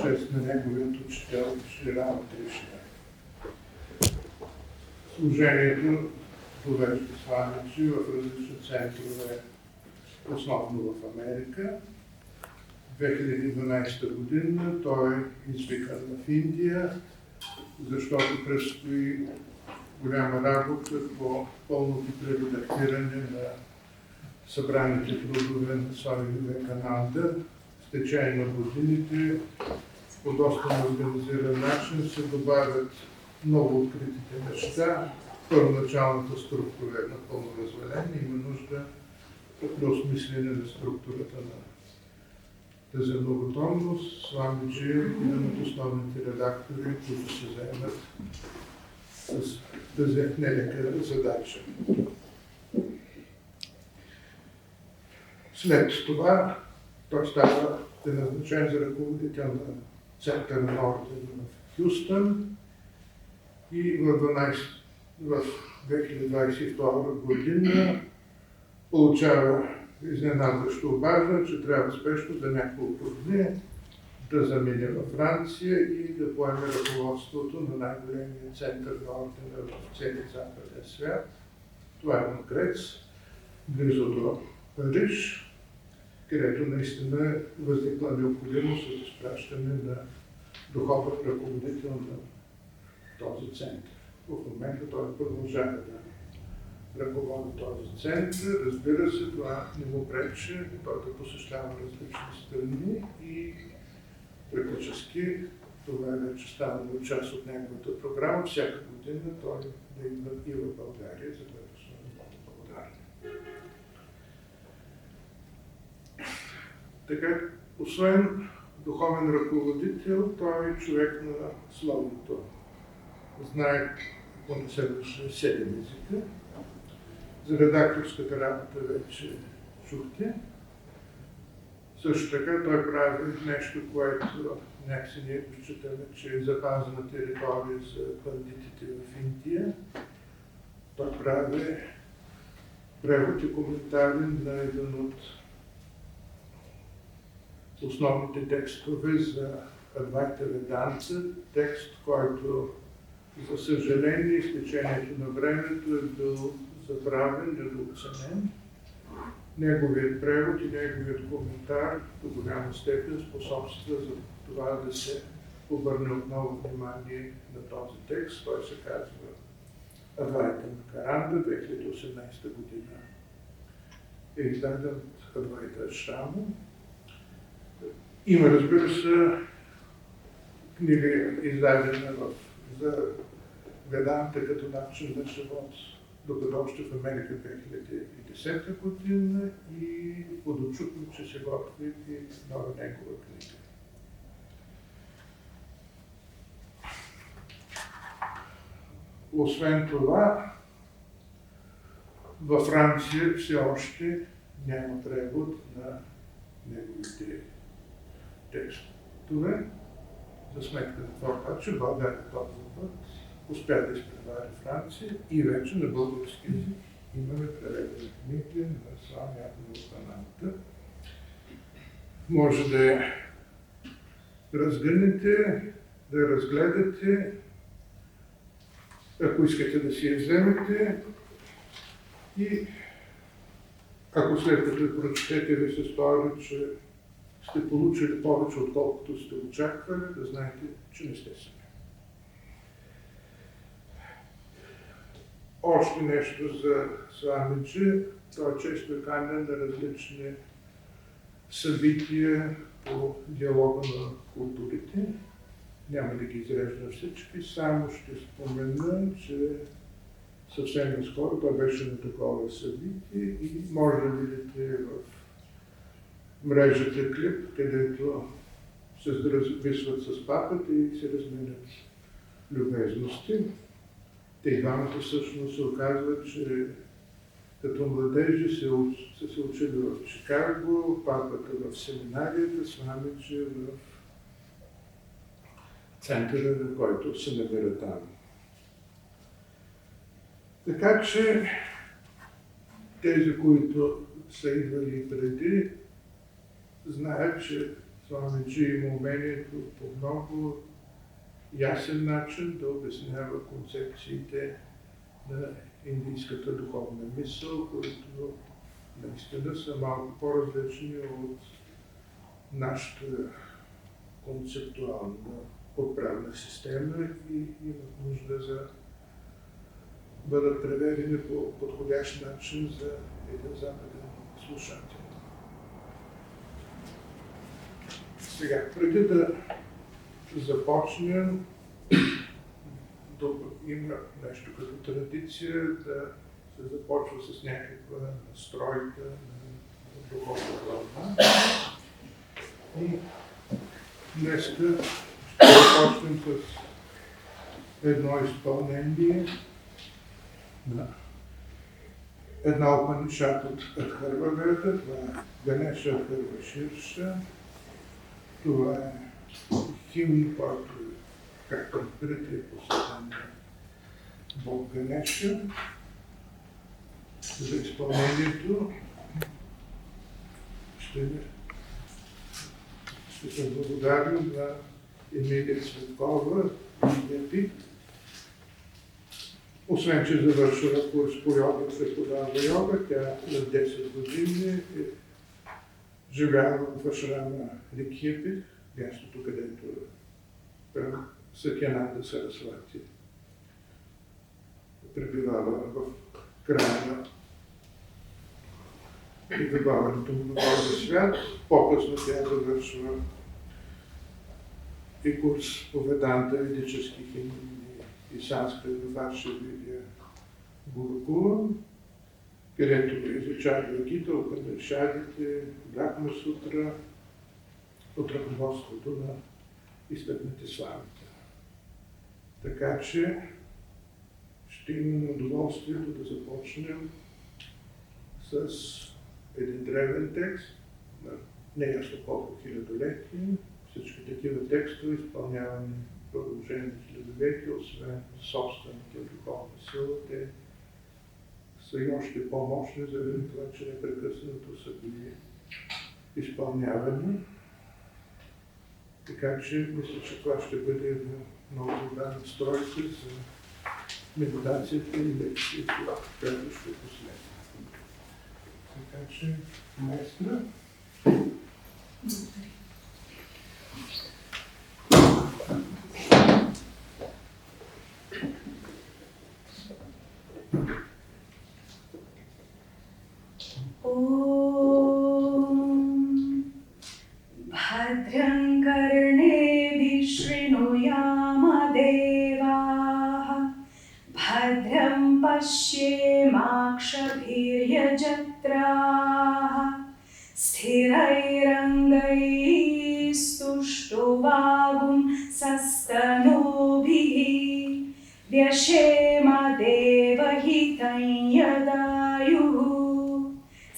чест на неговият учител, че работа и шия. Служението довежда Свамичи в различни центрове, основно в Америка. 2012 година той е извикан в Индия, защото предстои голяма работа по пълното прередактиране на събраните трудове на Swami Atmarupananda. С течение на годините по доста организиран начин се добавят много откритите неща. Първоначалната структура е напълно развалена, има нужда от преосмислене на структурата на тази многотомност. Свамиджи е един от основните редактори, които се заемат с тази нелека задача. След това той става назначен за ръководител на центъра на ордена в Хюстън и в 2022 година получава изненадващо обаждане, че трябва спешно за няколко дни да замине във Франция и да поеме ръководството на най-големия център на ордена в целия западен свят. Това е Макрец, близо до Париж, където наистина възникла необходимост от изпращане на духовен ръководител на този център. В момента той продължава да ръководи този център. Разбира се, това не му пречи той да посещава различни страни и практически това е вече станало част от неговата програма. Всяка година той да идва и в България, за което сме много благодарни. Така, освен духовен ръководител, той е човек на словото. Знае поне 7 езика. За редакторската работа вече чухте. Също така той прави нещо, което някакси ние считаме, че е запазена територия за бандитите в Индия. Той прави превод и коментари на един от основните текстове за Адвайта Веданта, текст, който за съжаление с течението на времето е бил забравен, недооценен. Неговият превод и неговият коментар до голяма степен способства за това да се обърне отново внимание на този текст. Той се казва Адвайта Макаранда, 2018 година е издаден от Адвайта Ашрама. Има, разбира се, книга издадена за Веданта като начин на живот, докато още в Америка 2010 година и подочухме, че се готви и нова негова книга. Освен това, във Франция все още няма превод на неговите текстове. За сметка на това обаче България този път успя да изпревари Франция и вече на български език имаме преведени книги на Swami Atmarupananda. Може да я разгърнете, да я разгледате, ако искате да си я вземете и ако след като я прочетете ви се стори, че сте получили повече, отколкото сте очаквали, да знаете, че не сте сами. Още нещо за Свамиджи. Той често е канен на различни събития по диалога на културите. Няма да ги изреждам всички, само ще спомена, че съвсем скоро той беше на такова събитие и може да видите в мрежата клип, където се зависват с папата и се разменят любезности. Те двамата всъщност се оказва, че като младежи са се учили в Чикаго, папата в семинарията, Свамиджи в центъра, на който се намира там. Така че тези, които са идвали преди, знаят, че Swamiji има умението по много ясен начин да обяснява концепциите на индийската духовна мисъл, които наистина са малко по-различни от нашата концептуална отправна система и имат нужда за бъдат преведени по подходящ начин за един западен слушател. Сега, преди да започнем, има нещо като традиция да се започва с някаква настройка на духовна вълна. И днес ще започнем с едно изпълнение на една Упанишад от Атхарваведа, това е Ганеша Атхарваширша. Това е химн, който както преди посветен на Бог Ганеша. За изпълнението ще се благодарим на Емилия Цветкова и Епик. Освен, че завършила курс по йога, преподава йога, тя на 10 години е живяла в ашрама Рикхипи, мястото, където Сатянанда Сарасвати пребивава в края на пребиваването му на този свят. По-късно тя завършва и курс по Веданта, ведически химни и санскрит в Аршавидия Гурукула, където изучава Гита, Упанишадите, Брахма Сутра под ръководството на изтъкнати славите. Така че ще имаме удоволствието да започнем с един древен текст, неясно колко хилядолетия. Всички такива текстове, изпълнявани в продължение на хилядолетия, освен собствените духовни сили, те са и още по-мощни, заради това, че непрекъснато са били изпълнявани. Така че мисля, че това ще бъде една много добра настройка за медитацията и лекцията, която ще последва. Така че, майстра. भद्रं कर्णेभिः शृणुयामदेवाः भद्रं पश्येमाक्षभिर्यजत्राः स्थिरैरङ्गैः स्तुष्टुवागुंसस्तनूभिः व्यशेमदेवहितं यदायुः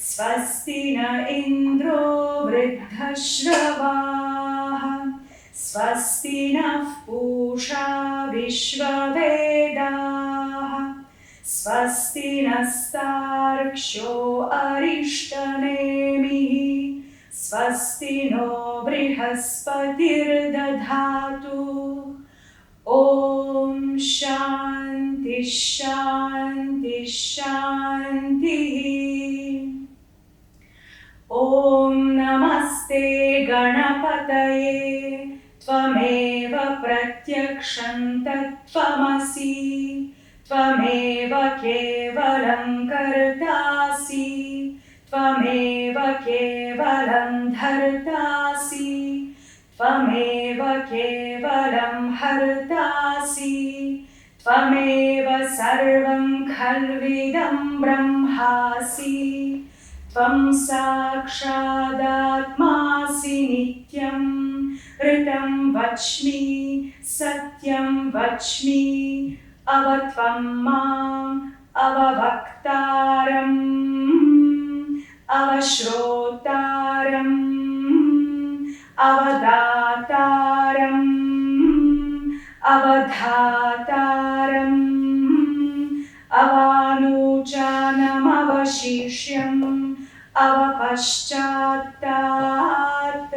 स्वस्ति न इन्द्रो वृद्धश्रवाः स्वस्ति नः पूषा विश्ववेदाः स्वस्ति नस्तार्क्ष्यो अरिष्टनेमिः स्वस्ति नो बृहस्पतिर्दधातु ॐ शान्ति शान्ति शान्तिः। ॐ नमस्ते गणपतये त्वमेव प्रत्यक्षं तत्त्वमसि त्वमेव केवलं कर्तासि त्वमेव केवलं धर्तासि त्वमेव केवलं हर्तासि त्वमेव सर्वं खल्विदं ब्रह्मासि त्वं साक्षादात्मासि नित्यं ऋतं वच्मि सत्यं वच्मि अव त्वं माम् अववक्तारम् अवश्रोतारम् अवदातारम् अवधातारम् अवानुचानमवशिष्यम् अवपश्चात्तात्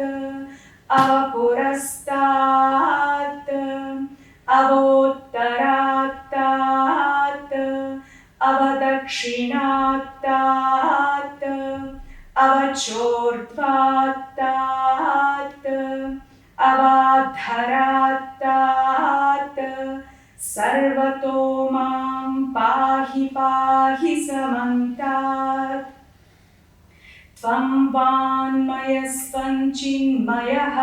सर्वतो मां पाहि पाहि समन्तात् त्वं वाङ्मयस्त्वं चिन्मयः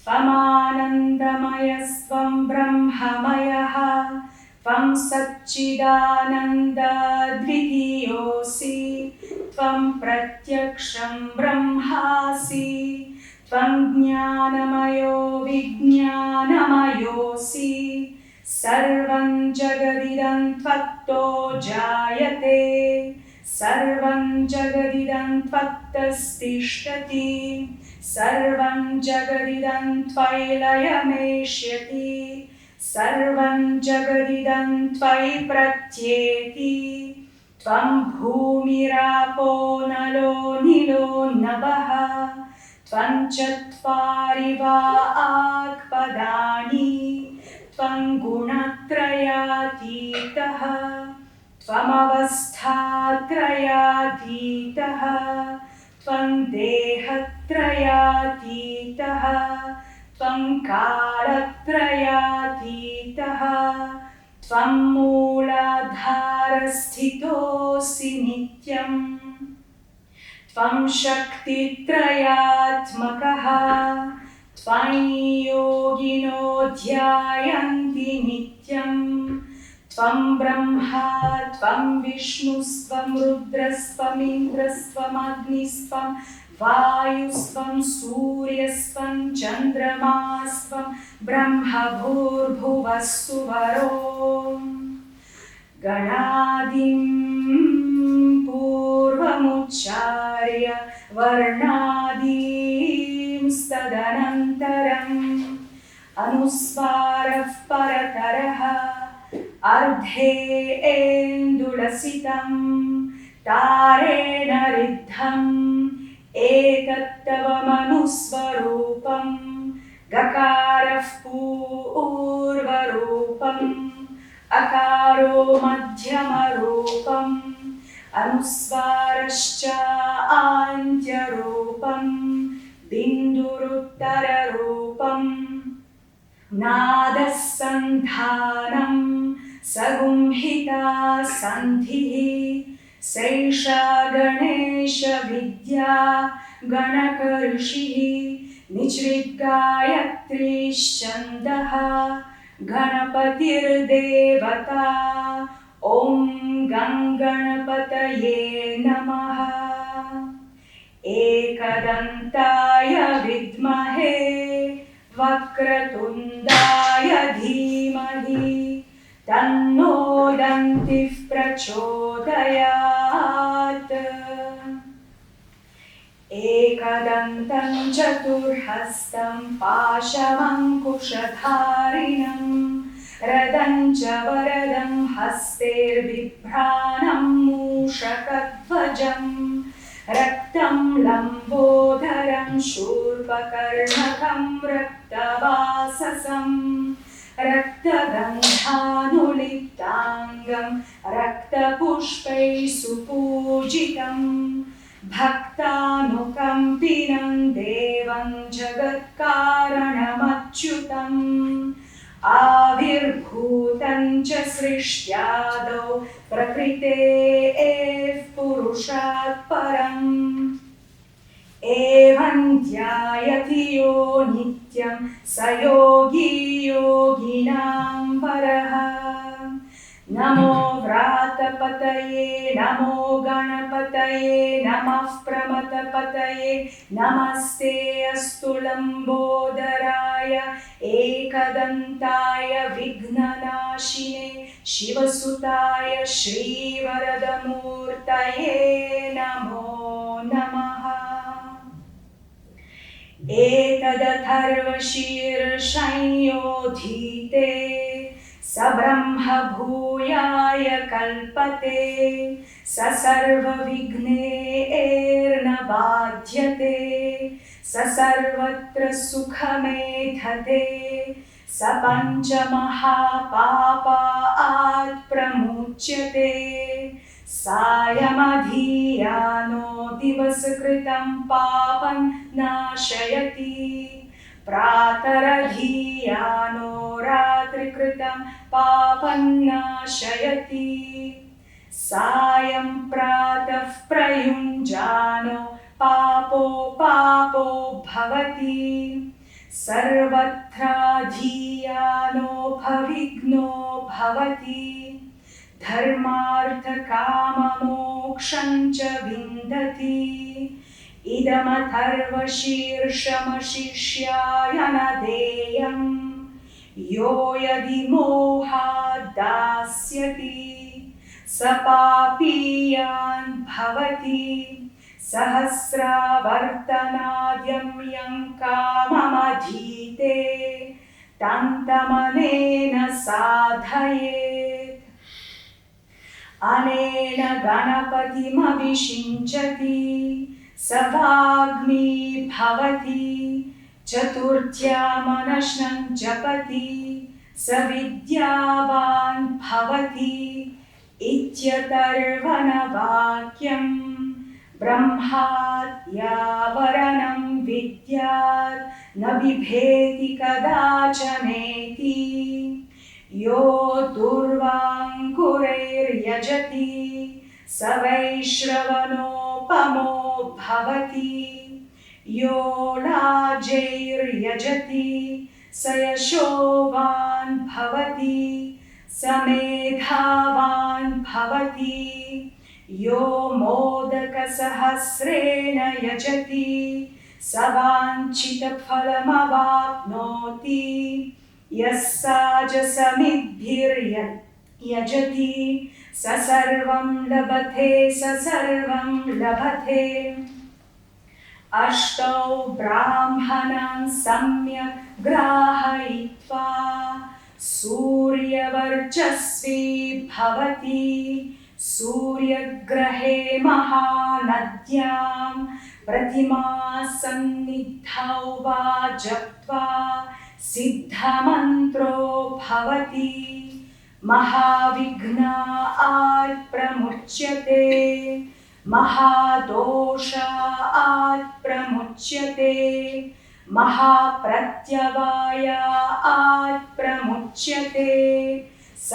त्वमानन्दमयस्त्वं ब्रह्ममयः त्वं सच्चिदानन्दद्वितीयोऽसि त्वं प्रत्यक्षं ब्रह्मासि त्वं ज्ञानमयो विज्ञानमयोऽसि सर्वं जगदिदं त्वत्तो जायते सर्वं जगदिदं त्वत्तस्तिष्ठति सर्वं जगदिदं त्वयि लयमेष्यति सर्वं जगदिदं त्वयि प्रत्येति त्वं भूमिरापो नलो निलो नभः त्वं चत्वारि वा आक्पदानि त्वं गुणत्रयातीतः त्वमवस्थात्रयातीतः त्वं देहत्रयातीतः त्वं कालत्रयातीतः त्वं मूलाधारस्थितोऽसि नित्यम् त्वं शक्तित्रयात्मकः त्वं योगिनो ध्यायन्ति नित्यम् त्वं ब्रह्मा त्वं विष्णुस्त्वं रुद्रस्त्वमिन्द्रस्त्वमग्निस्त्वं वायुस्त्वं सूर्यस्त्वं चन्द्रमास्त्वं ब्रह्म भूर्भुवस्सुवरो गणादिं पूर्वमुच्चार्य वर्णादींस्तदनन्तरम् अनुस्वारः परतरः अर्धेन्दुलसितं तारेण रिद्धम् एतत्तव मनुस्वरूपं गकारः पूर्वरूपम् अकारो मध्यमरूपम् अनुस्वारश्च आन्त्यरूपम् बिन्दुरुत्तररूपम् नादः सन्धानं सगुंहिता सन्धिः सैषा गणेशविद्या गणकऋषिः निचृद्गायत्रीश्छन्दः गणपतिर्देवता ॐ गणपतये नमः एकदन्ताय विद्महे वक्रतुण्डाय धीमहि तन्नो दन्तिः प्रचोदयात् एकदन्तं चतुर्हस्तं पाशमङ्कुशधारिणं रदं च वरदं हस्तैर्बिभ्राणं मूषकध्वजं रक्तं लम्बोदरं शूर्पकर्णकं रक्तवाससं रक्तगन्धानुलिप्ताङ्गं रक्तपुष्पैः सुपूजितं भक्तानुकम्पिनं देवं जगत्कारणमच्युतम् आविर्भूतं च सृष्ट्यादौ प्रकृतेः पुरुषात् परम् एवं ध्यायति यो नित्यं स योगी योगिनां वरः नमो व्रातपतये नमो गणपतये नमः प्रमथपतये नमस्ते अस्तु लम्बोदराय एकदन्ताय विघ्ननाशिने शिवसुताय श्रीवरदमूर्तये नमो नमः एतदथर्वशीर्षंयोधीते स ब्रह्म भूयाय कल्पते स सर्वविघ्नैर्न बाध्यते स सर्वत्र सुखमेधते स पञ्चमहापापात् प्रमुच्यते सायमधीयानो दिवसकृतं पापं नाशयति प्रातरधीयानो रात्रिकृतं पापन्नाशयति सायं प्रातः प्रयुञ्जानो पापो भवति सर्वत्राधीयानो भविघ्नो भवति धर्मार्थकाममोक्षं च विन्दति इदमथर्वशीर्षमशिष्याय न देयम् यो यदि मोहात् दास्यति स पापीयान् भवति सहस्रावर्तनाद्यं यं काममधीते तन्तमनेन साधयेत् अनेन गणपतिमभिषिञ्चति स वाग्मी भवति चतुर्थ्यामनश्नं जपति स विद्यावान् भवति इत्यतर्वणवाक्यम् ब्रह्माद्यावरणं विद्यात् न बिभेति कदाचनेति यो दुर्वाङ्कुरैर्यजति स वैश्रवणोपमो भवति यो लाजैर्यजति स यशोवान् भवति स मेधावान् भवति यो मोदकसहस्रेण यजति स वाञ्छितफलमवाप्नोति यः साजसमिद्भिर्यजति स सर्वं लभते अष्टौ ब्राह्मणान् सम्यक् ग्राहयित्वा सूर्यवर्चस्वी भवति सूर्यग्रहे महानद्यां प्रतिमासन्निधौ वा जप्त्वा सिद्धमन्त्रो भवति महाविघ्नात् प्रमुच्यते महादोषात् प्रमुच्यते महाप्रत्यवायात् प्रमुच्यते स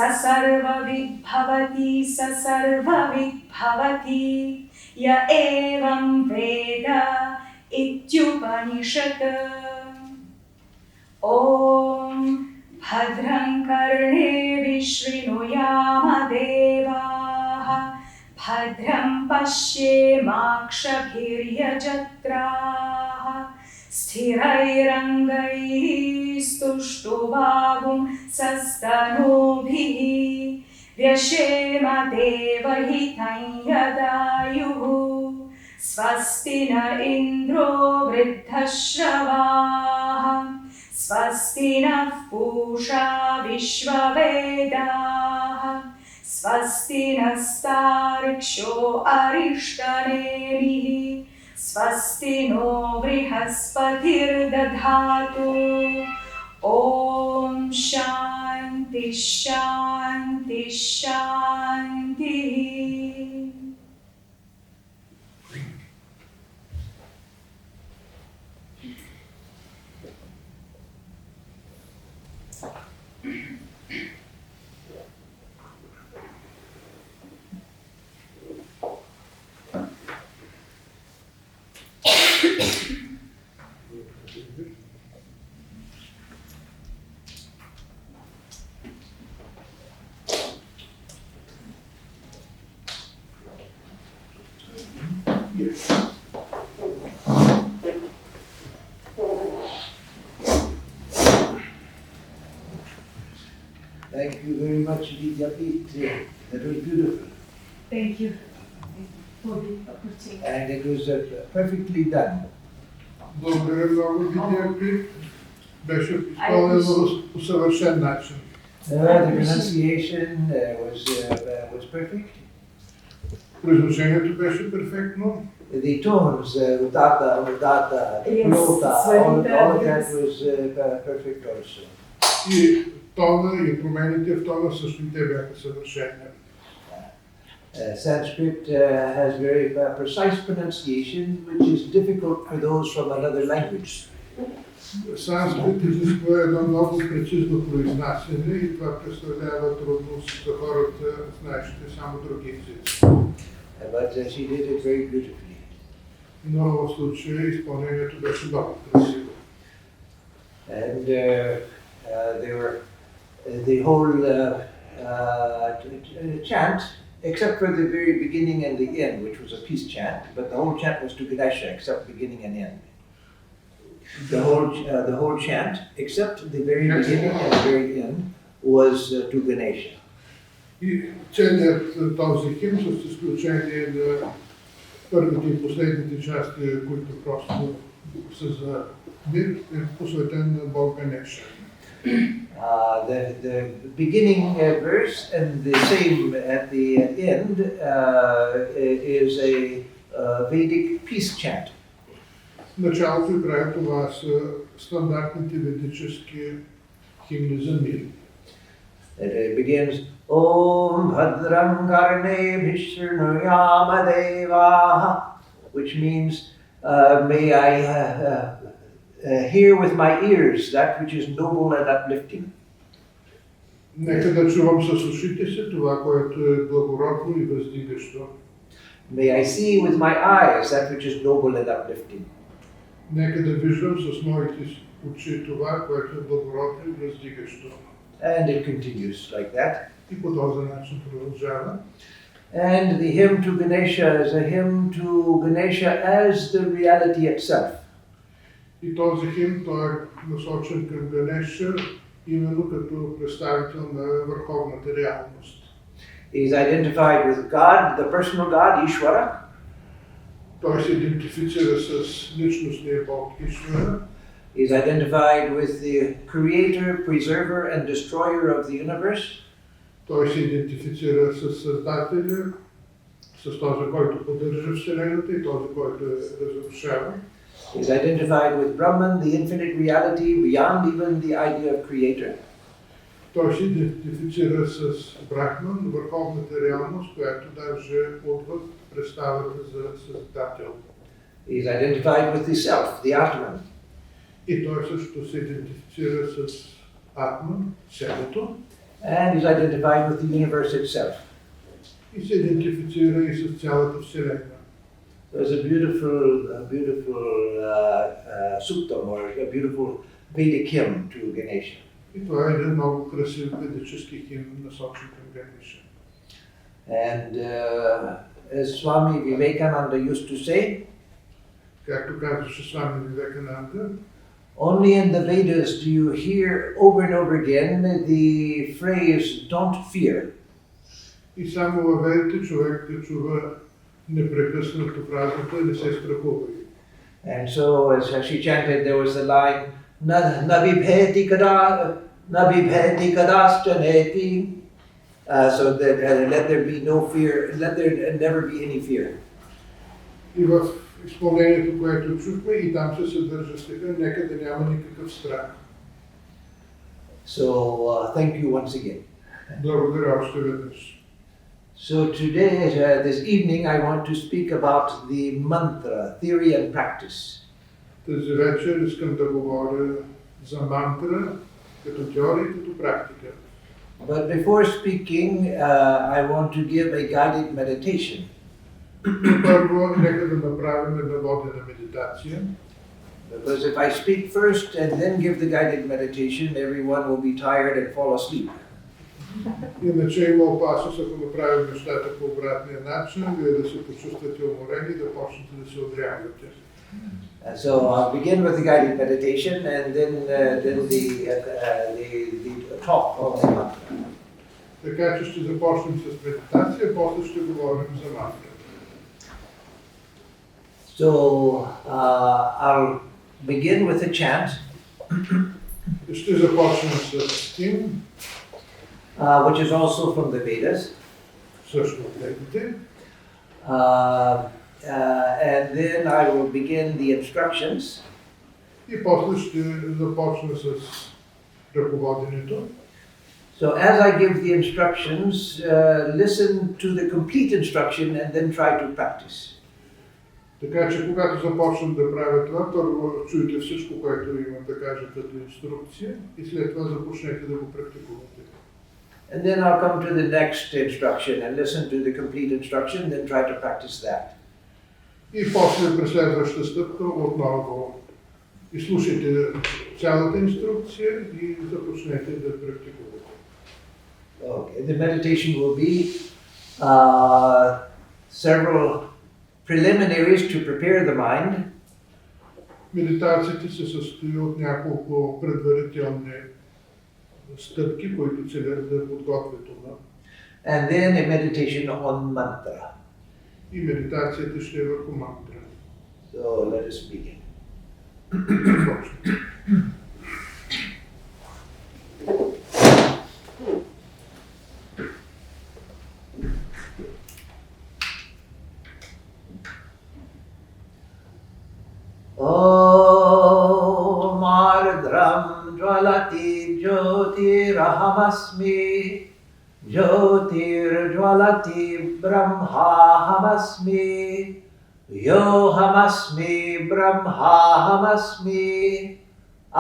सर्वविद्भवति य एवं वेद इत्युपनिषत् ॐ भद्रं कर्णेभिः शृणुयाम देवाः भद्रं पश्येमाक्षभिर्यजत्राः स्थिरैरङ्गैः स्तुष्टुवागुं सस्तनूभिः व्यशेम देवहितं यदायुः स्वस्ति न इन्द्रो वृद्धश्रवाः स्वस्ति नः पूषा विश्ववेदाः स्वस्ति नस्तार्क्ष्यो अरिष्टनेमिः स्वस्ति नो बृहस्पतिर्दधातु ॐ शान्ति शान्ति शान्तिः Thank you very much, Vidyapit. That was beautiful. Thank you for the opportunity. And it was perfectly done. Благодаря много, Видяпит. Беше изпълнено по съвършен начин. The pronunciation was perfect. Произношението беше перфектно. The tones, udata, Yes, plota, all of that yes. was perfect also. И тона, и промените в тона също и те бяха съвършени. Sanskrit has very precise pronunciation, which is difficult for those from another language. Санскрит изисква едно много прецизно произнасяне и това представлява трудност за хората, знаещите само други езици. But she did it very beautifully. Но в случая изпълнението беше много красиво. And they were the whole chant, except for the very beginning and the end, which was a peace chant, but the whole chant was to Ganesha, except beginning and end. The whole chant, except the very beginning and the very end, was to Ganesha. И целият този химн, с изключение на първите и последните части, които просто са за мир, е посветен на Бог Ганеша. The beginning verse and the same at the end is a Vedic peace chant. Началото и края това са стандартните ведически химни за мир. It begins Om Bhadram Karne Bhishnuyama Deva, which means may I hear with my ears that which is noble and uplifting. Нека да чувам с ушите си това, което е благородно и въздигащо. May I see with my eyes that which is noble and uplifting. Нека да виждам с моите очи това, което е благородно и въздигащо. And it continues like that. И по този начин продължава. And the hymn to Ganesha is a hymn to Ganesha as the reality itself. И този химн той е насочен към Ганеша именно като представител на върховната реалност. He is identified with God, the personal God, Ishvara. Той се идентифицира с личностния Бог Ишвара. He is identified with the creator, preserver and destroyer of the universe. Той се идентифицира с Създателя, с този, който поддържа Вселената и този, който я разрушава. He is identified with Brahman, the infinite reality beyond even the idea of creator. Той се идентифицира с Брахман, върховната реалност, която даже отвъд представата за Създател. He is identified with the self, the Atman. И той също се идентифицира с Атман, селото. And he is identified with the universe itself. И се идентифицира и с цялата Вселена. There's a beautiful suktam or a beautiful Vedic hymn to Ganesha. И това е един много красив ведически химн, насочен към Ганеша. And as Swami Vivekananda used to say, Както казваше Свами Вивекананда, only in the Vedas do you hear over and over again the phrase "don't fear." и само във Ведите човек да чува непрекъснато фразата "не се страхувай". And so as she chanted, there was the line "Nabibheti kadashtaneti," so that let there be no fear, let there never be any fear. И в изпълнението, което чухме, и там се съдържа стиха "нека да няма никакъв страх". So thank you once again. Благодаря още веднъж. So today, this evening, I want to speak about the mantra, theory and practice. Тази вечер искам да говоря за мантра, като теория и като практика. But before speaking, I want to give a guided meditation. Първо, нека да направим една водена медитация. Because if I speak first and then give the guided meditation, everyone will be tired and fall asleep. Иначе има опасност, ако направим нещата по обратния начин, вие да се почувствате уморени и да почнете да се отрягате. And so I'll begin with the guided meditation and then the talk of the mantra. Така че ще започнем с медитация, после ще говорим за мантра. So I'll begin with a chant. Ще започнем с химн, Which is also from the Vedas. също от Ведите. And then I will begin the instructions. И после ще започна с ръководенето. So as I give the instructions, listen to the complete instruction and then try to practice. Така че когато започнем да правя това, първо чуйте всичко, което има да кажа като инструкция и след това започнете да го практикувате. And then I'll come to the next instruction and listen to the complete instruction, then try to practice that. И после при следващата стъпка отново изслушайте цялата инструкция и започнете да практикувате. Okay, the meditation will be several preliminaries to prepare the mind. Медитацията се състои от няколко предварителни стъпки, които целят да подготвят ума. And then a meditation on mantra. И медитацията ще е върху мантра. So let us begin. Започнем. Om Ardram Jwalati Jyotiraham-asmi Jyotir-jwalati Brahma-ham-asmi Yo-ham-asmi Brahma-ham-asmi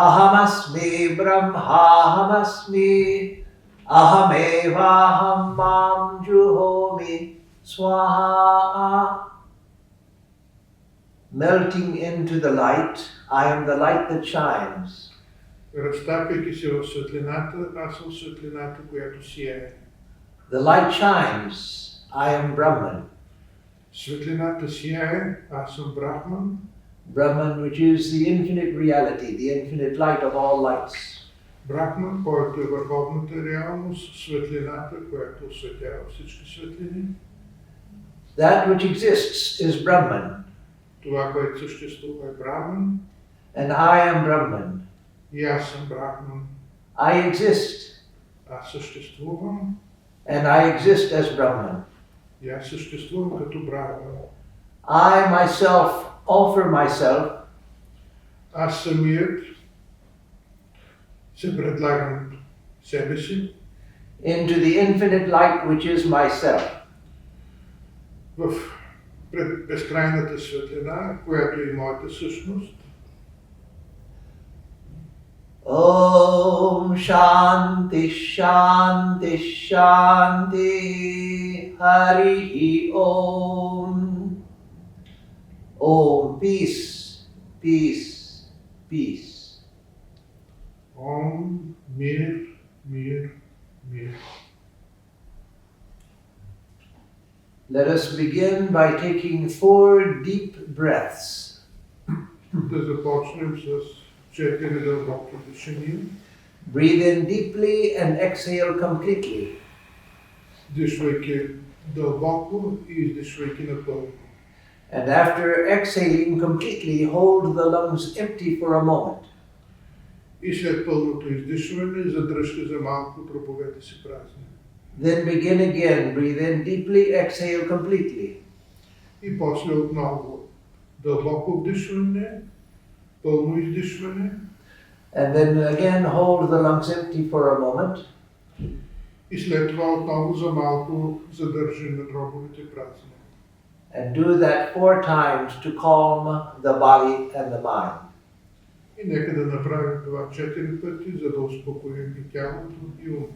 Aham-asmi Brahma-ham-asmi Aham-eva-ham mam juhomi swaha. Melting into the light, I am the light that shines. Разтапяйки се в светлината, аз съм светлината, която сияе. The light shines, I am Brahman. Светлината сияе, аз съм Брахман. Brahman, which is the infinite reality, the infinite light of all lights. Брахман, който е върховната реалност, светлината, която осветява всички светлини. That which exists is Brahman. Това, което съществува е Брахман. And I am Brahman. И аз съм Брахман. I exist. Аз съществувам. And I exist as Brahman. И аз съществувам като Брахман. I myself offer myself. Аз самият се предлагам себе си. Into the infinite light which is myself. В безкрайната светлина, която е моята същност. Om Shanti Shanti Shanti Hari Om. Om peace, peace, peace. Om, мир, мир, мир. Let us begin by taking 4 deep breaths. Да започнем с 4 дълбоки дишания. Breathe in deeply and exhale completely. Дишвайки дълбоко и издишвайки напълно. And after exhaling completely, hold the lungs empty for a moment. И след пълното издишване, задръжте за малко троповете си празни. Then begin again. Breathe in deeply, exhale completely. И после отново дълбоко вдишване, пълно издишване. And then again hold the lungs empty for a moment. И след това отново за малко задържим на троповете празни. And do that 4 times to calm the body and the mind. И нека да направим това 4 пъти, за да успокоим и тялото, и ума.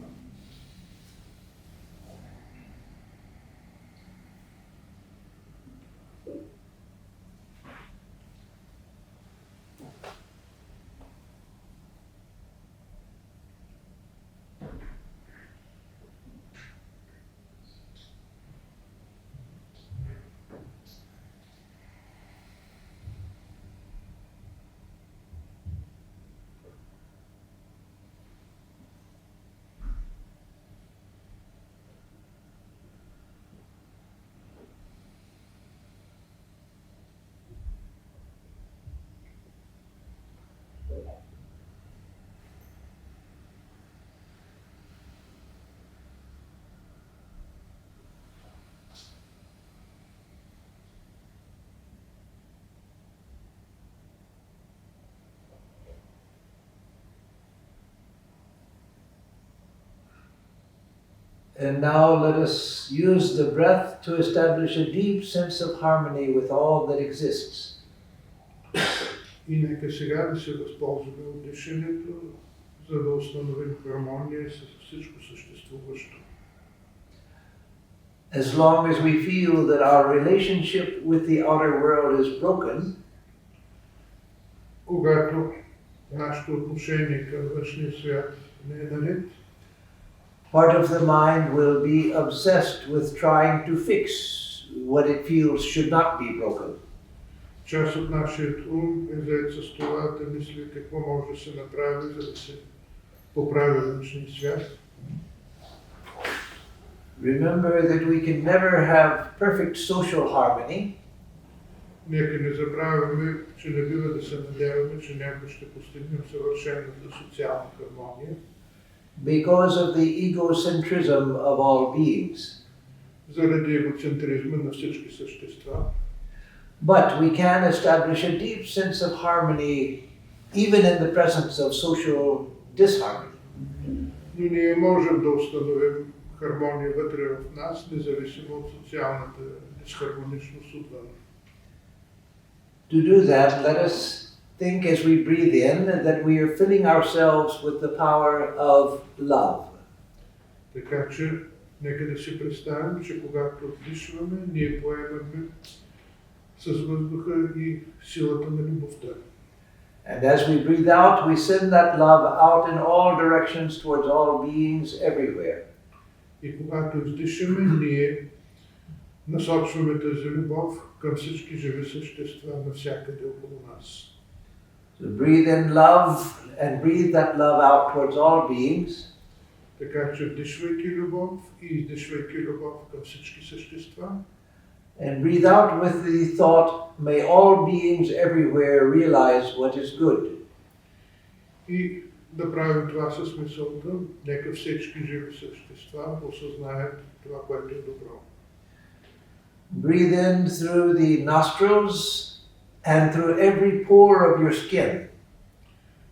And now let us use the breath to establish a deep sense of harmony with all that exists. И нека сега да се възползваме от дишането, за да установим хармония с всичко съществуващо. As long as we feel that our relationship with the outer world is broken, Когато нашето отношение към външния свят не е наред, part of the mind will be obsessed with trying to fix what it feels should not be broken. част от нашия ум е заед с това да мисли какво може да се направи, за да се поправи външния свят. Remember that we can never have perfect social harmony, Нека не забравяме, че не бива да се надяваме, че някой ще постигнем съвършената социална хармония, because of the egocentrism of all beings. заради егоцентризма на всички същества. But we can establish a deep sense of harmony even in the presence of social disharmony. Но ние можем да установим хармония вътре в нас, независимо от социалната дисхармоничност отвън. To do that, let us think as we breathe in that we are filling ourselves with the power of love. Така че, нека да си представим, че когато вдишваме, ние поемаме с въздуха и силата на любовта. And as we breathe out, we send that love out in all directions towards all beings everywhere. И когато вдишаме, ние насочваме тази любов към всички живи същества навсякъде около нас. So breathe in love and breathe that love out towards all beings. Така че вдишвайки любов и издишвайки любов към всички същества. And breathe out with the thought, may all beings everywhere realize what is good. И да правим това със мисълта, нека всички живи същества осъзнаят това, което е добро. Breathe in through the nostrils and through every pore of your skin.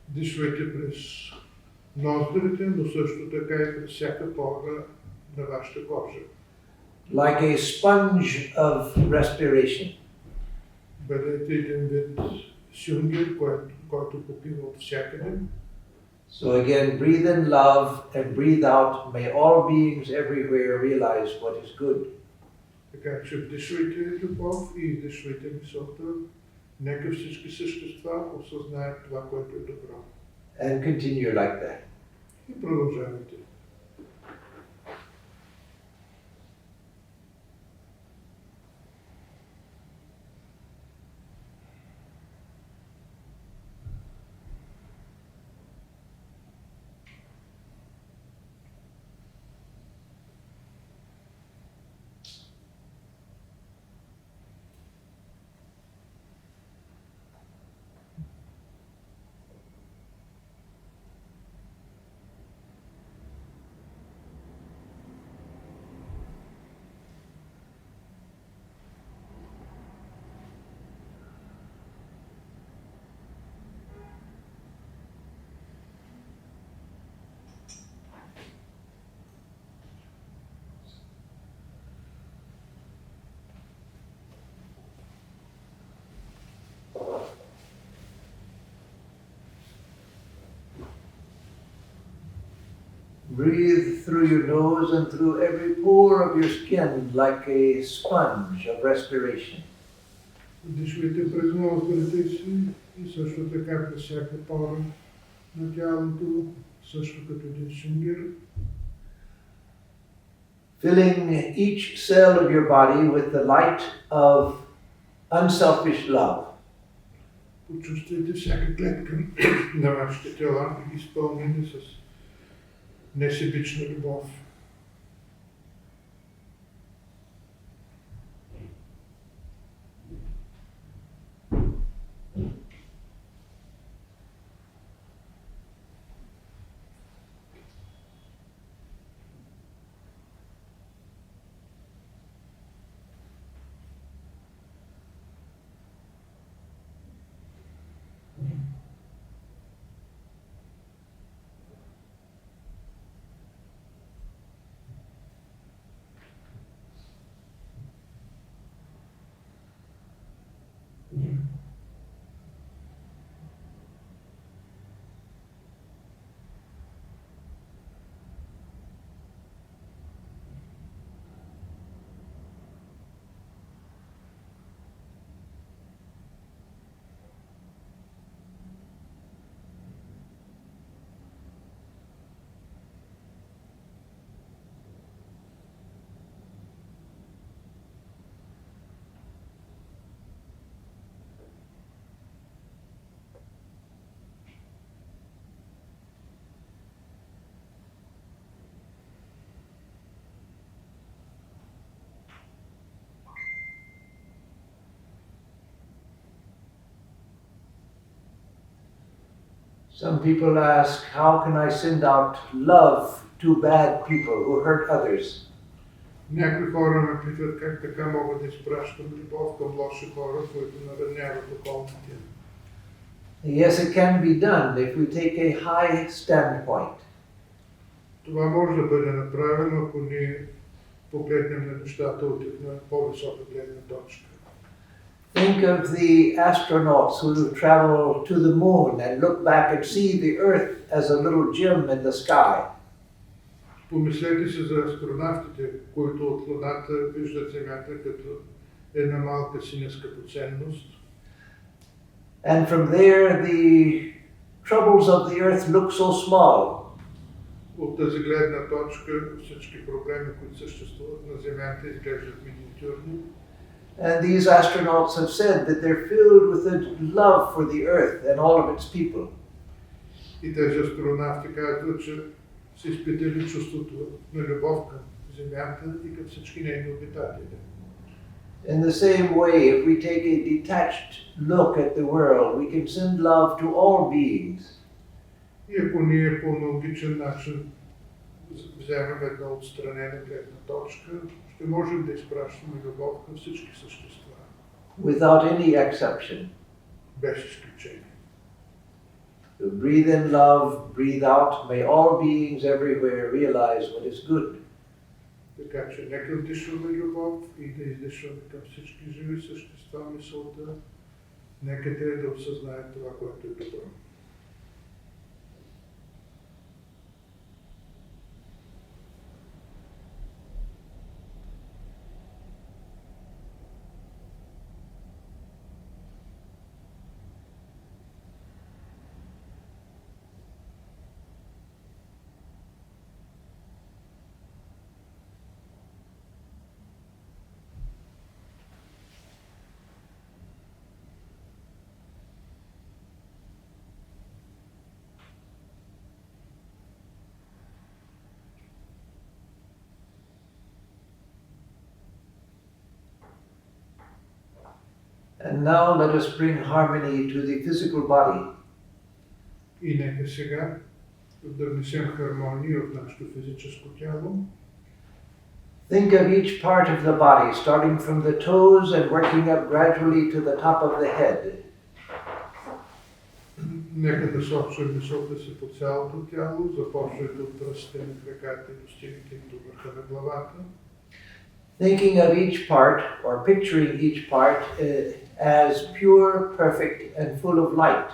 Дишвайте през ноздрите, но също така и през всяка пора на вашата кожа. Like a sponge of respiration. Бъдете един вид сюнгер, който попива от всякъде. So again, breathe in love and breathe out. May all beings everywhere realize what is good. Така че вдишвайте любов и издишвайте мисълта. Нека всички същества осъзнаят това, което е добро. And continue like that. И продължавайте. Breathe through your nose and through every pore of your skin like a sponge of respiration. Дишвайте през ноздрите си и също така през всяка пора на тялото, също като един сюнгер. Filling each cell of your body with the light of unselfish love. Почувствайте всяка клетка на вашите тела, изпълнени с несебична любов. Some people ask, how can I send out love to bad people who hurt others? Някои хора ме питат как така мога да изпращам любов към лоши хора, които нараняват околните. Yes, it can be done if we take a high standpoint. Това може да бъде направено, ако ние погледнем на нещата от една по-висока гледна точка. Think of the astronauts who travel to the moon and look back and see the Earth as a little gem in the sky. Помислете си за астронавтите, които от Луната виждат Земята като една малка синя скъпоценност. And from there the troubles of the earth look so small. От тази гледна точка всички проблеми, които съществуват на Земята, изглеждат миниатюрни. And these astronauts have said that they're filled with a love for the earth and all of its people. И тези астронавти казват, че са изпитали чувството на любов към Земята и към всички нейни обитатели. In the same way, if we take a detached look at the world, we can send love to all beings. И ако ние по аналогичен начин вземем една отстранена гледна точка, ще можем да изпращаме любов към всички същества. Without any exception. Без изключение. To breathe in love, breathe out, may all beings everywhere realize what is good. Така че нека вдишваме любов и да издишваме към всички живи същества мисълта. Нека те да осъзнаят това, което е добро. And now let us bring harmony to the physical body. И нека сега да внесем хармония в нашето физическо тяло. Think of each part of the body, starting from the toes and working up gradually to the top of the head. Нека да сочим мисълта си по цялото тяло, започвайте от пръстите на краката и достигнете до върха на главата. Thinking of each part, or picturing each part as pure, perfect, and full of light.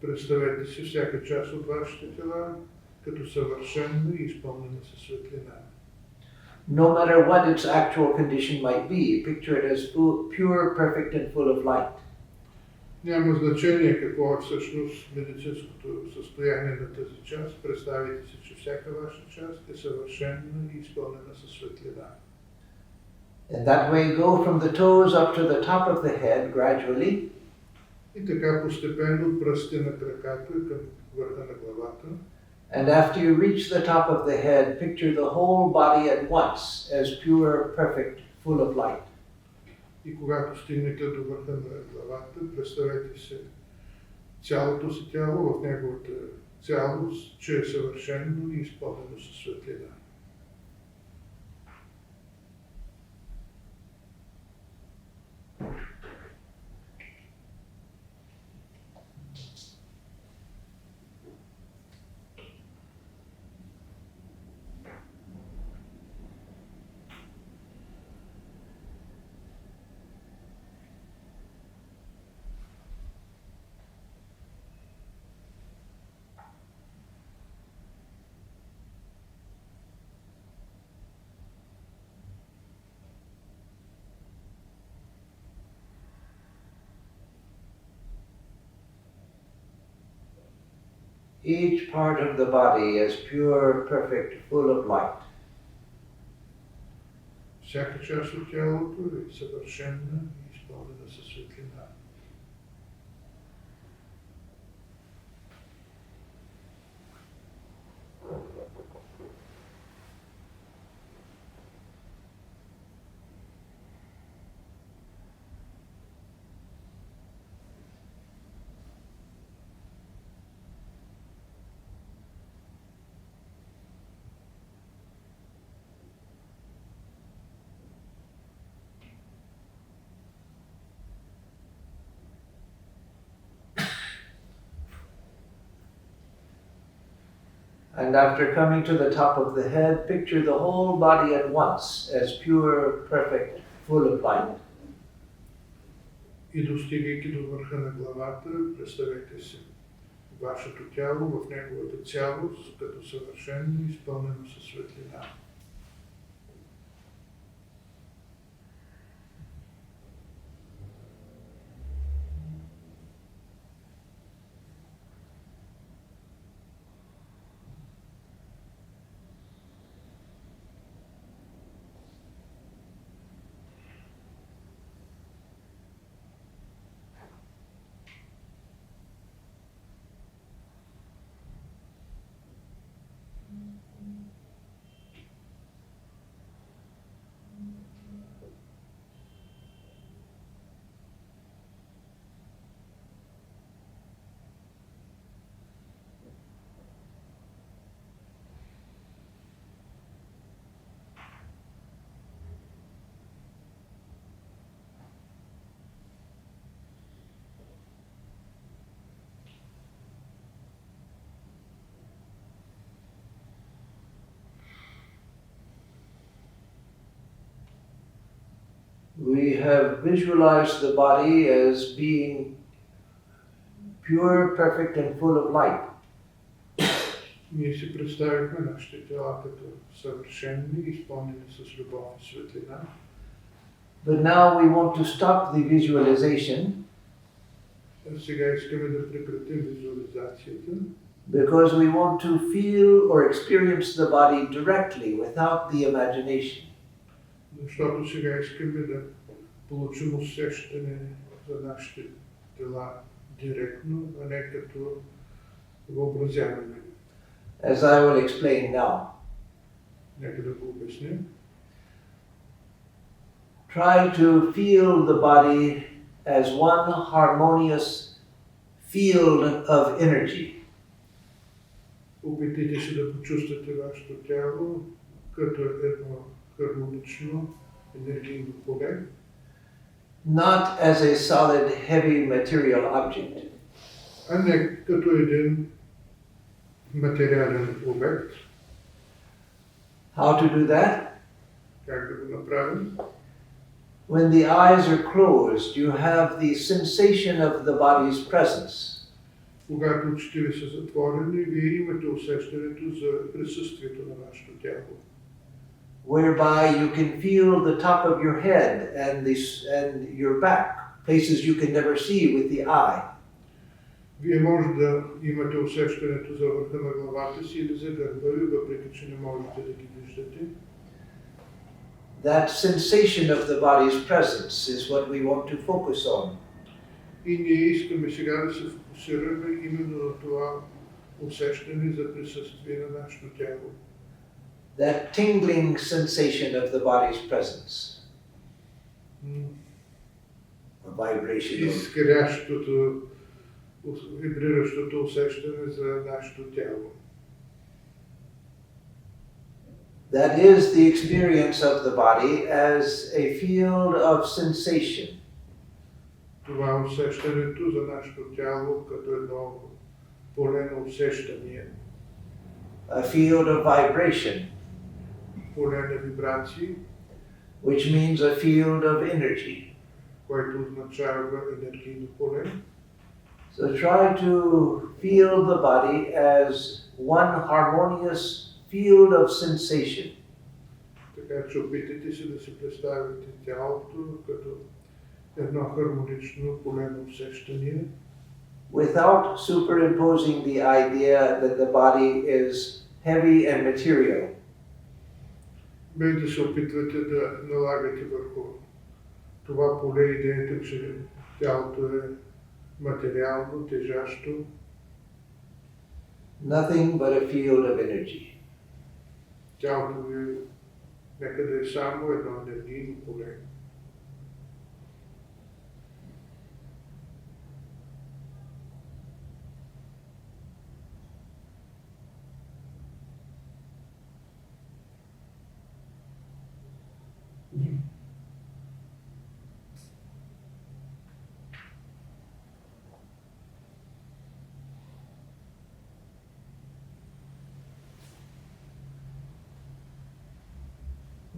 Представете си всяка част от вашите тела като съвършена и изпълнена със светлина. No matter what its actual condition might be, picture it as pure, perfect, and full of light. Няма значение какво е всъщност медицинското състояние на тази част. Представете си, че всяка ваша част е съвършена и изпълнена със светлина. In that way, go from the toes up to the top of the head gradually. И така постепенно от пръстите на краката към върха на главата. And after you reach the top of the head, picture the whole body at once as pure, perfect, full of light. И когато стигнете до върха на главата, представете си цялото си тяло в неговата цялост, че е съвършено и изпълнено със светлина. Each part of the body is pure, perfect, full of light. Всяка част от тялото е съвършена и изпълнена със светлина. And after coming to the top of the head, picture the whole body at once as pure, perfect, full of light. И достигайки до върха на главата, представете си вашето тяло в неговата цялост, като съвършено изпълнено със светлина. We have visualized the body as being pure, perfect, and full of light. Ние си представихме нашите тела като съвършени, изпълнени с любов и светлина. But now we want to stop the visualization Сега искаме да прекратим визуализацията, because we want to feel or experience the body directly without the imagination. защото сега искаме да получим усещане за нашите тела директно, а не като въобразяване. As I will explain now. Нека да го обясним. Try to feel the body as one harmonious field of energy. Опитайте се да почувствате вашето тяло като едно хармонично енергийно поле. Not as a solid, heavy material object. А не като един материален обект. How to do that? Как да го направим? When the eyes are closed, you have the sensation of the body's presence. Когато очите ви са затворени, вие имате усещането за присъствието на вашето тяло. Whereby you can feel the top of your head and your back, places you can never see with the eye. Вие може да имате усещането за върха на главата си или за гърба ви, въпреки че не можете да ги виждате. That sensation of the body's presence is what we want to focus on. И ние искаме сега да се фокусираме именно на това усещане за присъствие на нашето тяло. That tingling sensation of the body's presence. A vibration. Изкрящото, вибриращото усещане за нашето тяло. That is the experience of the body as a field of sensation. Това е усещането за нашето тяло като едно поле на усещания. A field of vibration. Поле на вибрации, which means a field of energy. което означава енергийно поле. So try to feel the body as one harmonious field of sensation. Така че опитайте се да си представите тялото като едно хармонично поле на усещания, without superimposing the idea that the body is heavy and material. без да се опитвате да налагате върху това поле идеята, че тялото е материално, тежащо. Nothing but a field of energy. Тялото ви нека да е само едно енергийно поле.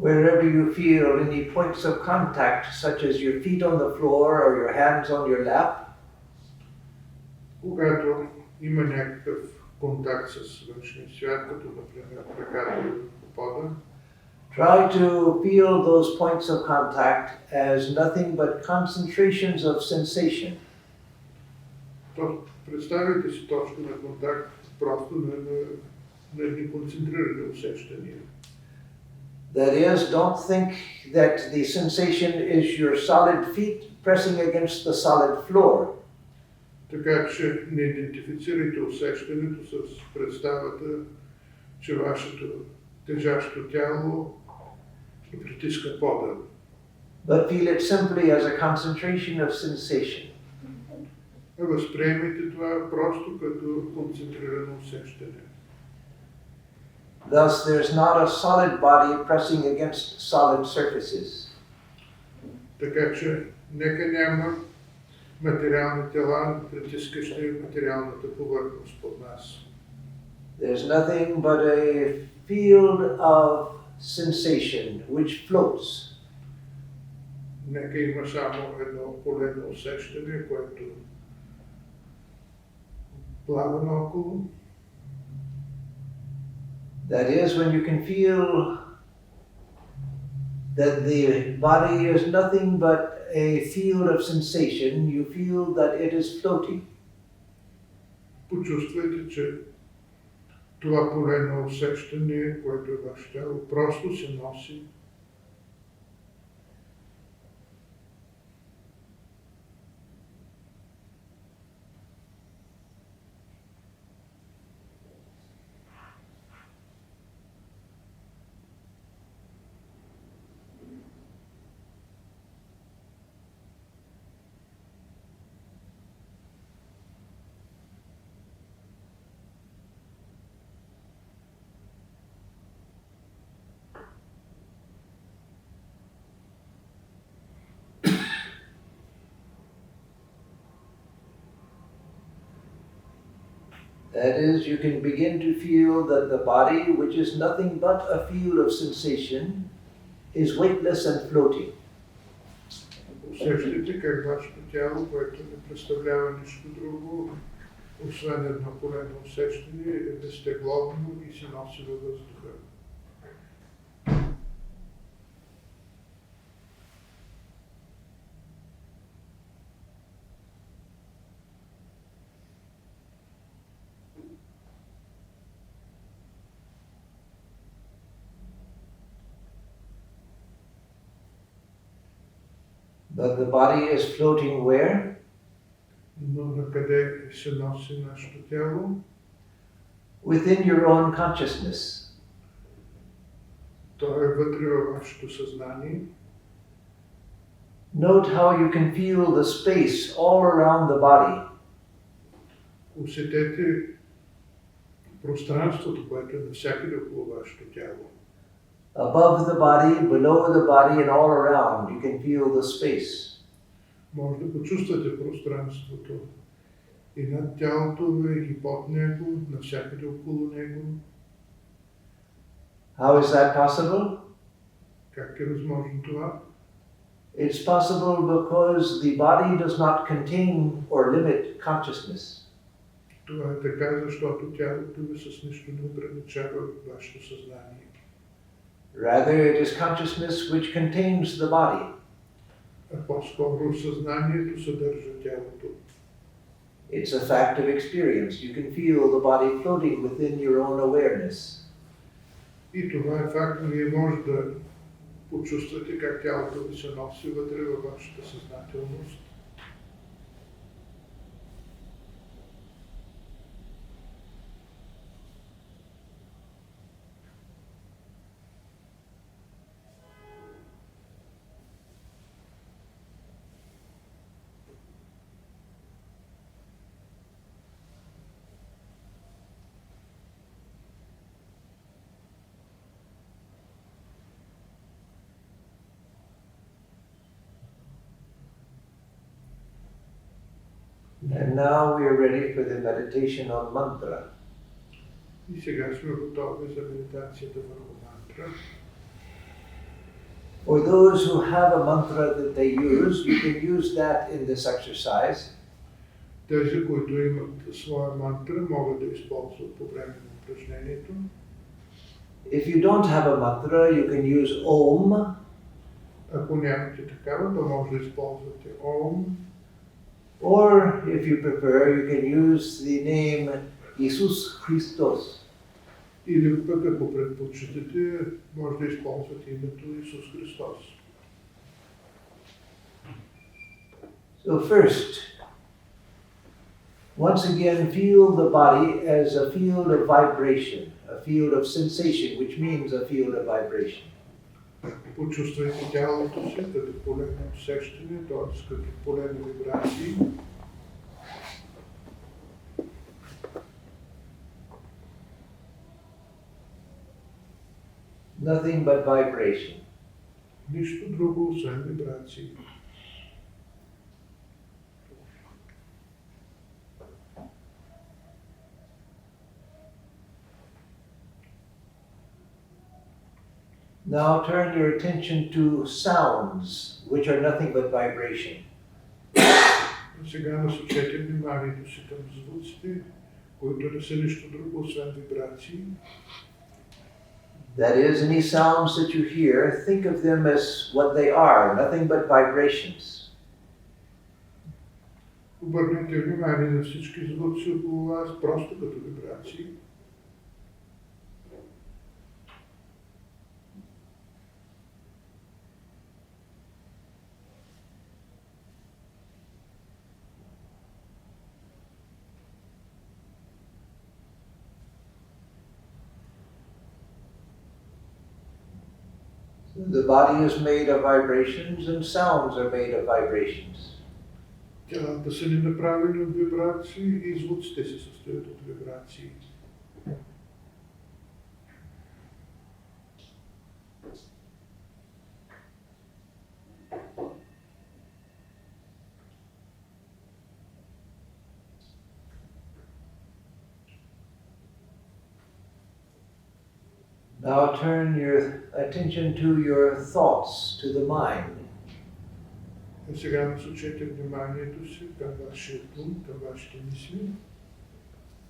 Wherever you feel any points of contact, such as your feet on the floor or your hands on your lap, когато има някакъв контакт с външния свят, като например краката или пода, try to feel those points of contact as nothing but concentrations of sensation. то представете си точка на контакт просто на едни концентрирани усещания. That is, don't think that the sensation is your solid feet pressing against the solid floor. Така че не идентифицирайте усещането с представата, че вашето тежащо тяло притиска пода. But feel it simply as a concentration of sensation. Възприемайте това просто като концентрирано усещане. Thus, there's not a solid body pressing against solid surfaces. Така че нека няма материални тела, притискащи материалната повърхност под нас. There's nothing but a field of sensation which floats. Нека има само едно поле на усещане, което плава наоколо. That is, when you can feel that the body is nothing but a field of sensation, you feel that it is floating. Почувствайте, че това поле на усещане, което е ваше тяло, просто се носи. That is, you can begin to feel that the body, which is nothing but a field of sensation, is weightless and floating. Усещате как вашето тяло, което не представлява нищо друго, освен едно поле на усещане, е безтегловно и се носи във въздуха. But the body is floating where? Но на къде се носи нашето тяло? Within your own consciousness. То е вътре във вашето съзнание. Note how you can feel the space all around the body. Усетете пространството, което е навсякъде около вашето тяло. Above the body, below the body, and all around, you can feel the space. Може да почувствате пространството и над тялото ви, и под него, навсякъде около него. How is that possible? Как е възможно това? It's possible because the body does not contain or limit consciousness. Това е така, защото тялото ви с нищо не ограничава вашето съзнание. Rather, it is consciousness which contains the body. А по-скоро съзнанието съдържа тялото. It's a fact of experience. You can feel the body floating within your own awareness. И това е факт, вие може да почувствате как тялото ви се носи вътре във вашата съзнателност. And now we are ready for the meditation on mantra. И сега сме готови за медитацията върху мантра. or those who have a mantra that they use, you can use that in this exercise. Тези, които имат своя мантра, могат да използват по време на упражнението. If you don't have a mantra, you can use Om, Ако нямате такава, то може да използвате Ом, or if you prefer, you can use the name Jesus Christos. или пък ако предпочитате, може да използвате името Исус Христос. So first, once again, feel the body as a field of vibration, a field of sensation, which means a field of vibration. Почувствайте тялото си като поле на усещане, т.е. като поле на вибрации. Nothing but vibration. Нищо друго, освен вибрации. Now turn your attention to sounds, which are nothing but vibration. Сега насочете вниманието си към звуците, които не са нищо друго, освен вибрации. That is, any sounds that you hear, think of them as what they are, nothing but vibrations. Обърнете внимание на всички звуци около вас, просто като вибрации. The body is made of vibrations and sounds are made of vibrations. Тялата са ни направени от вибрации и звуците се състоят от вибрации. Now turn your attention to your thoughts, to the mind. И сега насочете вниманието си към вашия ум, към вашите мисли.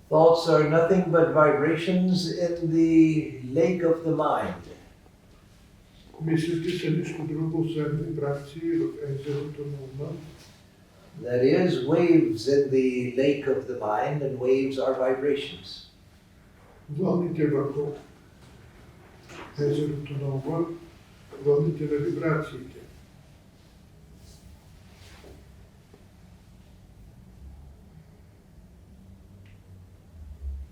Thoughts are nothing but vibrations in the lake of the mind. Мислите са нищо друго, освен вибрации в езерото на ума. That is, waves in the lake of the mind, and waves are vibrations. Вълните върху езерото на ума, вълните на вибрациите.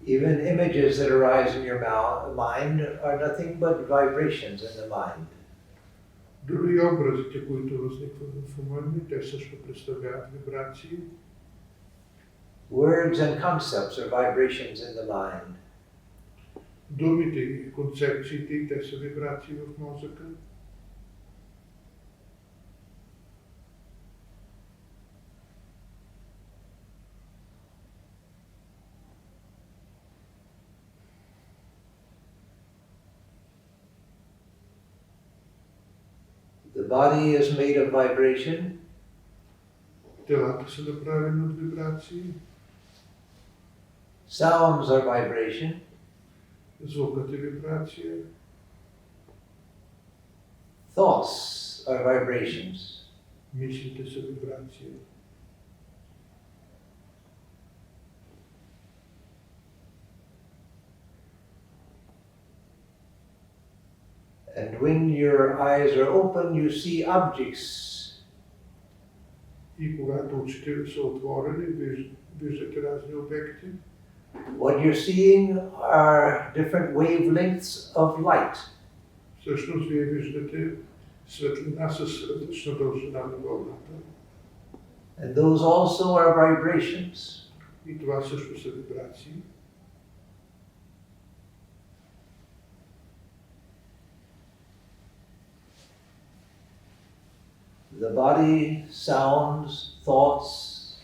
Even images that arise in your mind are nothing but vibrations in the mind. Дори образите, които възникват в ума ни, те също представляват вибрации. Words and concepts are vibrations in the mind. Думите и концепциите, те са вибрации в мозъка. The body is made of vibration. Телата са направени от вибрации. Sounds are vibration. Звукът е вибрация. Thoughts are vibrations. Мислите са вибрация. And when your eyes are open, you see objects. И когато очите ви са отворени, виждате разни обекти. What you're seeing are different wavelengths of light. Всъщност вие виждате светлина с различна дължина на вълната. And those also are vibrations. И това също са вибрации. The body, sounds, thoughts,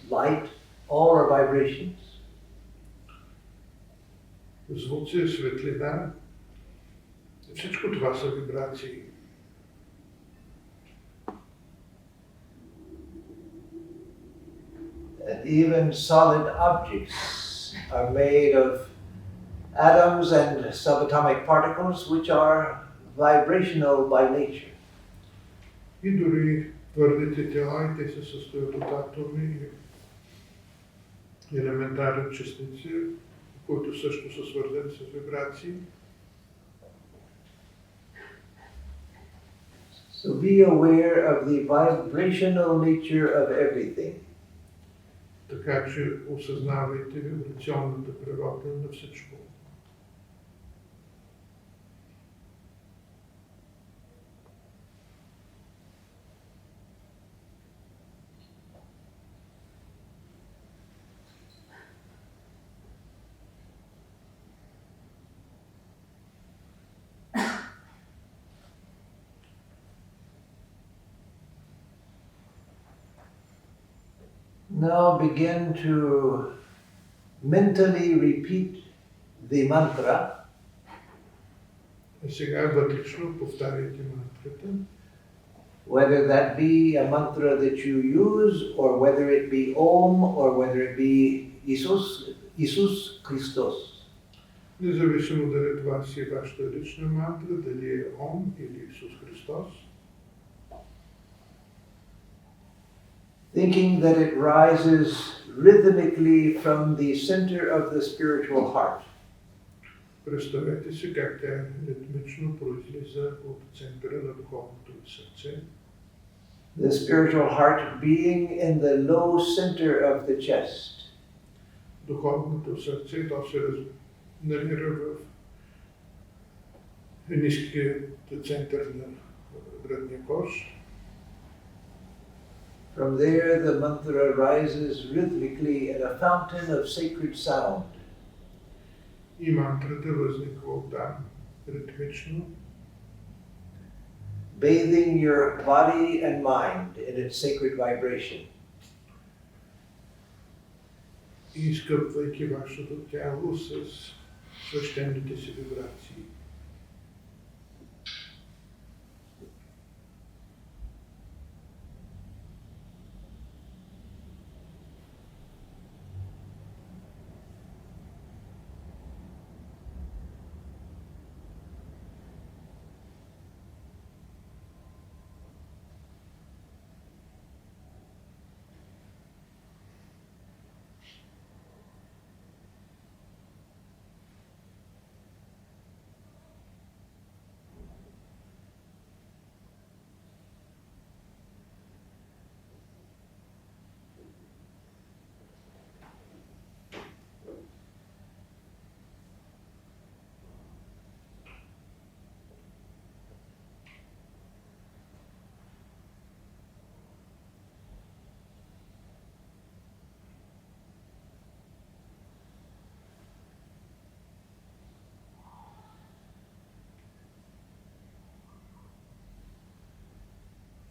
light, all are vibrations. Звуци, светлина, всичко това са вибрации. And even solid objects are made of atoms and subatomic particles which are vibrational by nature. И дори твърдите тела, и те се състоят от атоми и елементарни частици, които също са свързани с вибрации. So be aware of the vibrational nature of everything. Така че осъзнавайте вибрационната природа на всичко. Now begin to mentally repeat the mantra. И сега вътрешно повтаряйте мантрата. Whether that be a mantra that you use, or whether it be Om, or whether it be Jesus Christos. Независимо дали това си е вашата лична мантра, дали е Ом или Исус Христос. Thinking that it rises rhythmically from the center of the spiritual heart. Представете си как тя ритмично произлиза от центъра на духовното ви сърце. The spiritual heart being in the low center of the chest. Духовното сърце, то се намира в ниският център на гръдния кош. From there, the mantra rises rhythmically in a fountain of sacred sound. И мантрата възниква оттам ритмично, bathing your body and mind in its sacred vibration. и изкъпвайки вашето тяло с свещените си вибрации.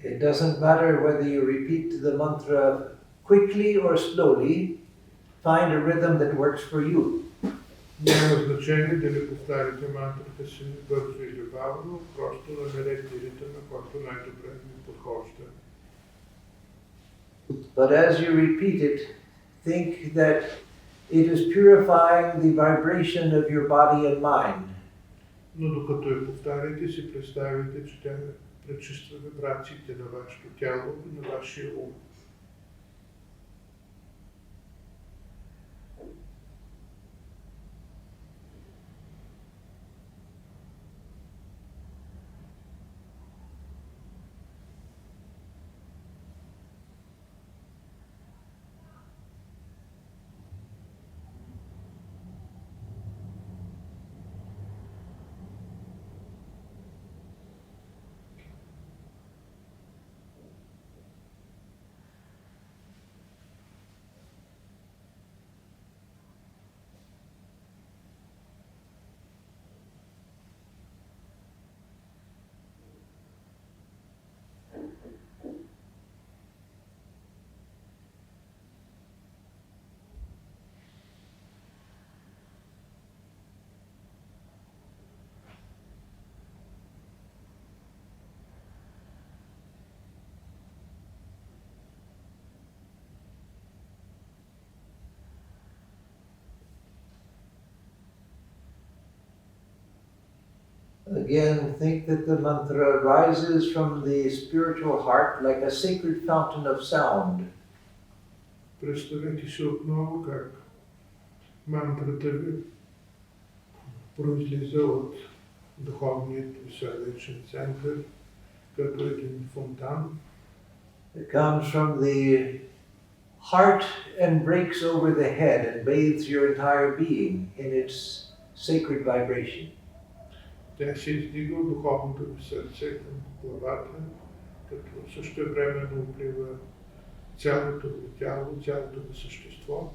It doesn't matter whether you repeat the mantra quickly or slowly, find a rhythm that works for you. Няма значение дали повтаряте мантрата си бързо или бавно, просто намерете ритъма, който най-добре ви подхожда. But as you repeat it, think that it is purifying the vibration of your body and mind. Но докато я повтаряте, си представите, че тя пречиства вибрациите на вашето тяло и на вашия ум. Again, think that the mantra rises from the spiritual heart like a sacred fountain of sound. Представете си отново как мантрата ви произлиза от духовният ви сърдечен център, като един фонтан. It comes from the heart and breaks over the head and bathes your entire being in its sacred vibration. Тя се издига от духовното ви сърце към главата, като същевременно облива цялото ви тяло, цялото ви същество.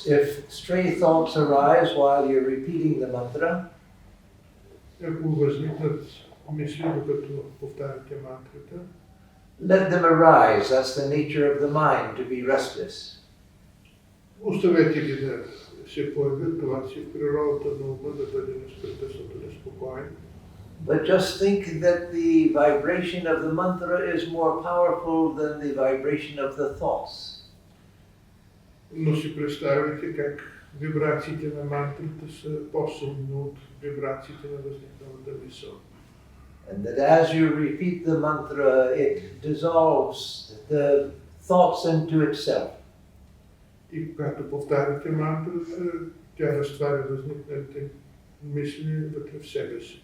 If stray thoughts arise while you're repeating the mantra, Ако възникнат мисли, докато повтаряте мантрата, let them arise. That's the nature of the mind, to be restless. оставете ги да се появят, това си в природата на ума да бъде непрекъснато неспокоен. But just think that the vibration of the mantra is more powerful than the vibration of the thoughts. Но си представяте как вибрациите на мантрата са по-силни от вибрациите на възникналата мисъл. And that as you repeat the mantra, it dissolves the thoughts into itself. И когато повтаряте мантрата, тя разтваря възникналите мисли вътре в себе си.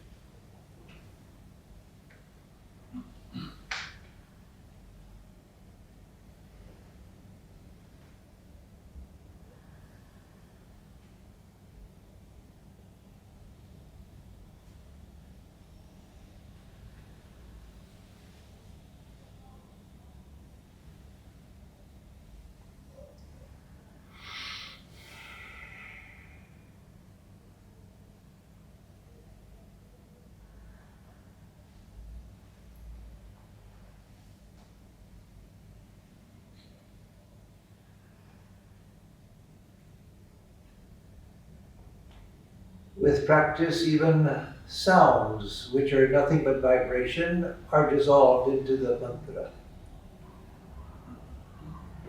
With practice, even sounds, which are nothing but vibration, are dissolved into the mantra.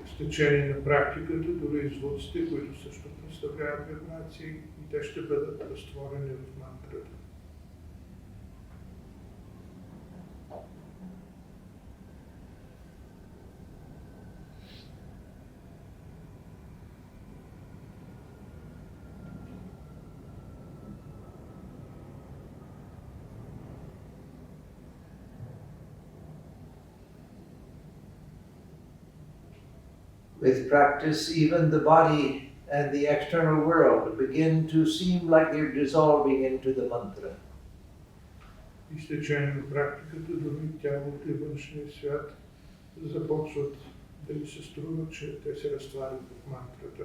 С течение на практиката, дори звуците, които също представляват вибрации, и те ще бъдат разтворени в мантрата. With practice, even the body and the external world begin to seem like they're dissolving into the mantra. И с течение на практиката, дори тялото и външния свят започват да ми се струва, че те се разтварят в мантрата.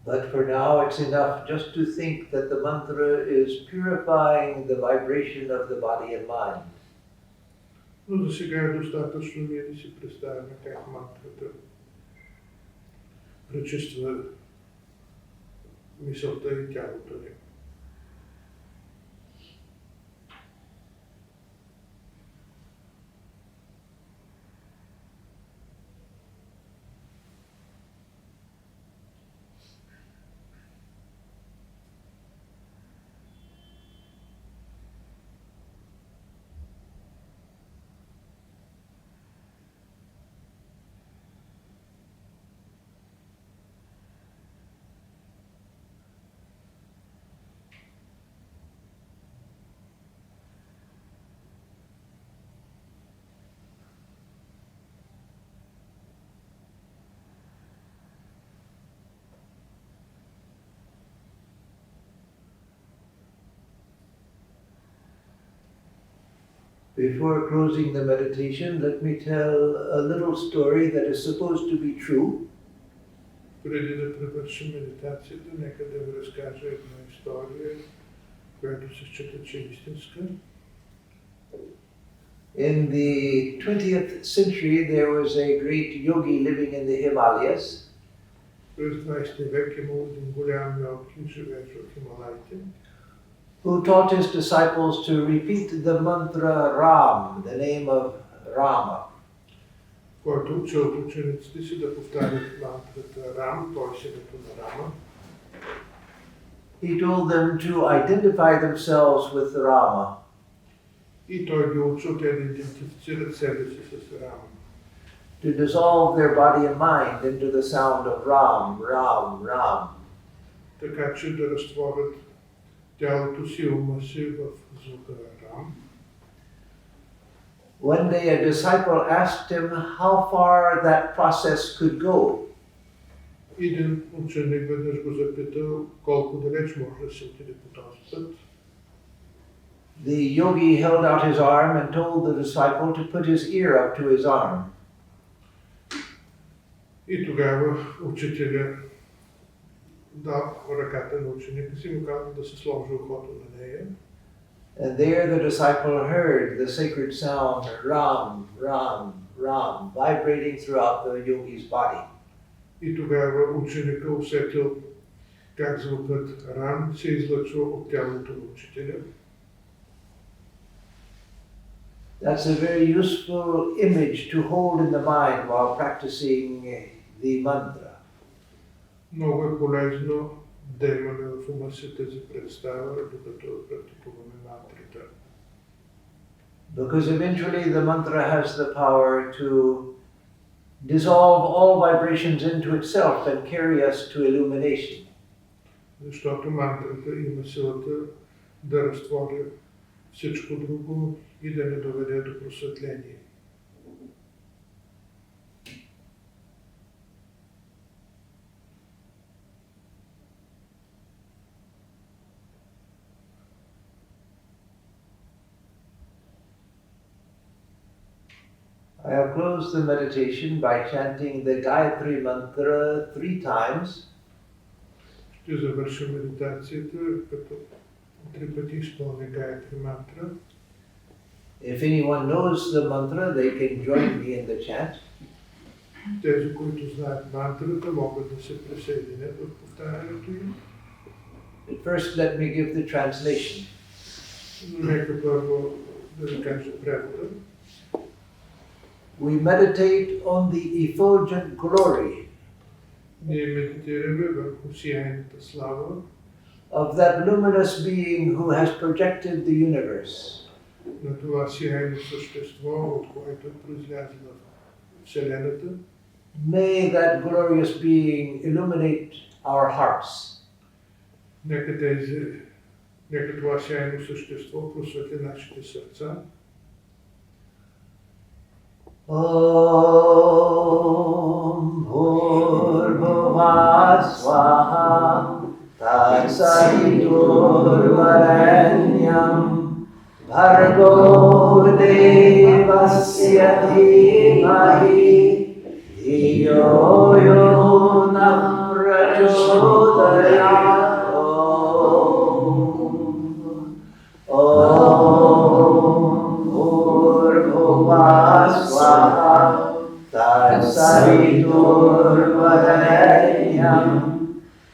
But for now, it's enough just to think that the mantra is purifying the vibration of the body and mind. Но за сега е достатъчно ние да си представяме как мантрата пречиства мисълта и тялото ни. Before closing the meditation, let me tell a little story that is supposed to be true. Преди да привършим медитацията, нека да ви разкажа една история, която се счита, че е истинска. In the 20th century, there was a great yogi living in the Himalayas. През 20 век имал един голям йоги, живеещ в Хималаите, who taught his disciples to repeat the mantra Ram, the name of Rama. който учил учениците си да повтарят мантрата Рам, т.е. името на Рама. He told them to identify themselves with Rama, И той ги учил те да идентифицират себе си с Рама. to dissolve their body and mind into the sound of Ram, Ram, Ram. Така че да разтворят тялото си и ума си в звука Рам. One day a disciple asked him how far that process could go. Един ученик веднъж го запитал колко далеч може да се отиде по този път. The yogi held out his arm and told the disciple to put his ear up to his arm. И тогава учителя дал ръката на ученика си, му казал да се сложи ухото на нея. And there the disciple heard the sacred sound Ram, Ram, Ram, vibrating throughout the yogi's body. И тогава ученика усетил как звукът Рам се излъчва от тялото на учителя. That's a very useful image to hold in the mind while practicing the mantra. Много е полезно да имаме в ума си тази представа, докато практикуваме мантрата. Because eventually the mantra has the power to dissolve all vibrations into itself and carry us to illumination. Защото мантрата има силата да разтвори всичко друго и да ни доведе до просветление. I have closed the meditation by chanting the Gayatri mantra 3 times. Ще завършим медитацията, като 3 пъти изпълня Гайатри мантра. If anyone knows the mantra, they can join me in the chant. Тези, които знаят мантрата, могат да се присъединят в повтарянето им. But first let me give the translation. Но нека първо да ви кажа превода. We meditate on the effulgent glory Ние медитираме върху сияйната слава of that luminous being who has projected the universe. на това сияйно същество, от което е произлязла Вселената. May that glorious being illuminate our hearts. Нека това сияйно същество просветли нашите сърца. Om Bhurбhuvah Swaha Tatsaviturvarenyam Bhargo Devasya Dhimahi Dhiyo Yo Nah Prachodayat Om Bhurбhuvah Swaha Tatsaviturvarenyam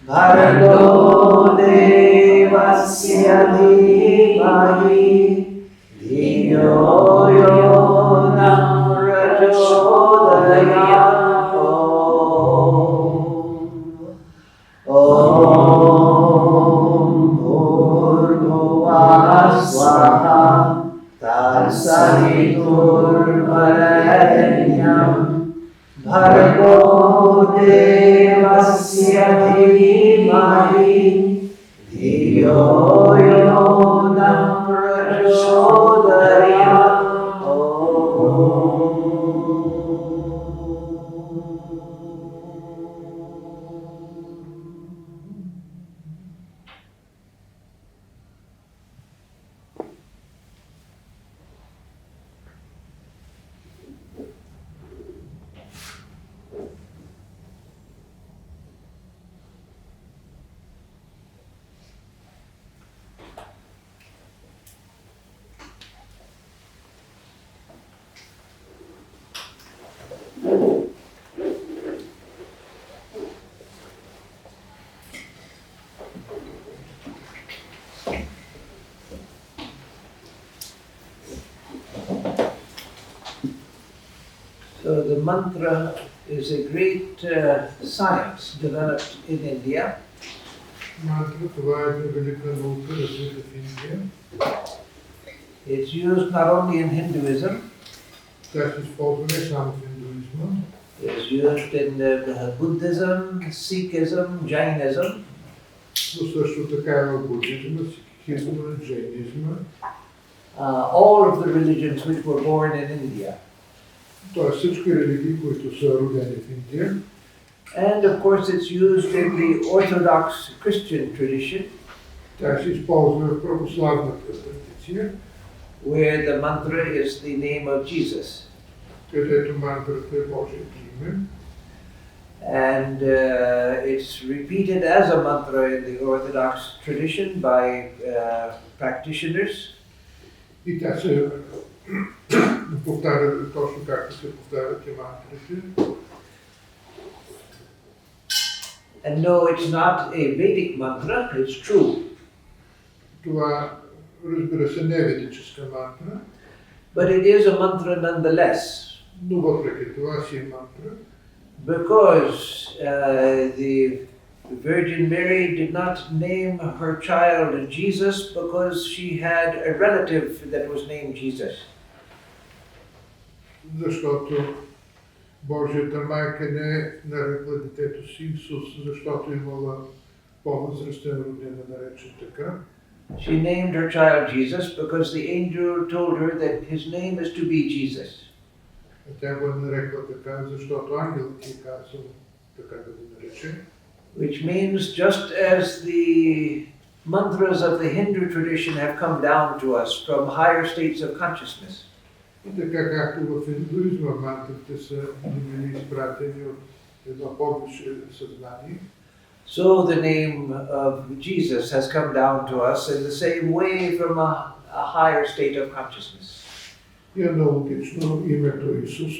Bhargo Devasya Dhimahi Dhiyo Yo Nah Prachodayat Om Bhurбhuvah Swaha Tatsaviturvarenyam Bhargo Devasya Dhimahi Dhiyo Yo Nah Prachodayat So the mantra is a great science developed in India. Мантра, това е една велика наука, развита в Индия. It's used not only in Hinduism, Тя се използва не само в индуизма, it's used in Buddhism, Sikhism, Jainism, но също така и в будизма, сикхизма, джайнизма, all of the religions which were born in India. т.е. всички религии, които са родени в Индия. And of course it's used in the Orthodox Christian tradition, Тя се използва в православната традиция, where the mantra is the name of Jesus. където мантрата е Божието име. And it's repeated as a mantra in the Orthodox tradition by practitioners. И тя се повтаря точно както се повтарят и мантрите. And no, it's not a Vedic mantra, it's true. Това, разбира се, не е ведическа мантра, But it is a mantra nonetheless, но въпреки това си е мантра, because the Virgin Mary did not name her child Jesus because she had a relative that was named Jesus. защото Божията майка не е нарекла детето си Исус, защото имала по-възрастен роднина, наречен така. She named her child Jesus because the angel told her that his name is to be Jesus. Тя го е нарекла така, защото ангелът ти е казал така да го нарече. Which means just as the mantras of the Hindu tradition have come down to us from higher states of consciousness, И така както в индуизма мантрите са били изпратени от едно по-висше съзнание, so the name of Jesus has come down to us in the same way from a higher state of consciousness. и аналогично името Исус,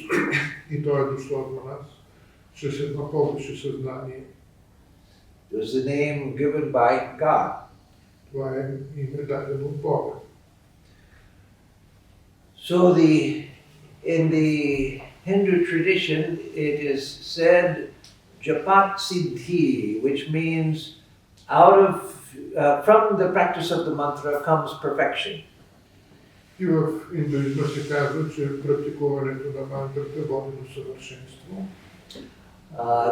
и то е дошло до нас, чрез едно по-висше съзнание. It was the name given by God. Това е име дадено от Бога. So in the Hindu tradition, it is said Japat Siddhi, which means from the practice of the mantra comes perfection. И в индуизма се казва, че практикуването на мантрата води до съвършенство.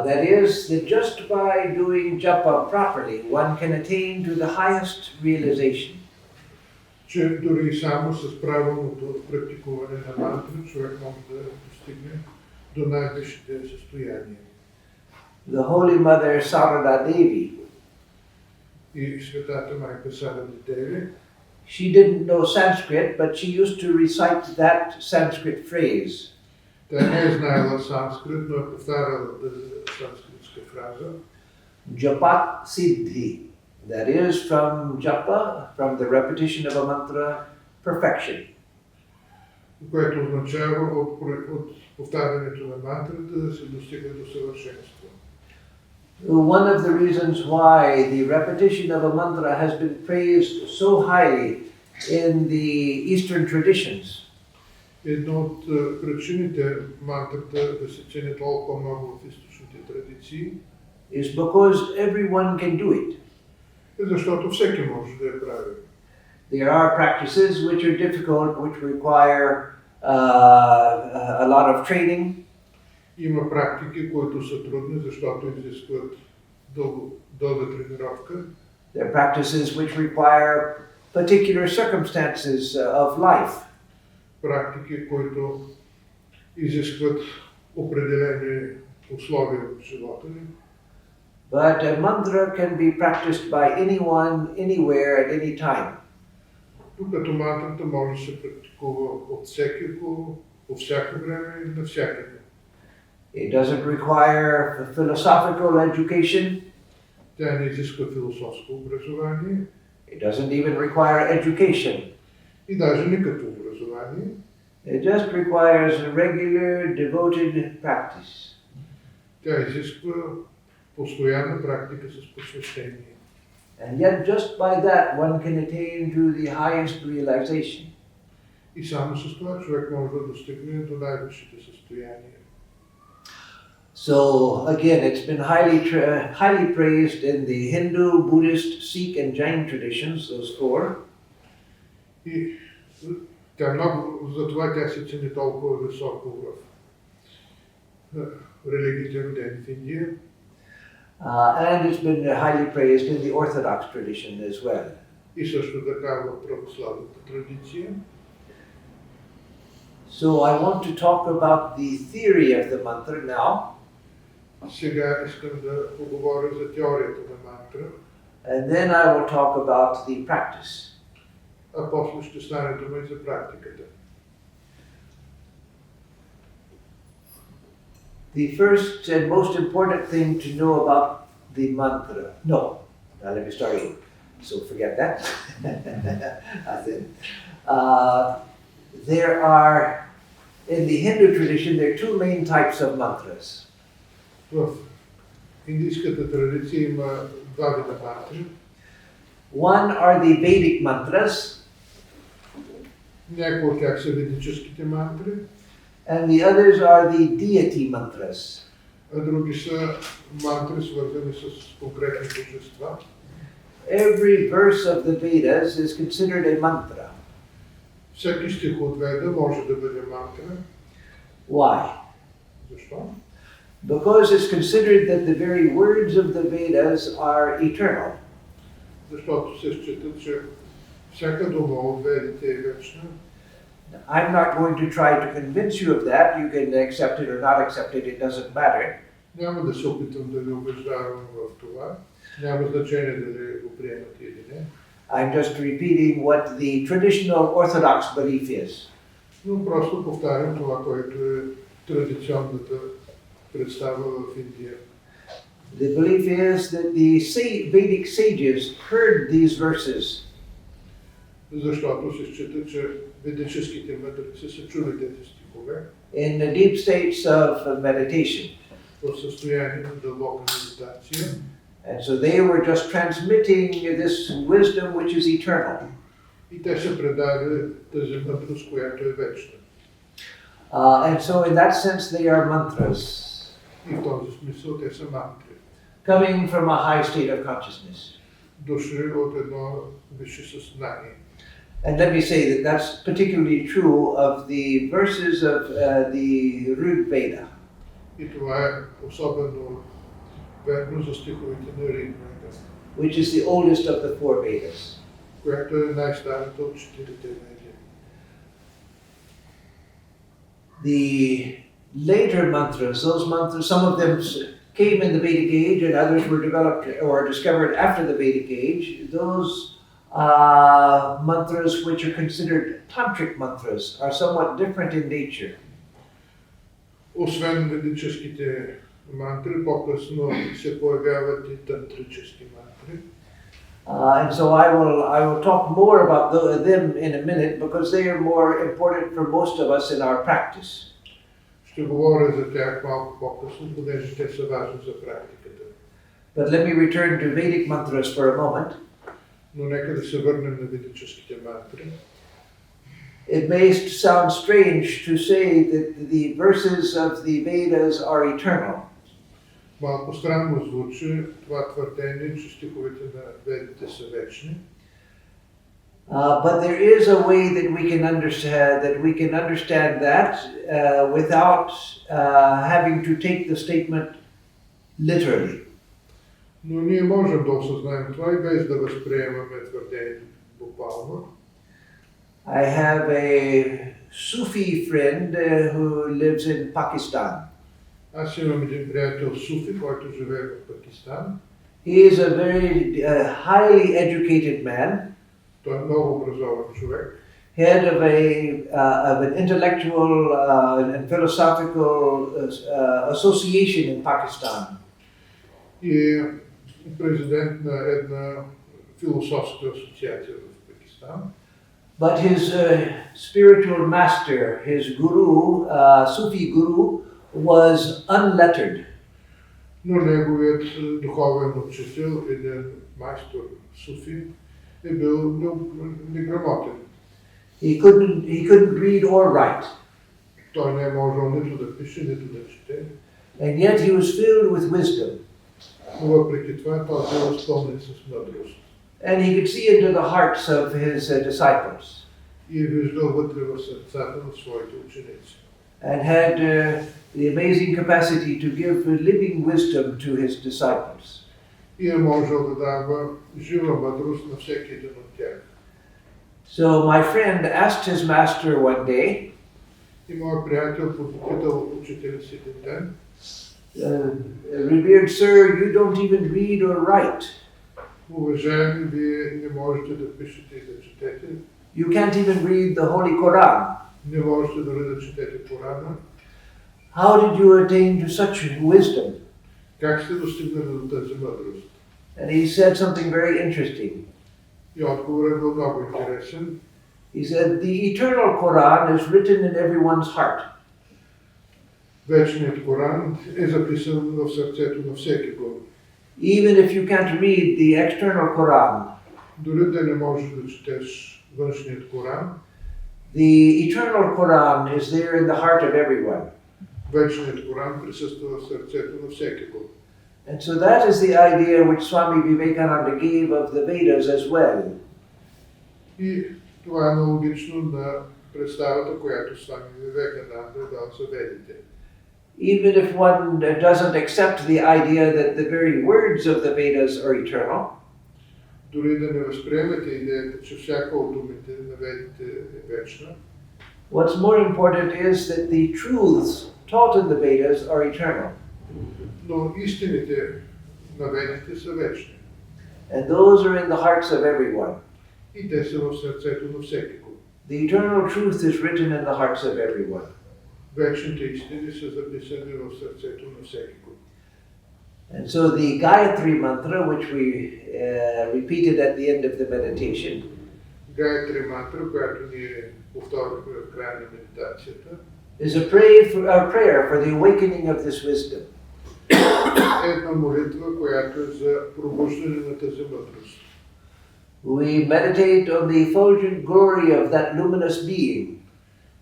That is, that just by doing japa properly, one can attain to the highest realization. Че дори само с правилното практикуване на мантра, човек може да достигне до най-висшите състояния. The Holy Mother Sarada Devi, И светата майка Сарада Деви, she didn't know Sanskrit, but she used to recite that Sanskrit phrase. тя не е знаела санскрит, но е повтаряла санскритска фраза. Japat Siddhi. That is from japa, from the repetition of a mantra, perfection. Което означава от повтарянето на мантрата да се достигне до съвършенство. One of the reasons why the repetition of a mantra has been praised so highly in the Eastern traditions Едно от причините мантрата да се цени толкова много в източните традиции is because everyone can do it. е защото всеки може да я прави. There are practices which are difficult, which require a lot of training. Има практики, които са трудни, защото изискват дълга тренировка. There are practices which require particular circumstances of life. Практики, които изискват определени условия в живота ни. But a mantra can be practiced by anyone, anywhere, at any time. Докато мантрата може да се практикува от всеки по всяко време и навсякъде. It doesn't require philosophical education. Тя не изисква философско образование. It doesn't even require education. И даже никакво образование. It just requires a regular, devoted practice. Тя изисква постоянна практика с посвещение. And yet just by that one can attain to the highest realization. И само с това човек може да достигне до най-висшите състояния. So again, it's been highly praised in the Hindu, Buddhist, Sikh, and Jain traditions, those four. И затова тя се цени толкова високо в религиите, родени в Индия. And it's been highly praised in the Orthodox tradition as well. И също така в православната традиция. So I want to talk about the theory of the mantra now. Сега искам да поговоря за теорията на мантра, And then I will talk about the practice. а после ще стане дума и за практиката. The first and most important thing to know about the mantra. No, now let me start over. So forget that. There are, in the Hindu tradition, there are two main types of mantras. В индийската традиция има два вида мантри. One are the Vedic mantras, Някои от тях са ведическите мантри, and the others are the deity mantras. а други са мантри, свързани с конкретни божества. Every verse of the Vedas is considered a mantra. Всеки стих от Веда може да бъде мантра. Why? Защо? Because it's considered that the very words of the Vedas are eternal. Защото се счита, че всяка дума от Ведите е вечна. I'm not going to try to convince you of that. You can accept it or not accept it, it doesn't matter. Няма да се опитам да ви убеждавам в това. Няма значение дали го приемате или не. I'm just repeating what the traditional Orthodox belief is. Но просто повтарям това, което е традиционната представа в Индия. The belief is that the Vedic sages heard these verses Защото се счита, че ведическите мъдреци са чули тези стихове in the deep states of meditation. в състояние на дълбока медитация. And so they were just transmitting this wisdom which is eternal. И те са предали тази мъдрост, която е вечна. And so in that sense they are mantras, И в този смисъл те са мантри. coming from a high state of consciousness. Дошли от едно висше съзнание. And let me say that that's particularly true of the verses of the Rig Veda. И това е особено верно за стиховете на Риг Веда, Which is the oldest of the four Vedas. която е най-старата от четирите веди. The later mantras, those mantras, some of them came in the Vedic age and others were developed or discovered after the Vedic age. Those mantras which are considered tantric mantras are somewhat different in nature. Освен ведическите мантри, по-късно се появяват и тантрически мантри. And so I will talk more about them in a minute because they are more important for most of us in our practice. Ще говоря за тях малко по-късно, понеже те са важни за практиката. But let me return to Vedic mantras for a moment. Но нека да се върнем на ведическите мантри. It may sound strange to say that the verses of the Vedas are eternal. Малко странно звучи това твърдение, че стиховете на ведите са вечни. But there is a way that we can understand that without having to take the statement literally. Но ние можем да осъзнаем това и без да възприемаме твърдението буквално. I have a Sufi friend who lives in Pakistan. Аз имам един приятел Суфи, който живее в Пакистан. He is a very highly educated man, той е много образован човек. head of an intellectual and philosophical association in Pakistan. И е президент на една философска асоциация в Пакистан. But his spiritual master, his guru, Sufi guru, was unlettered. Но неговият духовен учител, един майстор Суфи, е бил неграмотен. He couldn't read or write. Той не е можел нито да пише, нито да чете. And yet he was filled with wisdom. Но въпреки това той бил изпълнен с мъдрост. And he could see into the hearts of his disciples. И е виждал вътре в сърцата на своите ученици. And had the amazing capacity to give living wisdom to his disciples. И е можел да дава жива мъдрост на всеки един от тях. So my friend asked his master one day, И моят приятел попитал учителя си един ден: revered sir, you don't even read or write. уважаеми, вие не можете да пишете и да четете. You can't even read the Holy Quran. Не можете дори да четете Корана. How did you attain to such wisdom? Как сте достигнали до тази мъдрост? And he said something very interesting. И отговорът бил много интересен. He said, the eternal Quran is written in everyone's heart. Вечният Коран е записан в сърцето на всеки го. Even if you can't read the external Quran, Дори да не можеш да четеш външният Коран, the eternal Quran is there in the heart of everyone. вечният Коран присъства в сърцето на всеки го. And so that is the idea which Swami Vivekananda gave of the Vedas as well. И това е аналогично на представата, която Свами Вивекананда е дал за ведите. Even if one doesn't accept the idea that the very words of the Vedas are eternal, Дори да не възприемете идеята, че всяка от думите на ведите е вечна, what's more important is that the truths taught in the Vedas are eternal. но истините на ведите са вечни. And those are in the hearts of everyone. И те са в сърцето на всеки го. The eternal truth is written in the hearts of everyone. Вечните истини са записани в сърцето на всеки го. And so the Gayatri mantra, which we repeated at the end of the meditation, Гайатри мантра, която ние повторихме в края на медитацията, is a prayer for the awakening of this wisdom. е една молитва, която е за пробуждане на тази мъдрост. We meditate on the effulgent glory of that luminous being,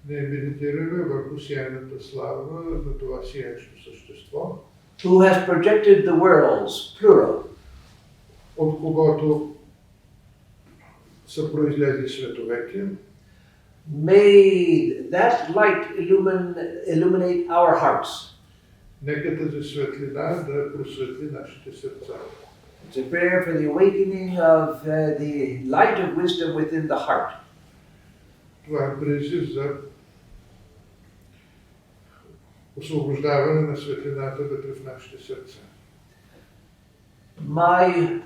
Ние медитираме върху сияйната слава на това сиящо същество, who has projected the worlds, plural, от когото са произлезли световете. May that light illuminate our hearts. Нека тази светлина да просветли нашите сърца. It's a prayer for the awakening of the light of wisdom within the heart. Това е призив за освобождаване на светлината вътре в нашите сърца. My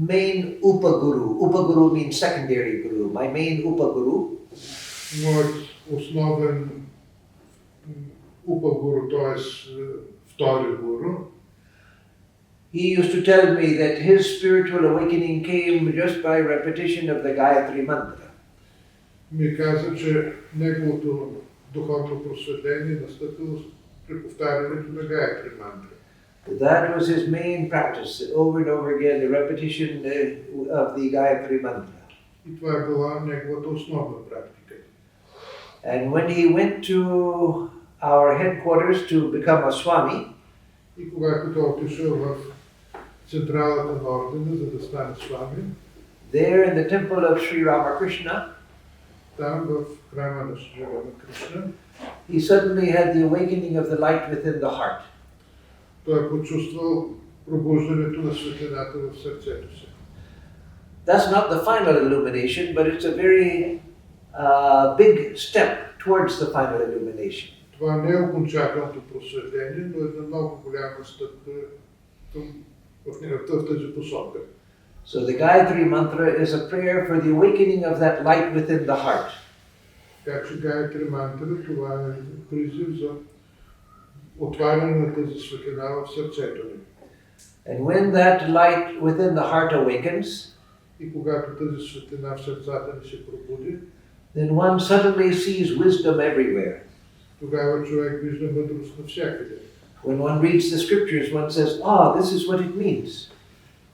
main Upaguru means secondary guru, my main Upaguru Моят основен упагуру, т.е. втори гуру, he used to tell me that his spiritual awakening came just by repetition of the Gayatri mantra. ми каза, че неговото духовно просветление настъпило при повтарянето на Гайатри мантра. That was his main practice, over and over again, the repetition of the Gayatri mantra. И това е била неговата основна практика. And when he went to our headquarters to become a Swami, И когато той отишъл в централата на ордена, за да стане Свами, there in the temple of Sri Ramakrishna, там в храма на Шри Рамакришна, he suddenly had the awakening of the light within the heart. той почувствал пробуждането на светлината в сърцето си. That's not the final illumination, but it's a very big step towards the final illumination. Това не е окончателното просветление, но е една много голяма стъпка в тази посока. So the Gayatri mantra is a prayer for the awakening of that light within the heart. Така че Гайатри мантра, това е призив за отваряне на тази светлина в сърцето ни. And when that light within the heart awakens, И когато тази светлина в сърцата ни се пробуди, then one suddenly sees wisdom everywhere. тогава човек вижда мъдрост навсякъде. When one reads the scriptures, one says, this is what it means.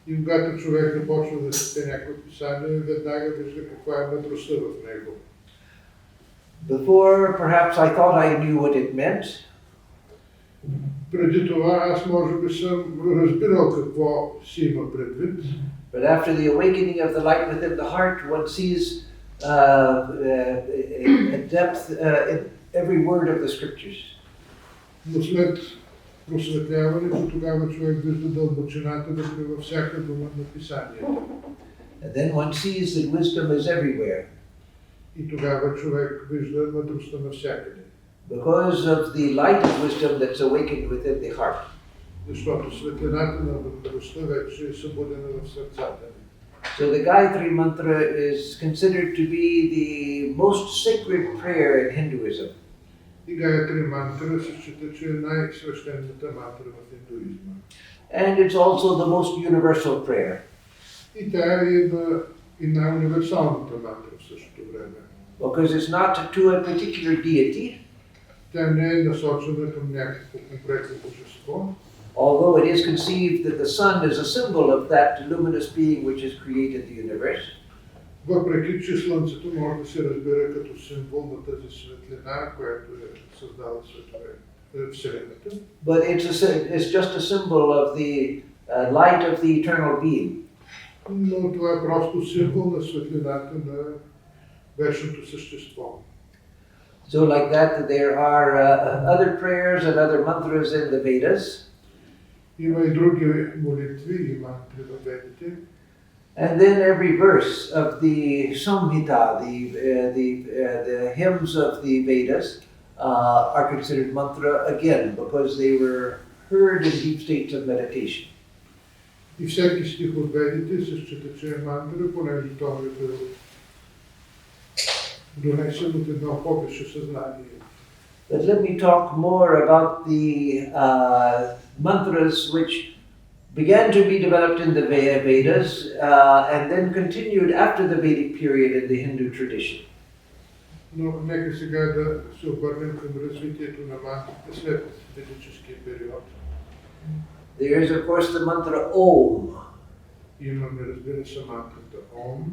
И когато човек започва да чете някои писания, веднага вижда каква е мъдростта в него. Before, perhaps I thought I knew what it meant. Преди това аз може би съм разбирал какво си има предвид, but after the awakening of the light within the heart, one sees a depth in every word of the scriptures. но след просветляването тогава човек вижда дълбочината във всяка дума на писанието. And then one sees that wisdom is everywhere. И тогава човек вижда мъдростта навсякъде. Because of the light of wisdom that's awakened within the heart. Защото светлината на мъдростта вече е събудена в сърцата. So the Gayatri Mantra is considered to be the most sacred prayer in Hinduism. И Гаятри мантра се счита, че е най-свещената мантра в индуизма. And it's also the most universal prayer. И тя е и най-универсалната мантра в същото време. Because it's not to a particular deity. Тя не е насочена към някакво конкретно божество. Although it is conceived that the sun is a symbol of that luminous being which has created the universe. Въпреки че Слънцето може да се разбира като символ на тази светлина, която е създала Вселената. But it's just a symbol of the light of the eternal being. Но това е просто символ на светлината на вечното същество. So like that, there are other prayers and other mantras in the Vedas. Има и други молитви и мантри в Ведите. And then every verse of the Samhita, the hymns of the Vedas, are considered mantra again because they were heard in deep states of meditation. И всеки стих от Ведите се счита, че е мантра, понеже той е бил донесен от едно по-висше съзнание. But let me talk more about the mantras which began to be developed in the Vedas and then continued after the Vedic period in the Hindu tradition. Но нека сега да се обърнем към развитието на мантрите след ведическия период. There is of course the mantra Om. Имаме, разбира се, мантрата Om.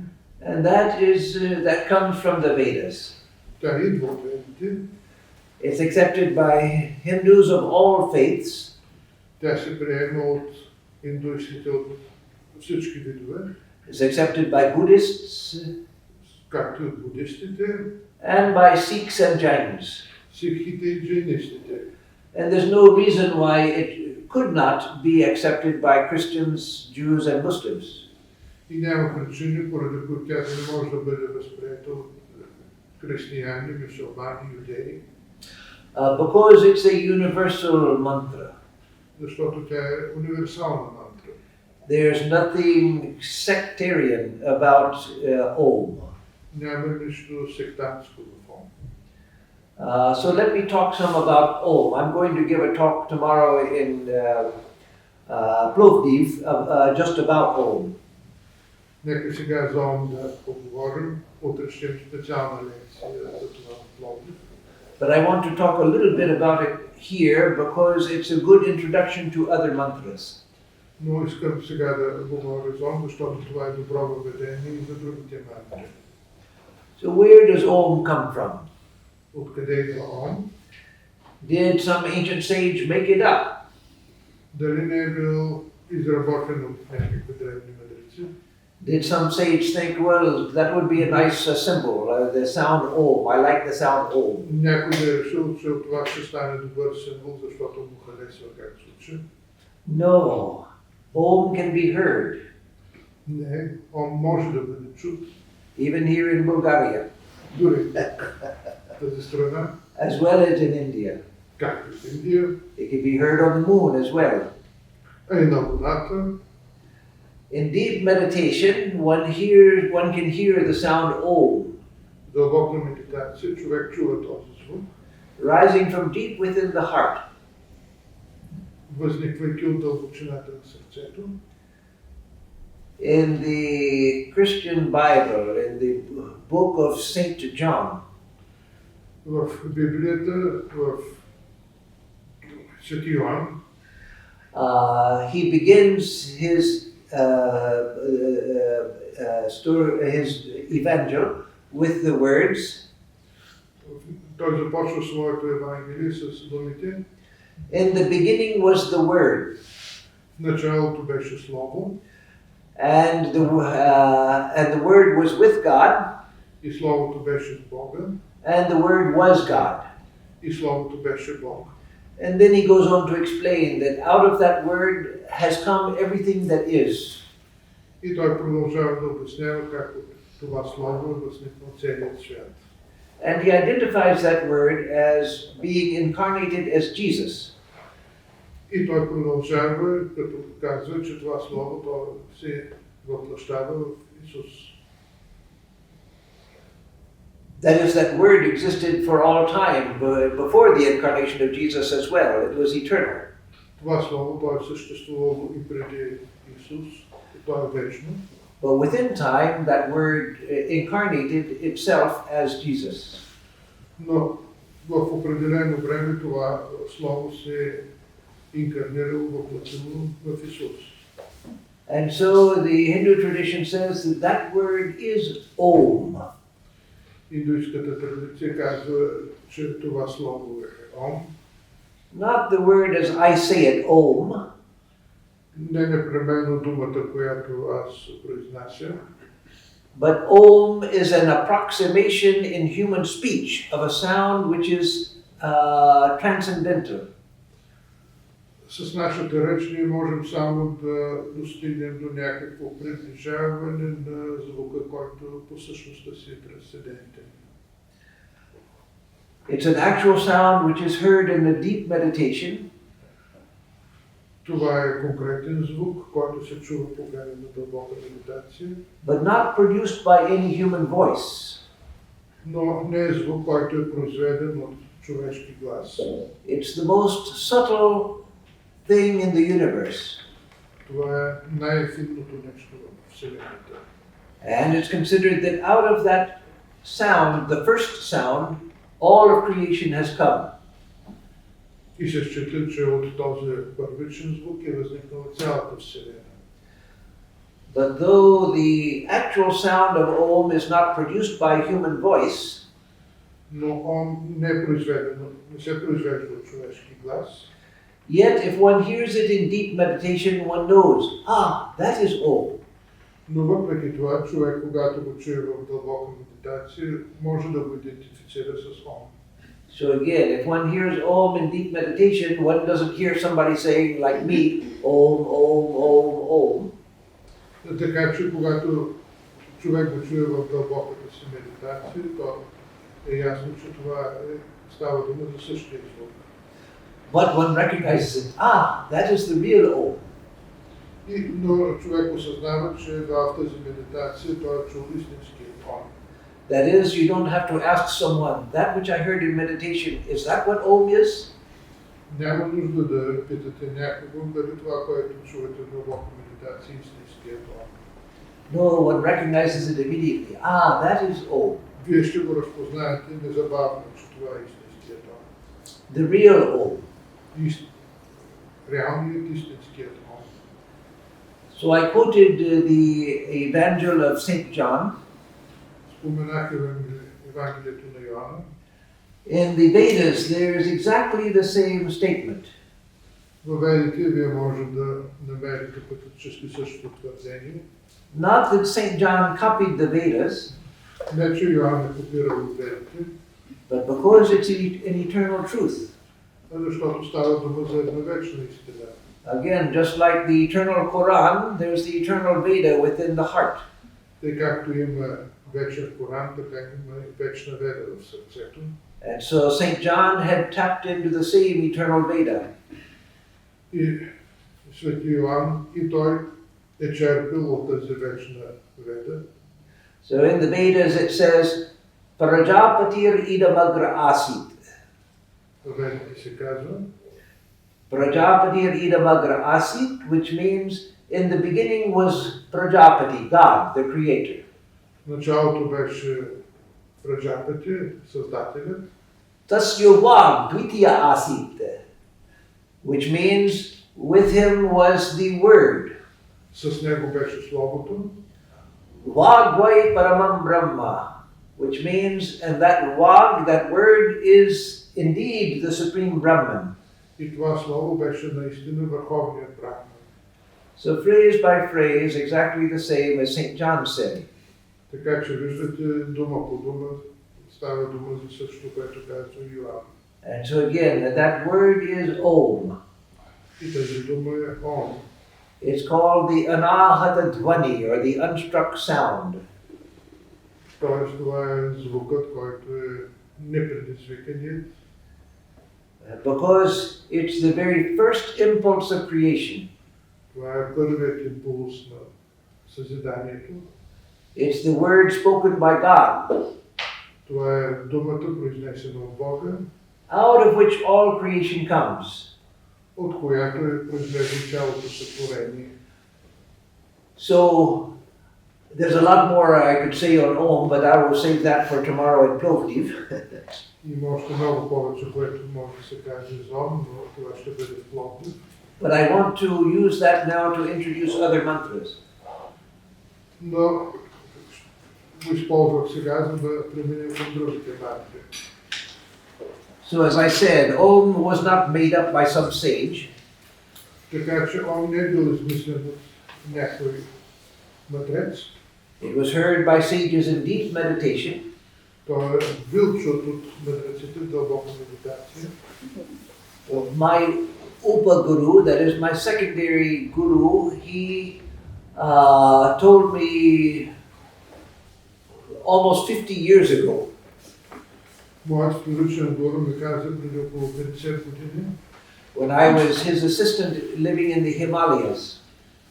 And that comes from the Vedas. Тя идва от Ведите. It's accepted by Hindus of all faiths. Тя се приема от индуистите от всички видове. It's accepted by Buddhists Както и от буддистите, and by Sikhs and Jains. сикхите и джайнистите. And there's no reason why it could not be accepted by Christians, Jews and Muslims. И няма причини, поради които тя не може да бъде възприета от християни, мюсюлмани, юдеи. Because it's a universal mantra. Защото тя е универсална мантра. There's nothing sectarian about Om. Няма нищо сектантско в Om. So let me talk some about Om. I'm going to give a talk tomorrow in Plovdiv just about Om. Нека сега за Om да поговорим. Утре ще имам специална лекция за това в Пловдив. But I want to talk a little bit about it here because it's a good introduction to other mantras. Но искам сега да говоря за Om, защото това е добро въведение и за другите мантри. So where does Om come from? Откъде идва Om? Did some ancient sage make it up? Дали не е бил изработен от някакви древни мъдреци? Did some sage think, well, that would be a nice symbol, the sound Om. I like the sound Om. Някой да е решил, че от това ще стане добър символ, защото му харесва как звучи? No, Om can be heard, Не, Om може да бъде чут. even here in Bulgaria, Дори в тази страна, as well as in India. както и в Индия, It can be heard on the moon as well. а и на Луната. In deep meditation, one can hear the sound Om, В дълбока медитация човек чува този звук, rising from deep within the heart. възниквайки от дълбочината на сърцето. In the Christian Bible, in the book of Saint John, В Библията, в Свети Йоан, he begins his his evangel with the words, той започва своето Евангелие с думите In the beginning was the Word, В началото беше Слово and the Word was with God, и Словото беше с Бога and the Word was God. и Словото беше Бог. And then he goes on to explain that out of that Word has come everything that is. И той продължава да обяснява как от това Слово е възникнал целият свят. And he identifies that Word as being incarnated as Jesus. И той продължава, като казва, че това Слово то се въплъщава в Исус. That is, that Word existed for all time before the incarnation of Jesus as well. It was eternal. Това Слово то е съществувало и преди Исус, и то е вечно. But within time, that Word incarnated itself as Jesus. Но в определено време това Слово се инкарнирало, въплътило в Исус. And so the Hindu tradition says that that Word is Om. Индуистската традиция казва, че това Слово е Ом. Not the word as I say it, Om, Не непременно думата, която аз произнася, but Om is an approximation in human speech of a sound which is transcendental. с нашата реч ние можем само да достигнем до някакво приближаване на звука, който по същността си е трансцендентен. It's an actual sound which is heard in the deep meditation, Това е конкретен звук, който се чува по време на дълбока медитация, but not produced by any human voice. но не е звук, който е произведен от човешки глас. It's the most subtle thing in the universe, Това е най-ефинното нещо в Вселената. and it's considered that out of that sound, the first sound, all of creation has come. И се счита, че от този първичен звук е възникнала цялата Вселена. But though the actual sound of Om is not produced by human voice, Но Ом не се произвежда от човешки глас. yet if one hears it in deep meditation, one knows, that is Om. Но въпреки това, човек, когато го чуе в дълбока медитация, може да го идентифицира с Ом. So again, if one hears Om in deep meditation, one doesn't hear somebody saying like me, Om, Om, Om, Om. Така че, когато човек го чуе в дълбоката си медитация, то е ясно, че това става дума за същия звук. But one recognizes it, that is the real Om. Но човек осъзнава, че в тази медитация той е чул истинския Ом. That is, you don't have to ask someone, that which I heard in meditation, is that what Om is? Няма нужда да питате някого дали това, което чувате в дълбока медитация, е истинският Ом. No, one recognizes it immediately. That is Om. Вие ще го разпознаете незабавно, че това е истинският Ом. The real Om. Реалният истинският Ом. So I quoted the Evangel of St. John. Споменах Евангелието на Йоанна. In the Vedas, there is exactly the same statement. Във Ведите вие може да намерите практически същото твърдение. Not that St. John copied the Vedas, Не, че Йоанн е копирал от Ведите, but because it's an eternal truth. а защото става дума за една вечна истина. Again, just like the eternal Quran, there's the eternal Veda within the heart. Тъй както има вечен Коран, така има и вечна Веда в сърцето. And so St. John had tapped into the same eternal Veda. И Свети Йоанн и той е черпил от тази вечна Веда. So in the Vedas it says, Prajapatir idamagra asit. В Ведите се казва, Prajapatir idamagra asit, which means in the beginning was Prajapati, God, the creator. началото беше Праджапати, Създателят. Tasya Vag Dvitiya asit, which means with him was the Word. С него беше Словото. Vagvai Paramam Brahma, which means, and that Vag, that Word, is indeed the Supreme Brahman. И това слово беше наистина върховният брахман. So phrase by phrase, exactly the same as St. John said. Така че виждате дума по дума, става дума за също, което казва Йоан. And so again, that word is Om. И тази дума е Ом. It's called the Anahata Dhvani, or the unstruck sound. Тоест това е звукът, който е непредизвиканият. Because it's the very first impulse of creation. Това е първият импулс на съзиданието. It's the word spoken by God, Това е думата, произнесена от Бога, out of which all creation comes. от която е произлезло цялото сътворение. So there's a lot more I could say on Om, but I will save that for tomorrow in Plovdiv. Има още много повече, което може да се каже за Ом, но това ще бъде в Пловдив. But I want to use that now to introduce other mantras. Но го използвах сега, за да преминем към другите мантри. So as I said, Om was not made up by some sage. Така че Ом не е бил измислен от някой мъдрец. It was heard by sages in deep meditation. Той е бил чут от мъдреците в дълбока медитация. My Upa Guru, that is my secondary guru, he told me almost 50 years ago. Моят вторичен гуру ми каза преди около 50 години, When I was his assistant living in the Himalayas,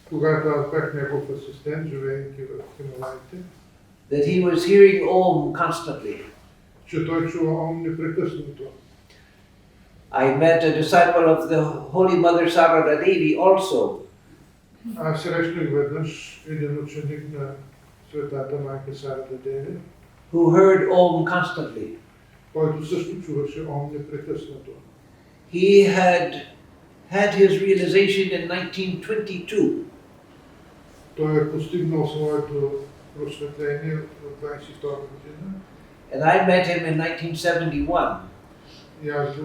когато аз бях негов асистент, живеейки в Хималаите, that he was hearing Om constantly. че той чува Ом непрекъснато. I met a disciple of the Holy Mother Sarada Devi also, Аз срещнах веднъж един ученик на Светата майка Сарада Деви, who heard Om constantly. който също чуваше Ом непрекъснато. He had his realization in 1922. Той е постигнал своето просветление в 22 година. And I met him in 1971. И аз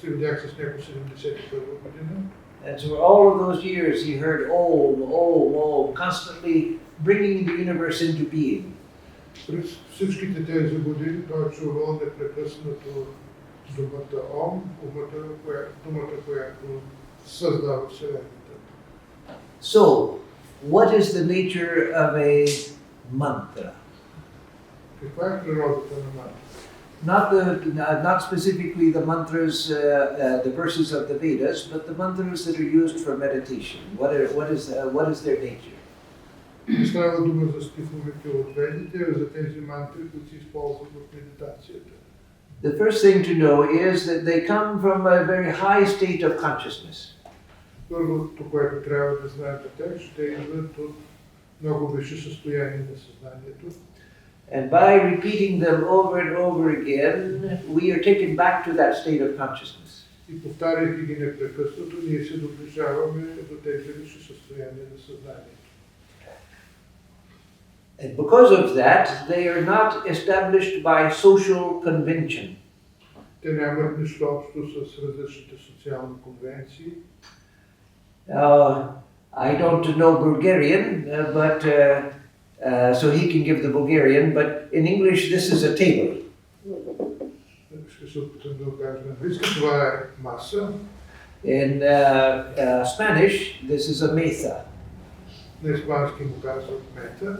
се видях с него 71 година. And so all of those years he heard Om, Om, Om, constantly bringing the universe into being. През всичките тези години той е чувал непрекъснато думата Ом, думата, която създава Вселената. So, what is the nature of a mantra? Каква е природата на мантра? Not specifically the mantras, the verses of the Vedas, but the mantras that are used for meditation. What is their nature? Не става дума за стиховете от ведите, а за тези мантри, които се използват в медитацията. The first thing to know is that they come from a very high state of consciousness. Първото, което трябва да знаем за тях, ще идват от много висше състояние на съзнанието. And by repeating them over and over again, we are taken back to that state of consciousness. И повтаряйки ги непрекъснато, ние се доближаваме до тези висши състояния на съзнанието. And because of that, they are not established by social convention. Те нямат нищо общо с различните социални конвенции. I don't know Bulgarian, but so he can give the Bulgarian, but in English this is a table. Ще се опитам да го кажа на английски. Това е маса. In Spanish, this is a mesa. На испански му казват мета.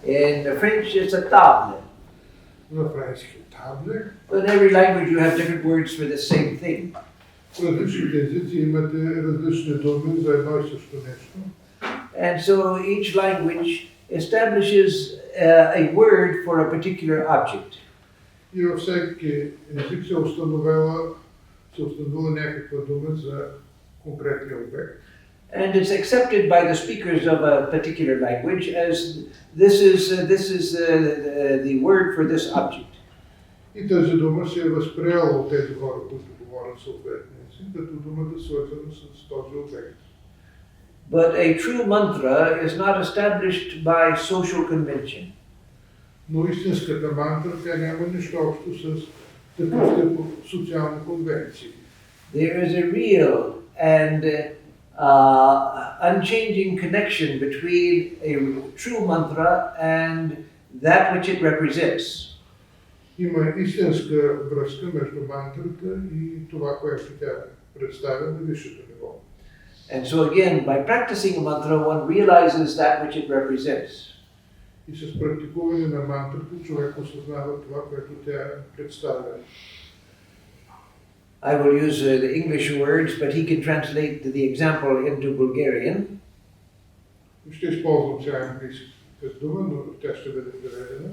In French, it's a table. На френски табле. But in every language you have different words for the same thing. В различните езици имате различни думи за едно и също нещо. And so each language establishes a word for a particular object. И във всеки език се е установила някаква дума за конкретния обект. And it's accepted by the speakers of a particular language as this is the word for this object. И тази дума се е възприела от тези хора, които говорят съответния език, като думата свързана с този обект. But a true mantra is not established by social convention. Но истинската мантра, тя няма нищо общо с такъв тип социални конвенции. There is a real and unchanging connection between a true mantra and that which it represents. Има истинска връзка между мантрата и това, което тя представя на висшето ниво. And so again, by practicing a mantra, one realizes that which it represents. И с практикуване на мантрата човек осъзнава това, което тя представя. I will use the English words, but he can translate the example into Bulgarian. Ще използвам сега английска дума, но тя ще бъде преведена.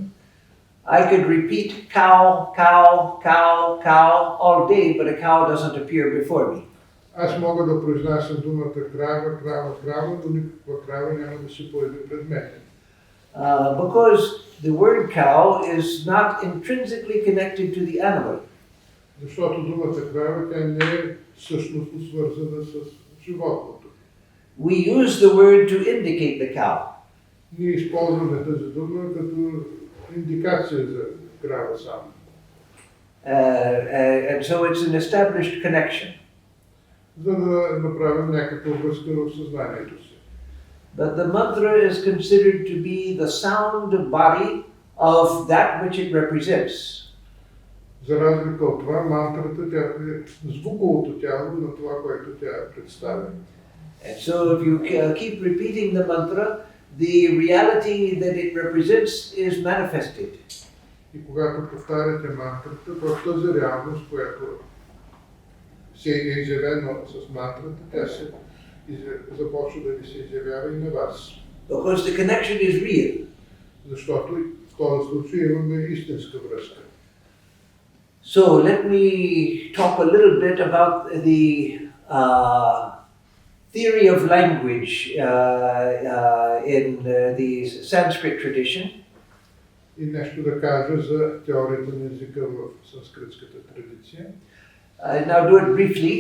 I could repeat cow, cow, cow, cow all day, but a cow doesn't appear before me. Аз мога да произнасям думата крава, крава, крава, но никаква крава няма да се появи пред мен. Because the word cow is not intrinsically connected to the animal. Защото думата крава, тя не е същностно свързана с животното. We use the word to indicate the cow. Ние използваме тази дума като индикация за крава само. And so it's an established connection. За да направим някаква връзка в съзнанието си. But the mantra is considered to be the sound body of that which it represents. За разлика от това, мантрата тя е звуковото тяло на това, което тя представя. And so if you keep repeating the mantra, the reality that it represents is manifested. И когато повтаряте мантрата, в тази реалност, която се е изявена с мантрата, тя се започва да ви се изявява и на вас. Because the connection is real. Защото в този случай имаме истинска връзка. So let me talk a little bit about the theory of language in the Sanskrit tradition. И нещо да кажа за теорията на езика в санскритската традиция. Now do it briefly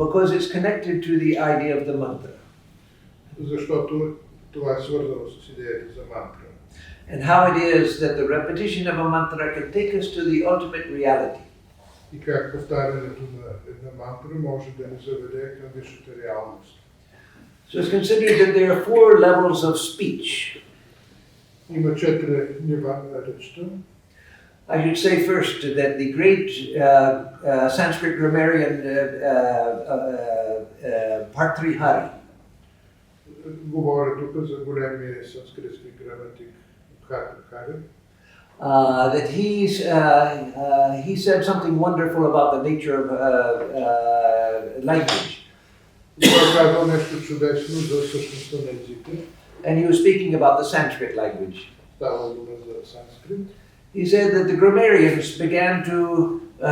because it's connected to the idea of the mantra. Защото това е свързано с идеята за мантра. And how it is that the repetition of a mantra can take us to the ultimate reality. И как повтарянето на една мантра може да ни заведе към висшата реалност. So it's considered that there are 4 levels of speech. Има 4 нива на речта. I should say first that the great Sanskrit grammarian Bhartrihari, Говоря тук за големия санскритски граматик Бхартрихари. that he said something wonderful about the nature of language. Той казал нещо чудесно за същността на езика. And he was speaking about the Sanskrit language. Става дума за санскрит. He said that the grammarians began to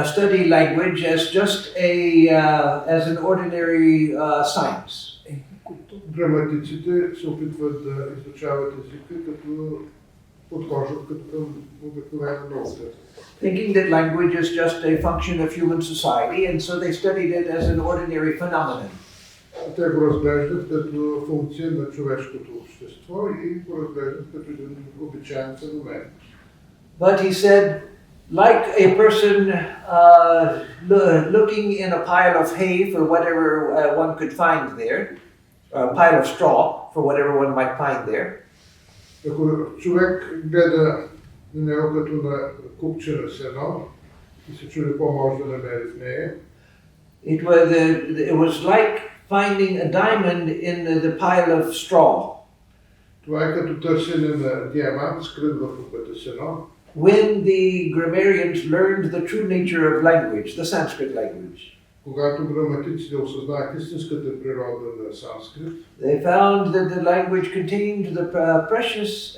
study language as just as an ordinary science. Граматиците се опитват да изучават езика като подхождат като към обикновена наука. Thinking that language is just a function of human society, and so they studied it as an ordinary phenomenon. Те го разглеждат като функция на човешкото общество и го разглеждат като един обичайен феномен. But he said, like a person looking in a pile of hay for whatever one could find there, a pile of straw for whatever one might find there, Ако човек гледа на него като на купче на сено и се чуди какво може да намери в нея, it was like finding a diamond in the pile of straw. това е като търсене на диамант, скрит в купата сено. When the grammarians learned the true nature of language, the Sanskrit language, Когато граматиците осъзнаят истинската природа на санскрит, they found that the language contained the precious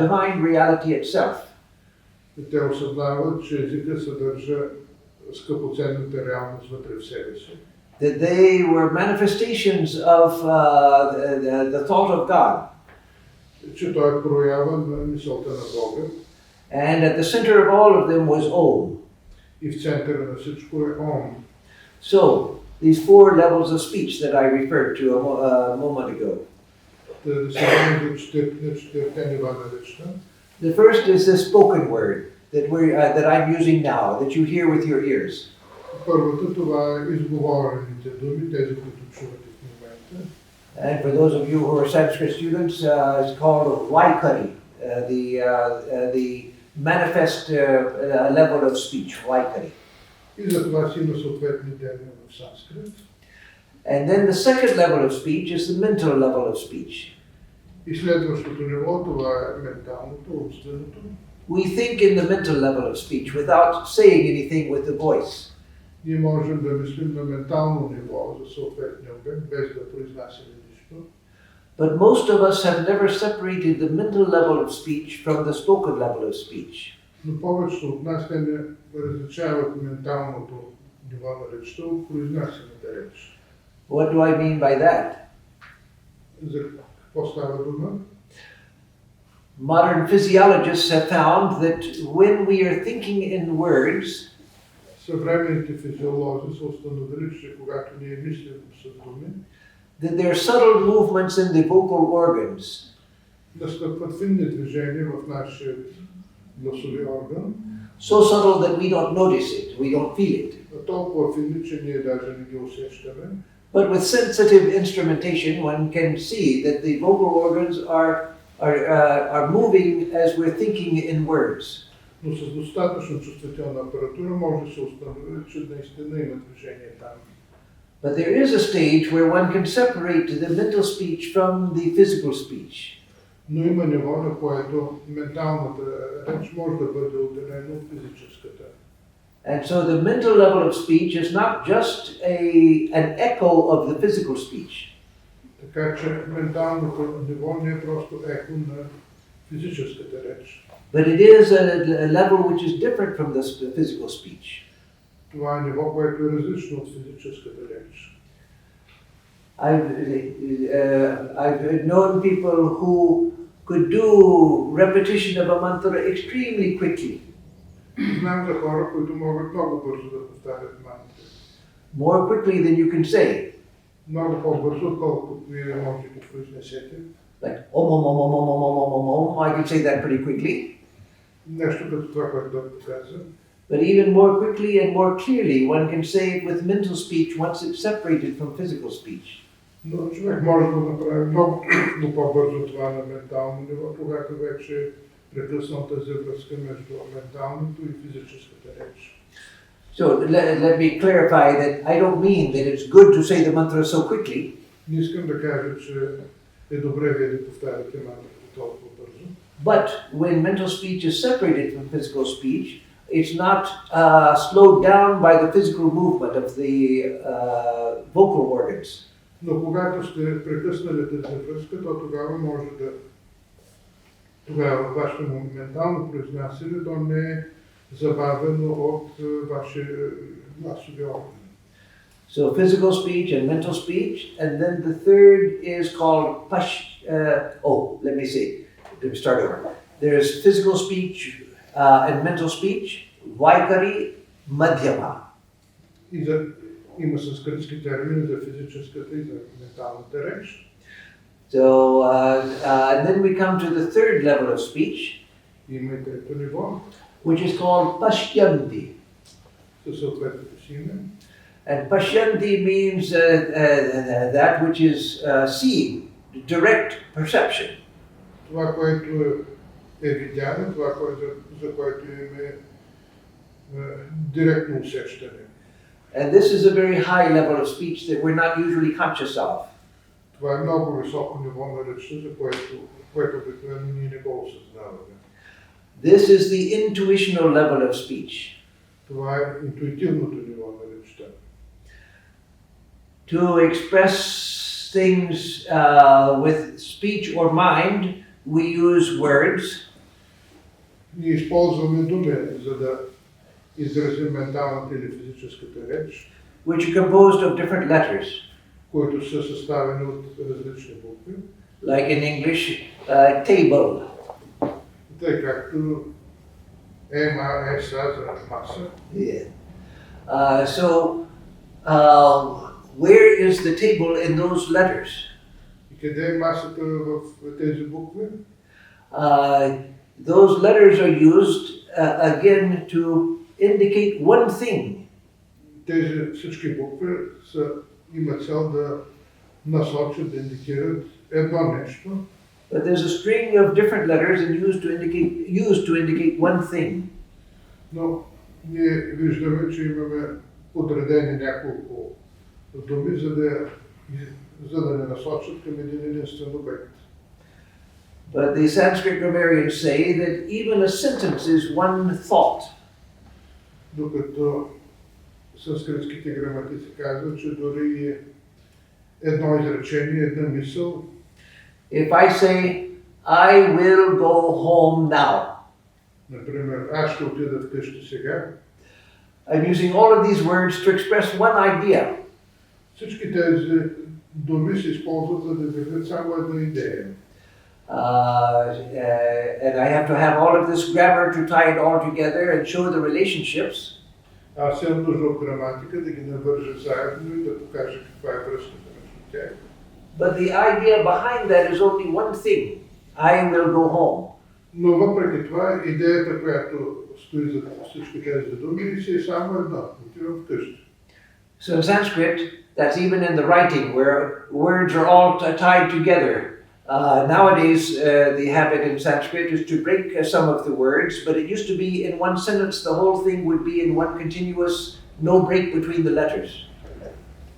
divine reality itself. те осъзнават, че езика съдържа скъпоценната реалност вътре в себе си. That they were manifestations of the thought of God. Че той е проява на мисълта на Бога. And at the center of all of them was Om. И в центъра на всичко е Ом. So, these 4 levels of speech that I referred to a moment ago. Да се върнем до четирите нива на речта. The first is the spoken word that I'm using now, that you hear with your ears. Първата това е изговорените думи, тези, които чувате в момента. And for those of you who are Sanskrit students, it's called Vaikari, the manifest level of speech, Vaikari. И за това си има съответни термини в санскрит. And then the second level of speech is the mental level of speech. И следващото ниво, това е менталното, умственото. We think in the mental level of speech without saying anything with the voice. Ние можем да мислим на ментално ниво за съответния обект, без да произнасяме нищо. But most of us have never separated the mental level of speech from the spoken level of speech. Но повечето от нас те не различават менталното ниво на речта от произнасяната реч. What do I mean by that? За какво става дума? Modern physiologists have found that when we are thinking in words, Съвременните физиолози са установили, че когато ние мислим с думи, that there are subtle movements in the vocal organs настъпват финни движения в нашия гласови орган, so subtle that we don't notice it, we don't feel it. толкова финни, че ние даже не ги усещаме. But with sensitive instrumentation, one can see that the vocal organs are moving as we're thinking in words. Но с достатъчно чувствителна апаратура може да се установи, че наистина има движение там. But there is a stage where one can separate the mental speech from the physical speech. Но има ниво, на което менталната реч може да бъде отделена от физическата. And so the mental level of speech is not just an echo of the physical speech. Така че менталното ниво не е просто ехо на физическата реч. But it is a level which is different from the physical speech. Това е ниво, което е различно от физическата реч. I've known people who could do repetition of a mantra extremely quickly. Знам за хора, които могат много бързо да повтарят мантри. More quickly than you can say. Много по-бързо, отколкото вие можете да произнесете. Like om om om om om om om om om. I can say that pretty quickly. Нещо като това, което доктор каза. But even more quickly and more clearly, one can say it with mental speech once it's separated from physical speech. Но човек може да направи много по-бързо това на ментално ниво, когато вече е прекъснал тази връзка между менталното и физическата реч. So let me clarify that I don't mean that it's good to say the mantra so quickly. Не искам да кажа, че е добре вие да повтаряте мантрата толкова бързо. But when mental speech is separated from physical speech, it's not slowed down by the physical movement of the vocal organs. Но когато сте прекъснали тази връзка, то тогава може да... Тогава вашето ментално произнасяне, то не е забавено от вашия гласови орган. So physical speech and mental speech, and then the third is called let me see. Let me start over. There's physical speech and mental speech, Vaikari, Madhyama. Има санскритски термини за физическата и за менталната реч. So, and then we come to the third level of speech, Има и трето ниво, which is called Pashyanti. със съответното си име. And Pashyanti means that which is seeing, direct perception. Това, което е видяно, това, за което имаме директно усещане. And this is a very high level of speech that we're not usually conscious of. Това е много високо ниво на речта, за което обикновено ние не го осъзнаваме. This is the intuitional level of speech. Това е интуитивното ниво на речта. To express things with speech or mind, we use words. Ние използваме думи, за да изразим менталната или физическата реч, which are composed of different letters. които са съставени от различни букви. Like in English, table. Тъй както МАСА за маса. Yeah. Where is the table in those letters? И къде е масата в тези букви? Those letters are used again to indicate one thing. тези всички букви имат цел да насочат, да индикират едно нещо, but there's a string of different letters and used to indicate one thing. но ние виждаме, че имаме подредени няколко думи, за да не насочат към един единствен обект. But the Sanskrit grammarians say that even a sentence is one thought. Докато санскритските граматици казват, че дори едно изречение, една мисъл, If I say, I will go home now, например, аз ще отида вкъщи сега, I'm using all of these words to express one idea. всички тези думи се използват, за да изразят само една идея. And I have to have all of this grammar to tie it all together and show the relationships. Аз имам нужда от граматика да ги навържа заедно и да покажа каква е връзката между тях. But the idea behind that is only one thing. I will go home. Но въпреки това, идеята, която стои за всички тези думи, си е само една. Отивам вкъщи. So in Sanskrit, that's even in the writing where words are all tied together. Nowadays, the habit in Sanskrit is to break some of the words, but it used to be in one sentence, the whole thing would be in one continuous, no break between the letters.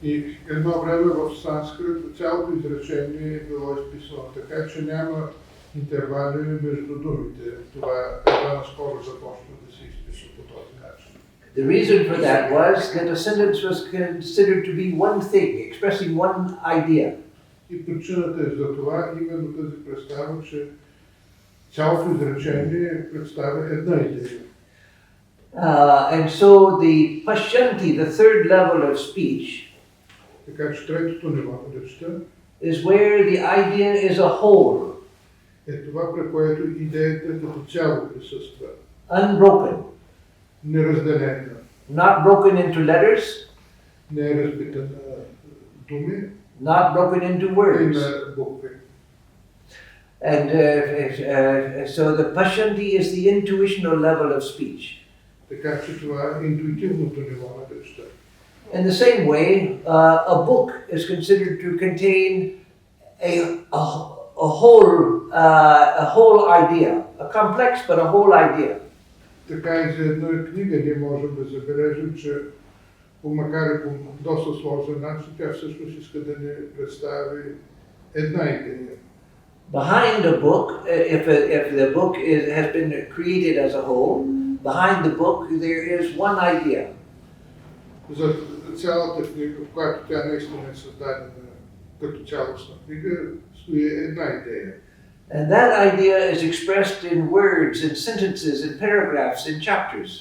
И едно време в санскрит цялото изречение е било изписано така, че няма интервали между думите. Това едва наскоро започна да се изписва по този начин. The reason for that was that a sentence was considered to be one thing, expressing one idea. И причината е за това именно тази представа, че цялото изречение представя една идея. And so the pashyanti, the third level of speech, Така че третото ниво на речта is where the idea is a whole, е това, при което идеята като цяло присъства. unbroken, Неразделена. not broken into letters, Не е разбита на думи not broken into и words. на букви. And so the pashyanti is the intuitional level of speech. Така че това е интуитивното ниво на речта. In the same way, a book is considered to contain a whole idea, a complex but a whole idea. Така и за една книга ние можем да забележим, че макар и по доста сложен начин, тя всъщност иска да ни представи една идея. Behind a book, if the book has been created as a whole, behind the book there is one idea. За цялата книга, в която тя наистина е създадена като цялостна книга, стои една идея. And that idea is expressed in words, in sentences, in paragraphs, in chapters.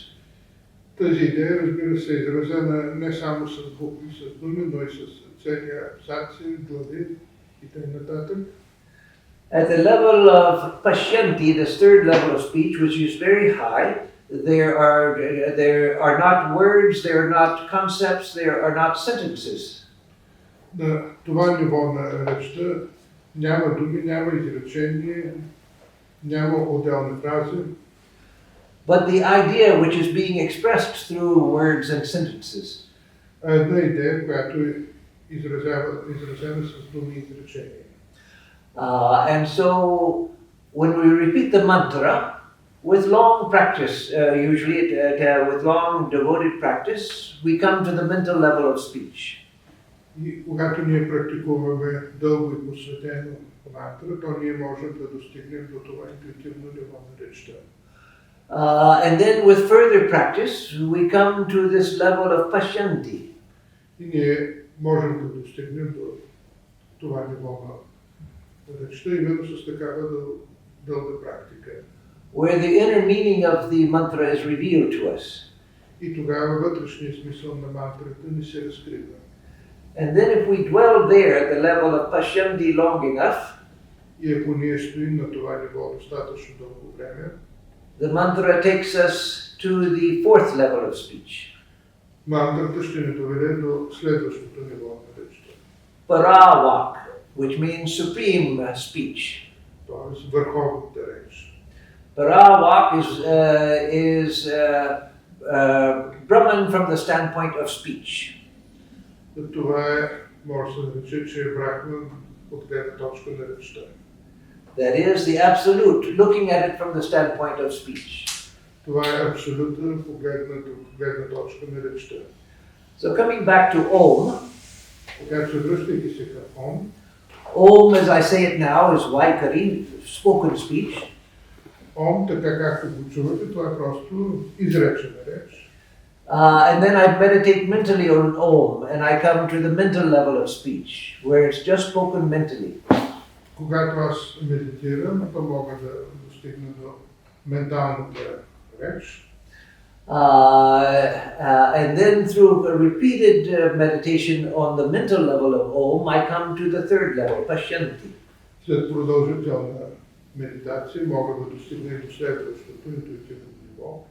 Тази идея, разбира се, е изразена не само с букви, с думи, но и с цели абзаци, глави и т.н. At the level of pashyanti, this third level of speech, which is very high, there are not words, there are not concepts, there are not sentences. На това ниво на речта няма думи, няма изречение, няма отделни фрази, But the idea which is being expressed through words and sentences. а една идея, която е изразена с думи и изречения. And so when we repeat the mantra, with long practice, usually with long devoted practice, we come to the mental level of speech. И когато ние практикуваме дълго и посветено мантра, то ние можем да достигнем до това интуитивно ниво на речта. And then with further practice, we come to this level of pashyanti. И ние можем да достигнем до това ниво на речта, именно с такава дълга практика. Where the inner meaning of the mantra is revealed to us. И тогава вътрешният смисъл на мантрата ни се разкрива. And then if we dwell there at the level of pashyanti long enough, И ако ние стоим на това ниво достатъчно дълго време, the mantra takes us to the fourth level of speech. мантрата ще ни доведе до следващото ниво на речта. Parawak, which means supreme speech. Т.е. върховната реч. Parawak is Brahman from the standpoint of speech. Това може да се рече, че е Брахман от гледна точка на речта. That is the absolute, looking at it from the standpoint of speech. Това е абсолютно погледнато от гледна точка на речта. So coming back to Om, Така че връщайки се към Ом, Om, as I say it now, is Vaikari, spoken speech. Ом, така както го чувате, това е просто изречена реч. And then I meditate mentally on Om, and I come to the mental level of speech, where it's just spoken mentally. Когато аз медитирам, то мога да достигна до менталната реч. And then through a repeated meditation on the mental level of Om, I come to the third level, Pashyanti. След продължителна медитация мога да достигна и до следващото интуитивно ниво.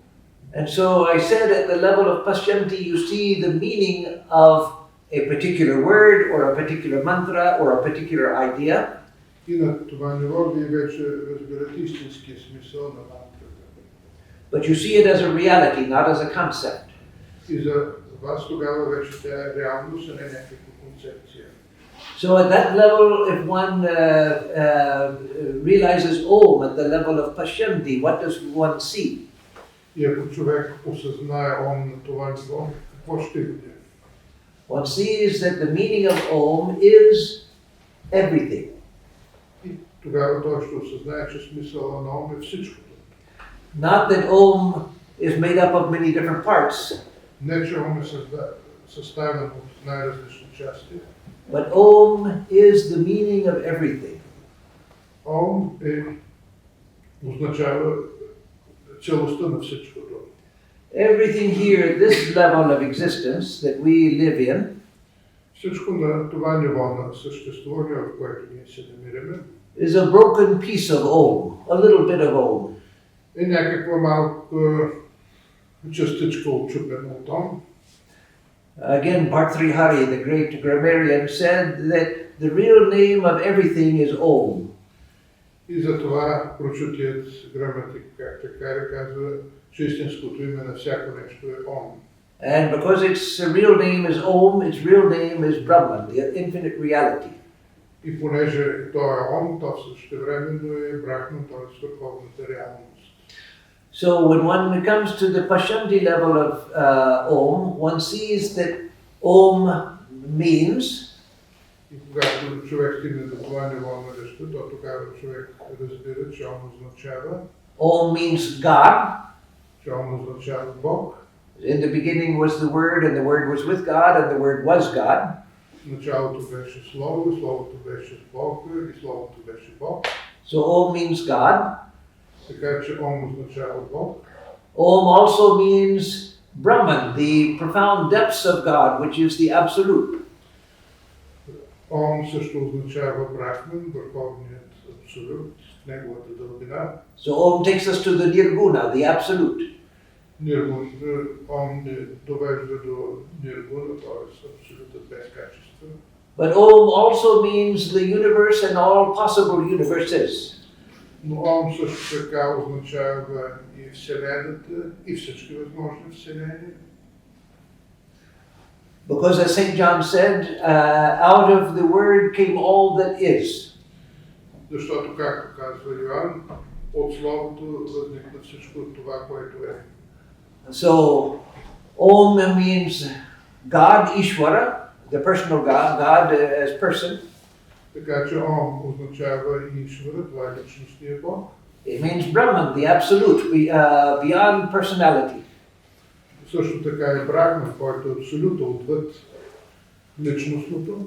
And so I said at the level of Pashyanti, you see the meaning of a particular word or a particular mantra or a particular idea. И на това ниво вие вече разбирате истинския смисъл на мантрата. But you see it as a reality, not as a concept. И за вас тогава вече тя е реалност, а не някаква концепция. So at that level, if one realizes Om at the level of Pashyanti, what does one see? И ако човек осъзнае Ом на това ниво, какво ще види? One sees that the meaning of Om is everything. И тогава той ще осъзнае, че смисъла на Ом е всичкото. Not that Om is made up of many different parts, Не, че Ом е съставен от най-различни части. but Om is the meaning of everything. Ом означава целостта на всичкото. Everything here at this level of existence that we live in Всичко на това ниво на съществуване, в което ние се намираме, is a broken piece of Om, a little bit of Om. е някаква малка частичка отчупена от Ом. Again, Bhartrihari, the great grammarian, said that the real name of everything is Om. И затова прочутият граматик, как така да казва, че истинското име на всяко нещо е Ом. And because its real name is Om, its real name is Brahman, the infinite reality. И понеже то е Ом, то същевременно е Брахман, т.е. върховната реалност. So when one comes to the Pashyanti level of Om, one sees that Om means И когато човек стигне до това ниво на речта, то тогава човек разбира, че Ом означава, Om means God. че Ом означава Бог. In the beginning was the Word, and the Word was with God, and the Word was God. В началото беше Слово, и Словото беше Бог, и Словото беше Бог. So Om means God. Така че Ом означава Бог. Om also means Brahman, the profound depths of God, which is the Absolute. Ом също означава Брахман, върховният абсолют, неговата дълбина. So Om takes us to the Nirguna, the Absolute. Ниргун, Ом не довежда до Ниргуна, т.е. абсолютът без качество. But Om also means the universe and all possible universes. Но Ом също така означава и Вселената, и всички възможни вселени. Because as St. John said, out of the Word came all that is. Защото, както казва Йоан, от Словото възникна всичко това, което е. So Om means God, Ishvara, the personal God, God as person. Така че Ом означава Ишвара, това е личностния Бог. It means Brahman, the Absolute, beyond personality. Също така е Брахман, който е абсолютно отвъд личностното.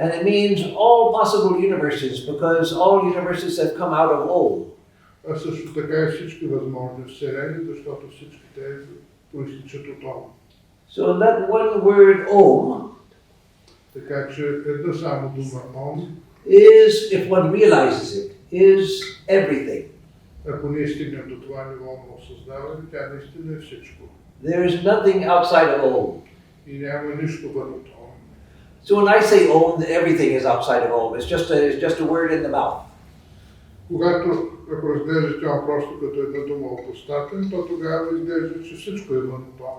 And it means all possible universes, because all universes have come out of Om. А също така и всички възможни вселени, защото всички те проистичат от Ом. So that one word Om Така че една само дума Ом, is, if one realizes it, is everything. ако ние стигнем до това ниво на осъзнаване, тя наистина е всичко. There is nothing outside of Om. И няма нищо вън от Ом. So when I say Om, everything is outside of Om. It's just a word in the mouth. Когато, ако разглеждаш тя просто като една дума опостатен, то тогава изглежда, че всичко е вън това.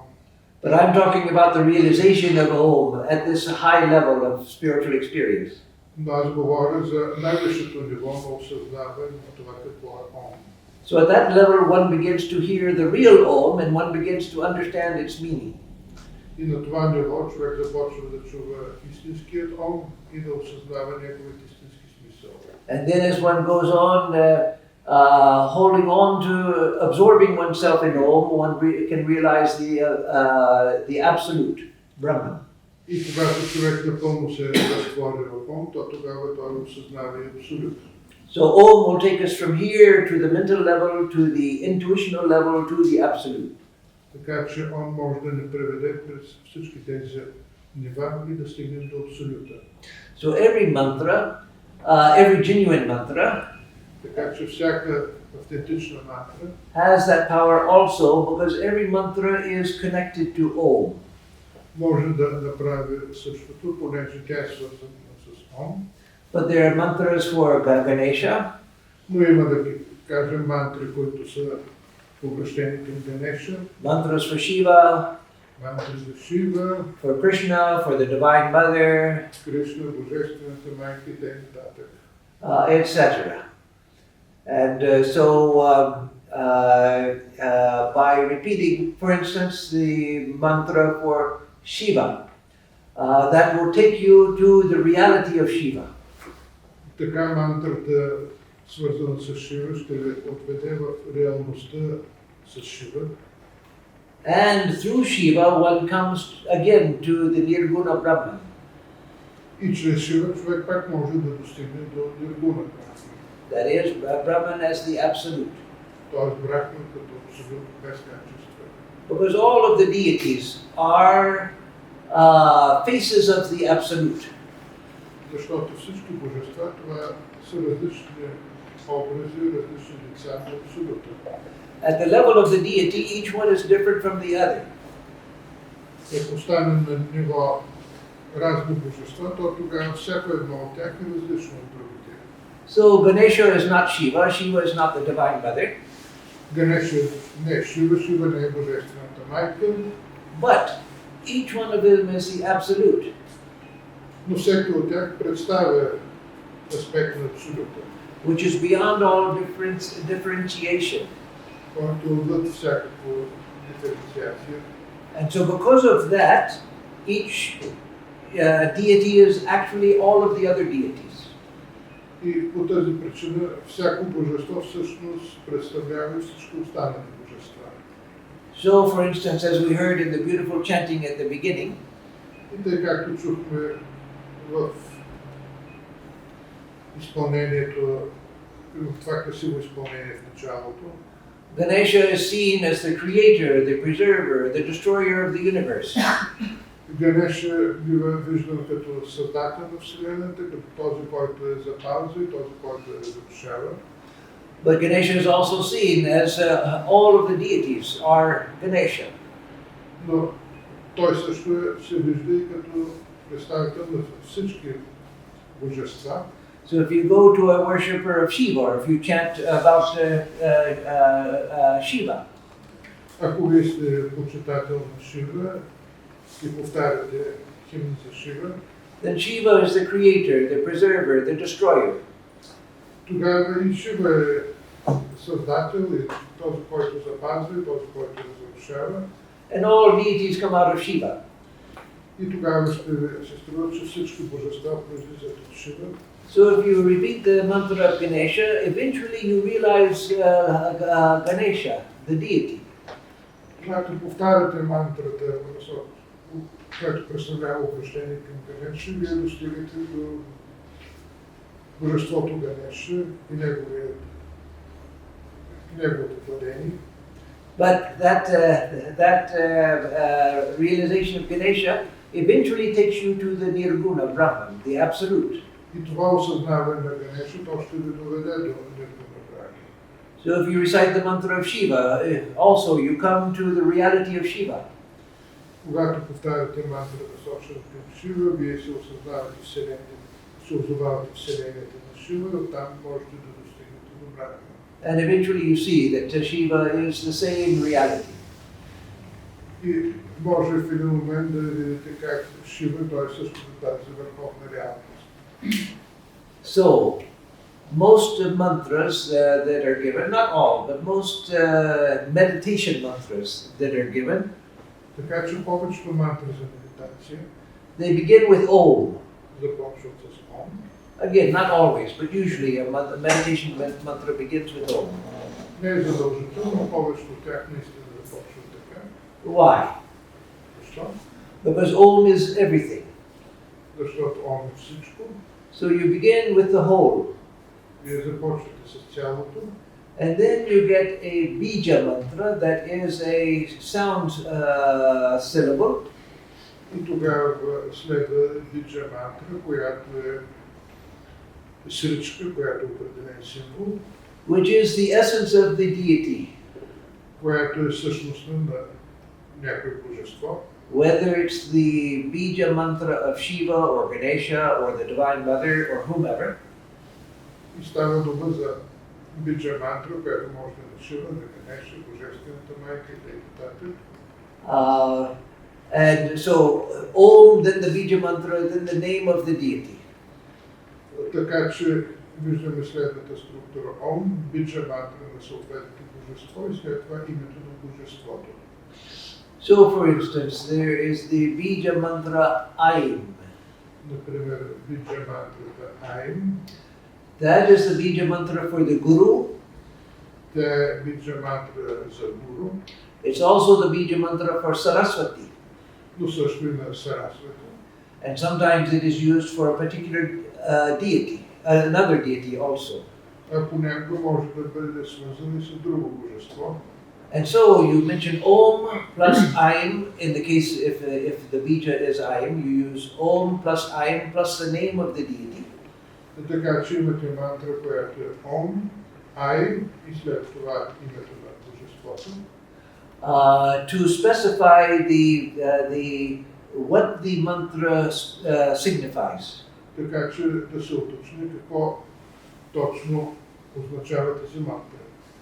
But I'm talking about the realization of Om at this high level of spiritual experience. Но аз говоря за най-висшето ниво на осъзнаване на това какво е Ом. So at that level one begins to hear the real Om and one begins to understand its meaning. И на това ниво човек започва да чува истинският Ом и да осъзнава неговият истински смисъл. And then as one goes on holding on to absorbing oneself in Om, one can realize the absolute, Brahman. И когато човек напълно се разтвори в Ом, то тогава той осъзнава и абсолют. So Om will take us from here to the mental level, to the intuitional level, to the absolute. Така че Ом може да ни преведе през всички тези нива и да стигнем до абсолюта. So every mantra, every genuine mantra, Така че всяка автентична мантра has that power also because every mantra is connected to Om. може да направи същото, понеже тя е свързана с Ом. But there are mantras for Ganesha, Но има да ги кажем мантри, които са обращени към Ганеша, mantras for Shiva, мантри за Шива, for Krishna, for the Divine Mother, Кришна, Божествената майка и т.н. etc. And by repeating, for instance, the mantra for Shiva, that will take you to the reality of Shiva. Така мантрата, свързана с Шива, ще ви отведе в реалността с Шива. And through Shiva, one comes again to the Nirguna Brahman. И чрез Шива човек пак може да достигне до Ниргуна. That is, Brahman as the absolute. Тоест Брахман като абсолют без качество. Because all of the deities are faces of the absolute. Защото всички божества това са различни образи, различни лица на абсолюта. At the level of the deity, each one is different from the other. Ако останем на ниво разни божества, то тогава всяко едно от тях е различно от другите. So Ganesha is not Shiva, Shiva is not the Divine Mother, Ганеша не е Шива, Шива не е божествената майка, but each one of them is the absolute. но всеки от тях представя аспект на абсолюта, Which is beyond all differentiation. който е отвъд всякаква диференциация. And so because of that, each deity is actually all of the other deities. И по тази причина всяко божество всъщност представлява всички останали божества. So, for instance, as we heard in the beautiful chanting at the beginning, И тъй както чухме в изпълнението, в това красиво изпълнение в началото, Ganesha is seen as the creator, the preserver, the destroyer of the universe. Ганеша бива виждан като създател на Вселената, като този, който я запазва и този, който я разрушава. But Ganesha is also seen as all of the deities are Ganesha. Но той също се вижда и като представител на всички божества. So if you go to a worshipper of Shiva, or if you chant about Shiva, Ако вие сте почитател на Шива и повтаряте химн за Шива, then Shiva is the creator, the preserver, the destroyer. тогава и Шива е създател и този, който запазва и този, който разрушава. And all deities come out of Shiva. И тогава ще се струва, че всички божества произлизат от Шива. So if you repeat the mantra of Ganesha, eventually you realize Ganesha, the deity. Когато повтаряте мантрата, която представлява обращение към Ганеша, вие достигате до божеството Ганеша и неговото владение. But that realization of Ganesha eventually takes you to the Nirguna Brahman, the absolute. И това осъзнаване на Ганеша, то ще ви доведе до Ниргуна Брахман. So if you recite the mantra of Shiva, also you come to the reality of Shiva. Когато повтаряте мантрата сочена към Шива, вие се осъзнавате Вселението, се озовавате Вселението на Шива, оттам можете да достигнете до правилно. And eventually you see that Shiva is the same reality. И може в един момент да видите как Шива, той също тази върховна реалност. So, most mantras that are given, not all, but most meditation mantras that are given, Така че повечето мантри за медитация they begin with Om. започват с Ом. Again, not always, but usually a meditation mantra begins with Om. Не е задължително, но повечето от тях наистина започват така. Why? Защо? Because Om is everything. Защото Ом е всичко. So you begin with the whole. Вие започвате с цялото. And then you get a bija mantra that is a sound syllable. И тогава следва биджа мантра, която е сричка, която е определен символ, Which is the essence of the deity. която е същността на някое божество. Whether it's the bija mantra of Shiva or Ganesha or the Divine Mother or whomever, И става дума за биджа мантра, която може да е Шива, да Ганеша, Божествената майка и т.н. and so Om, then the bija mantra, then the name of the deity. Така че виждаме следната структура. Ом, биджа мантра на съответното божество и след това името на божеството. So, for instance, there is the bija mantra Aim. Например, биджа мантрата Айм, That is the bija mantra for the Guru. тя е биджа мантра за гуру, It's also the bija mantra for Saraswati. но също и на Сарасвати. And sometimes it is used for a particular deity, another deity also. А понякога може да бъде свързано и с друго божество. And so you mention Om plus Aim. In the case if the bija is Aim, you use Om plus Aim plus the name of the deity. Така че имате мантра, която е Ом, Айм и след това името на божеството. To specify what the mantra signifies. Така че да се уточни какво точно означава тази мантра.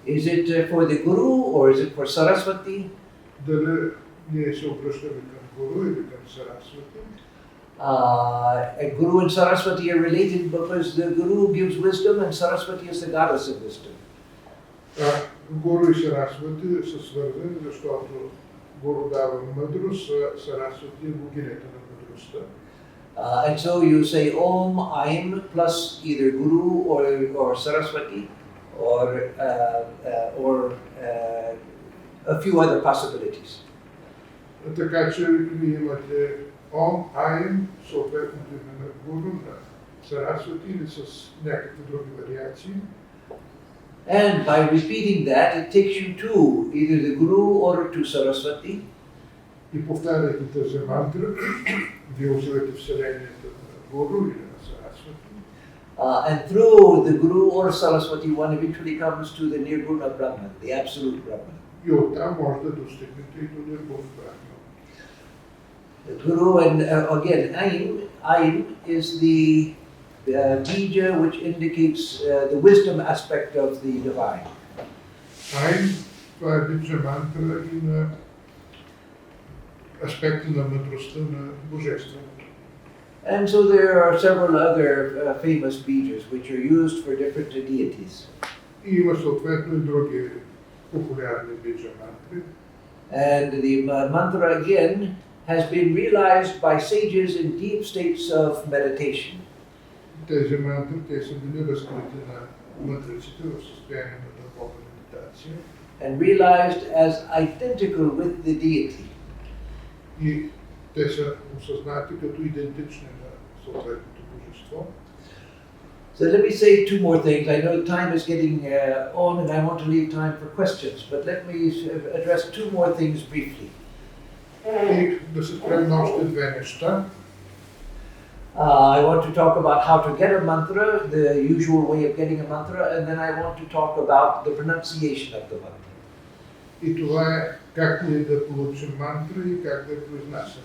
Is it for the Guru or is it for Saraswati? Дали ние се обръщаме към Гуру или към Сарасвати. And Guru and Saraswati are related because the Guru gives wisdom and Saraswati is the goddess of wisdom. Гуру и Сарасвати са свързани, защото Гуру дава мъдрост, а Сарасвати е богинята на мъдростта. And so you say Om, Aim plus either Guru or Saraswati or a few other possibilities. Така че вие имате Ом, Айм, съответното име на Гуру, на Сарасвати или с някакви други вариации. And by repeating that, it takes you to either the Guru or to Saraswati. И повтаряйте тази мантра, вие отивате вселението на Гуру или на Сарасвати. And through the Guru or Saraswati, one eventually comes to the Nirguna Brahman, the absolute Brahman. И оттам може да достигнете и до Ниргуна Брахман. The Guru and again, Aim is the bija which indicates the wisdom aspect of the divine. Айм, това е биджа мантра и на аспекта на мъдростта на Божественото. And so there are several other famous bijas which are used for different deities. И има съответно и други популярни биджа мантри. And the mantra again has been realized by sages in deep states of meditation. Тези мантри, те са били разкрити на мъдреците в състояние на дълбока медитация. And realized as identical with the deity. И те са осъзнати като идентични на съответното божество. So let me say two more things. I know time is getting on and I want to leave time for questions, but let me address two more things briefly. И да се спрем на още две неща. I want to talk about how to get a mantra, the usual way of getting a mantra, and then I want to talk about the pronunciation of the mantra. И това е как ние да получим мантра и как да я произнасяме.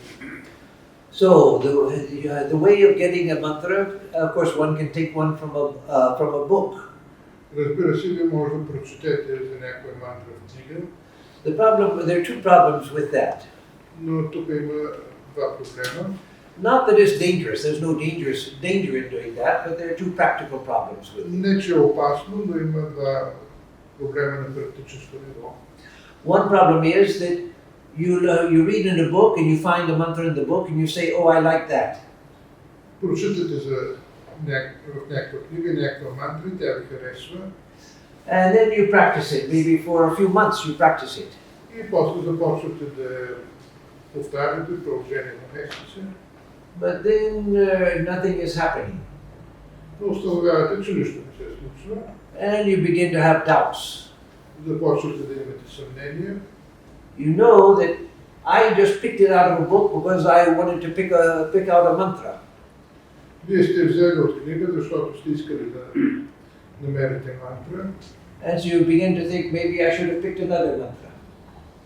So the way of getting a mantra, of course, one can take one from a book. Разбира се, вие може да прочетете за някоя мантра в книга, There are two problems with that. но тук има два проблема. Not that it's dangerous, there's no danger in doing that, but there are two practical problems with it. Не, че е опасно, но има два проблема на практическо ниво. One problem is that you read in a book and you find a mantra in the book and you say, oh, I like that. Прочитате в някаква книга, някаква мантра, тя ви харесва. And then you practice it. Maybe for a few months you practice it. И после започвате да повтаряте продължение на месеца. But then nothing is happening. Но установявате, че нищо не се случва. And you begin to have doubts. Започвате да имате съмнения. You know that I just picked it out of a book because I wanted to pick out a mantra. Вие сте взели от книга, защото сте искали да намерите мантра. And so you begin to think maybe I should have picked another mantra.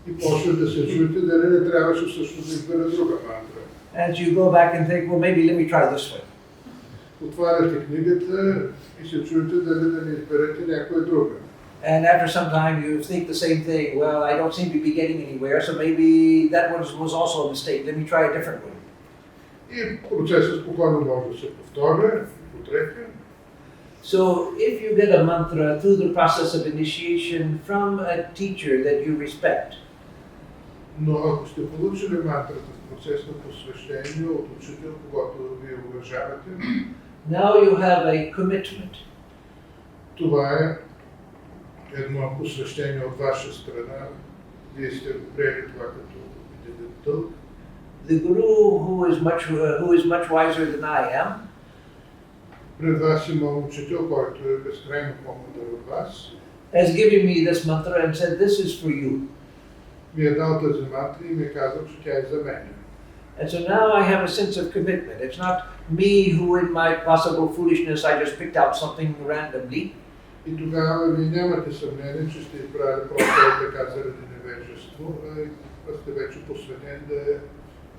И почвате да се чуете дали не трябваше всъщност да избера друга мантра. And so you go back and think, well, maybe let me try this one. Отваряте книгата и се чуете дали да не изберете някоя друга. And after some time you think the same thing, well, I don't seem to be getting anywhere, so maybe that one was also a mistake. Let me try a different one. И процесът спокойно може да се повторя, потрети. So if you get a mantra through the process of initiation from a teacher that you respect, Но ако сте получили мантрата в процес на посвещение от учител, когато вие уважавате, now you have a commitment. това е едно посвещение от ваша страна. Вие сте приели това като един дълг. The Guru, who is much wiser than I am, Пред вас има учител, който е безкрайно по-мъдър от вас. has given me this mantra and said, this is for you. Ми е дал тази мантра и ми е казал, че тя е за мен. And so now I have a sense of commitment. It's not me who in my possible foolishness I just picked out something randomly. И тогава вие нямате съмнение, че сте избрали просто така заради невежество, а сте вече посветен да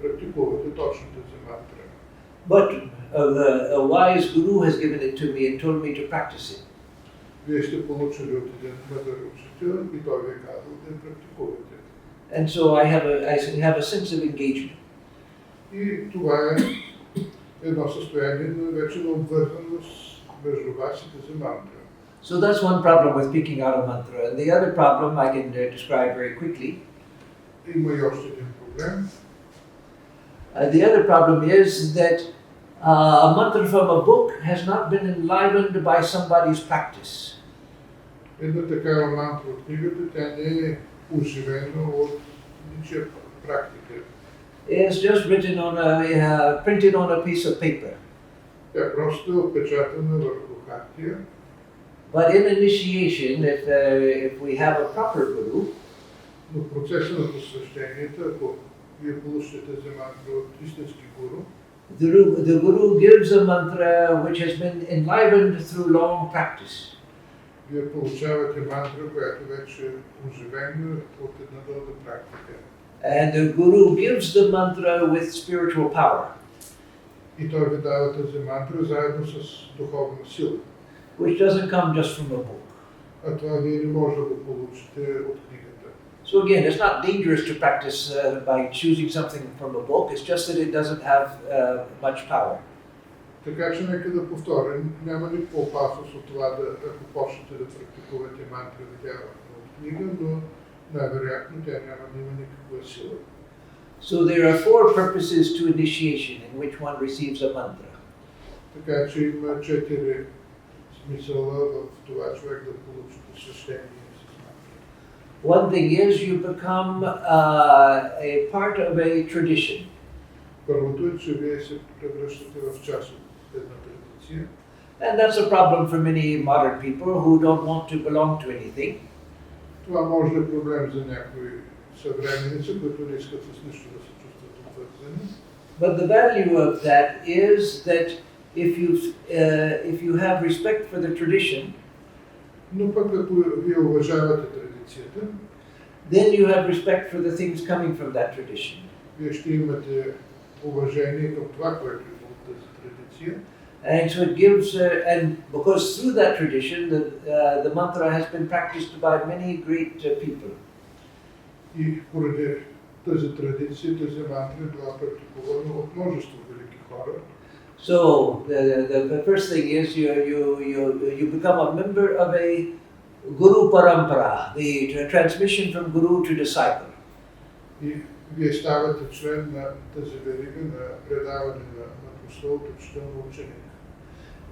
практикувате точно тази мантра. But a wise Guru has given it to me and told me to practice it. Вие сте получили от един мъдър учител и той ви е казал да я практикувате. And so I have a sense of engagement. И това е едно състояние на вече на обвързаност между вас и тази мантра. So that's one problem with picking out a mantra. And the other problem I can describe very quickly. Има и още един проблем. The other problem is that a mantra from a book has not been enlivened by somebody's practice. Една такава мантра от книгата, тя не е оживена от ничия практика. It's just written printed on a piece of paper. Тя просто е отпечатана върху хартия. But in initiation, if we have a proper Guru, Но в процеса на посвещението, ако вие получите тази мантра от истински гуру, the Guru gives a mantra which has been enlivened through long practice. вие получавате мантра, която вече е оживена от една дълга практика. And the Guru gives the mantra with spiritual power, И той ви дава тази мантра заедно с духовна сила. which doesn't come just from a book. А това вие не може да го получите от книгата. So again, it's not dangerous to practice by choosing something from a book, it's just that it doesn't have much power. Така че нека да повторим, няма никаква опасност от това да, ако почнете да практикувате мантра, видя от книга, но най-вероятно тя няма да има никаква сила. So there are four purposes to initiation in which one receives a mantra. Така че има 4 смисъла в това човек да получи посвещение с мантра. One thing is you become a part of a tradition. Първото е, че вие се превръщате в част от една традиция. And that's a problem for many modern people who don't want to belong to anything. Това може да е проблем за някои съвременници, които не искат с нищо да се чувстват обвързани. But the value of that is that if you have respect for the tradition, Но пък ако вие уважавате традицията, then you have respect for the things coming from that tradition. вие ще имате уважение към това, което е от тази традиция. And so it gives, and because through that tradition, the mantra has been practiced by many great people. И поради тази традиция, тази мантра е била практикувана от множество велики хора. So the first thing is you become a member of a Guru Parampara, the transmission from Guru to disciple. И вие ставате член на тази верига на предаване на апостол от учител на ученик.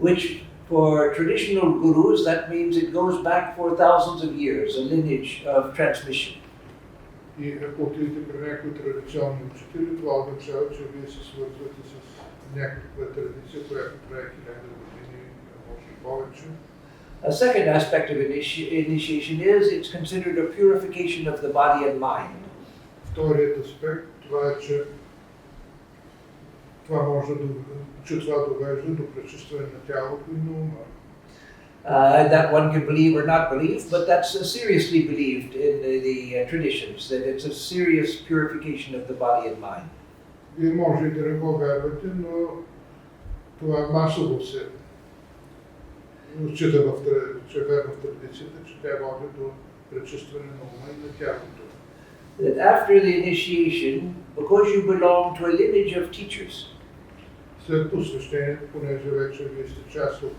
Which for traditional gurus, that means it goes back for thousands of years, a lineage of transmission. И ако отидете при някои традиционни учители, това означава, че вие се свързвате с някаква традиция, която прави 1000 години, може и повече. A second aspect of initiation is it's considered a purification of the body and mind. Вторият аспект, това е, че това довежда до пречистване на тялото и на ума. That one can believe or not believe, but that's seriously believed in the traditions, that it's a serious purification of the body and mind. Вие може и да не го вярвате, но това масово се отчита че вярва в традицията, че тя води до пречистване на ума и на тялото. That after the initiation, because you belong to a lineage of teachers, след посвещението, понеже вече вие сте част от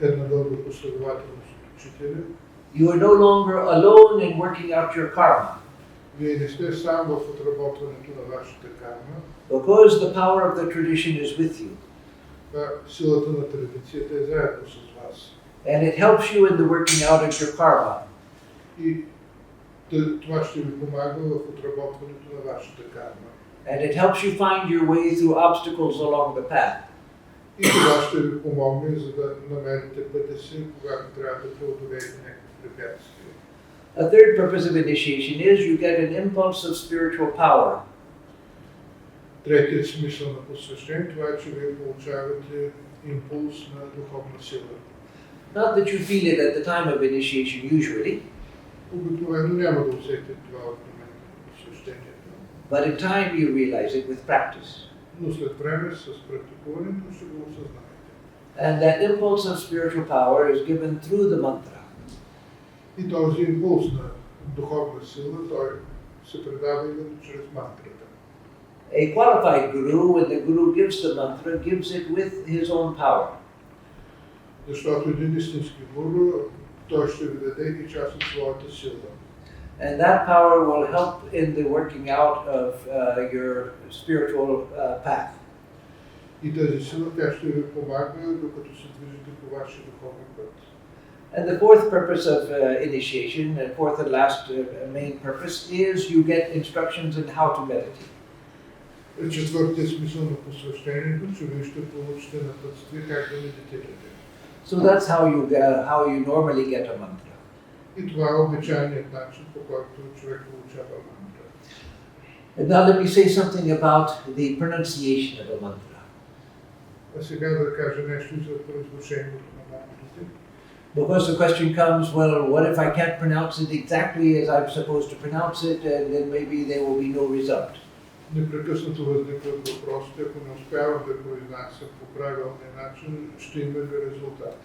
една дълга последователност от учителя, you are no longer alone in working out your karma, вие не сте сам в отработването на вашата карма, because the power of the tradition is with you. Силата на традицията е заедно с вас. And it helps you in the working out of your karma. И това ще ви помага в отработването на вашата карма. And it helps you find your way through obstacles along the path. И това ще ви помогне, за да намерите пътя си, когато трябва да преодолеете някакви препятствия. A third purpose of initiation is you get an impulse of spiritual power. Третият смисъл на посвещение, това е, че вие получавате импулс на духовна сила. Not that you feel it at the time of initiation usually, Обикновено няма да усетите това от момента на посвещението. but in time you realize it with practice. Но след време с практикуването ще го осъзнаете. And that impulse of spiritual power is given through the mantra. И този импулс на духовна сила, той се предава именно чрез мантрата. A qualified guru, when the guru gives the mantra, gives it with his own power. Защото един истински гуру, той ще ви даде и част от своята сила. And that power will help in the working out of your spiritual path. И тази сила, тя ще ви помага, докато се движите по вашия духовен път. And the fourth purpose of initiation, and fourth and last main purpose, is you get instructions in how to meditate. Четвъртият смисъл на посвещението, че вие ще получите напътствие как да медитирате. So that's how you normally get a mantra. И това е обичайният начин, по който човек получава мантра. And now let me say something about the pronunciation of a mantra. А сега да кажа нещо за произношението на мантрите. Because the question comes, well, what if I can't pronounce it exactly as I'm supposed to pronounce it, and then maybe there will be no result. Непрекъснато възникват въпросите, ако не успявам да произнасям по правилния начин, ще има ли резултат?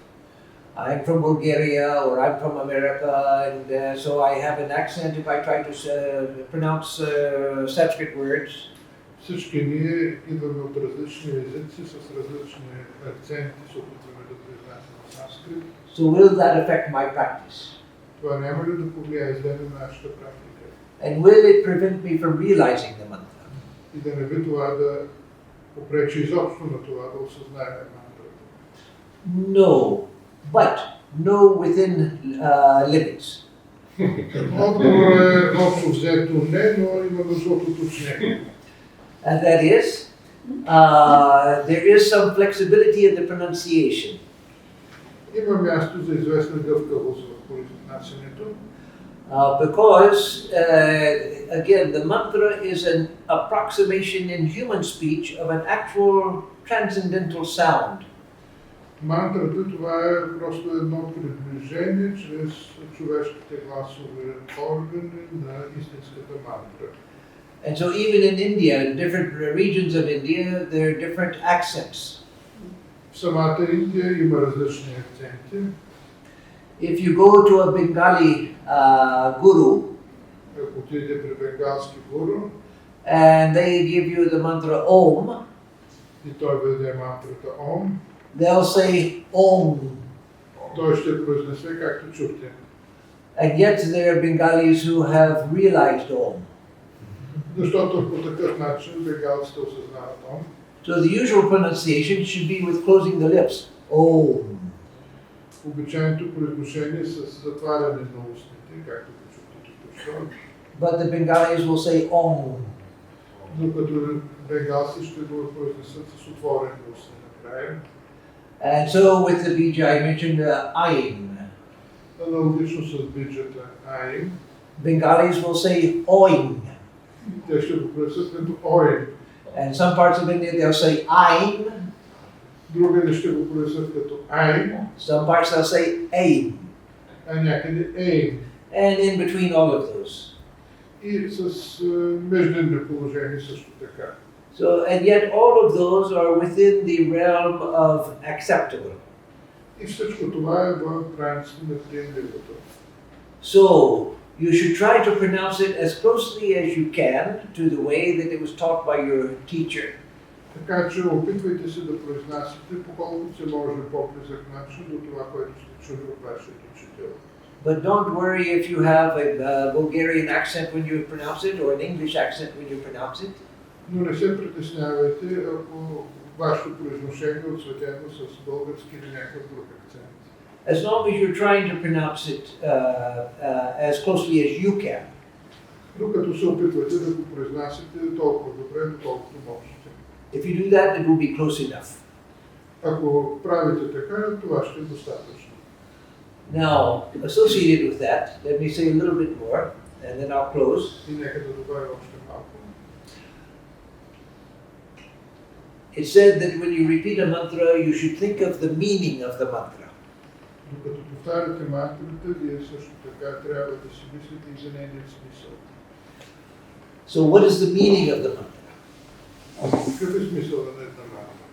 I'm from Bulgaria or I'm from America, and so I have an accent if I try to pronounce Sanskrit words. Всички ние идваме от различни езици, с различни акценти, се опитваме да произнасяме санскрит. So will that affect my practice? Това няма ли да повлияе зле на нашата практика? And will it prevent me from realizing the mantra? И да не би това да попречи изобщо на това да осъзнаем мантрата. No, but no within limits. Отговор е общо взето не, но има нужда от уточнение. And that is, there is some flexibility in the pronunciation. Има място за известна гъвкавост в произнасянето. Because, again, the mantra is an approximation in human speech of an actual transcendental sound. Мантрата това е просто едно приближение чрез човешките гласови органи на истинската мантра. And so even in India, in different regions of India, there are different accents. В самата Индия има различни акценти. If you go to a Bengali guru Ако отиде при бенгалски гуру and they give you the mantra Om, и той веде мантрата Ом, they'll say Om. той ще произнесе както чухте. And yet there are Bengalis who have realized Om. Защото по такъв начин бенгалците осъзнават Ом. So the usual pronunciation should be with closing the lips. Om. Обичайното произношение с затваряне на устните, както го чухте току-що. But the Bengalis will say Om. Докато бенгалци ще го произнесат с отворени устни накрая. And so with the bija I mentioned Ain. Аналогично с биджата Аим, Bengalis will say Oing. те ще го произнесат като Оим. And some parts of India they'll say Ain. Другаде ще го произнесат като Аим, Some parts they'll say Ain. а някъде Ейм. And in between all of those. И с междинни положения също така. So, and yet all of those are within the realm of acceptable. И всичко това е в границите на приемливото. So, you should try to pronounce it as closely as you can to the way that it was taught by your teacher. Така че опитвайте се да произнасяте по колкото се може по-близък начин до това, което сте чули от вашия учител. But don't worry if you have a Bulgarian accent when you pronounce it or an English accent when you pronounce it. Но не се притеснявайте, ако вашето произношение е отцветено с български или някакъв друг акцент. As long as you're trying to pronounce it as closely as you can. Докато се опитвате да го произнасяте толкова добре, доколкото можете. If you do that, it will be close enough. Ако правите така, това ще е достатъчно. Now, associated with that, let me say a little bit more, and then I'll close. И нека да добавя още малко. It said that when you repeat a mantra, you should think of the meaning of the mantra. Докато повтаряте мантрата, вие също така трябва да си мислите и за нейния смисъл. So what is the meaning of the mantra? Какъв е смисълът на една мантра?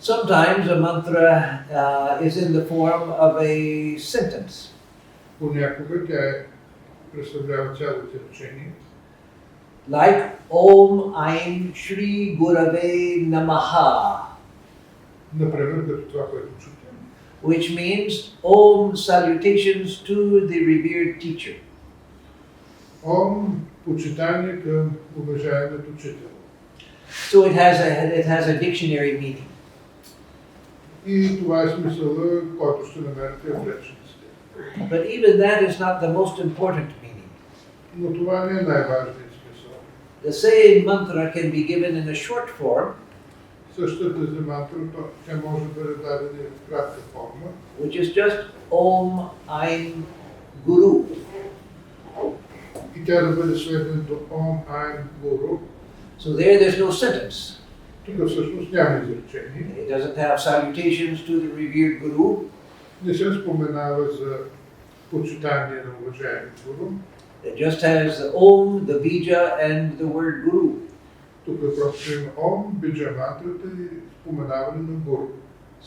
Sometimes a mantra is in the form of a sentence. Понякога тя представлява цялото речение. Like Om Aim Shri Gurave Namaha, Например, като това, което чуте. which means Om salutations to the revered teacher. Ом, почитание към уважаемият учител. So it has a dictionary meaning. И това е смисъла, който ще намерите в речниците. But even that is not the most important meaning. Но това не е най-важният смисъл. The same mantra can be given in a short form, Същата тази мантра, тя може да бъде дадена в кратка форма. which is just Om Aim Guru. И тя да бъде сведена до Ом Айн Гуру. So there's no sentence. Тук всъщност няма изречение. It doesn't have salutations to the revered Guru. Не се споменава за почитание на уважаеми гуру. It just has the Om, the Bija, and the word Guru. Тук просто има Ом, биджа мантрата и споменаване на гуру.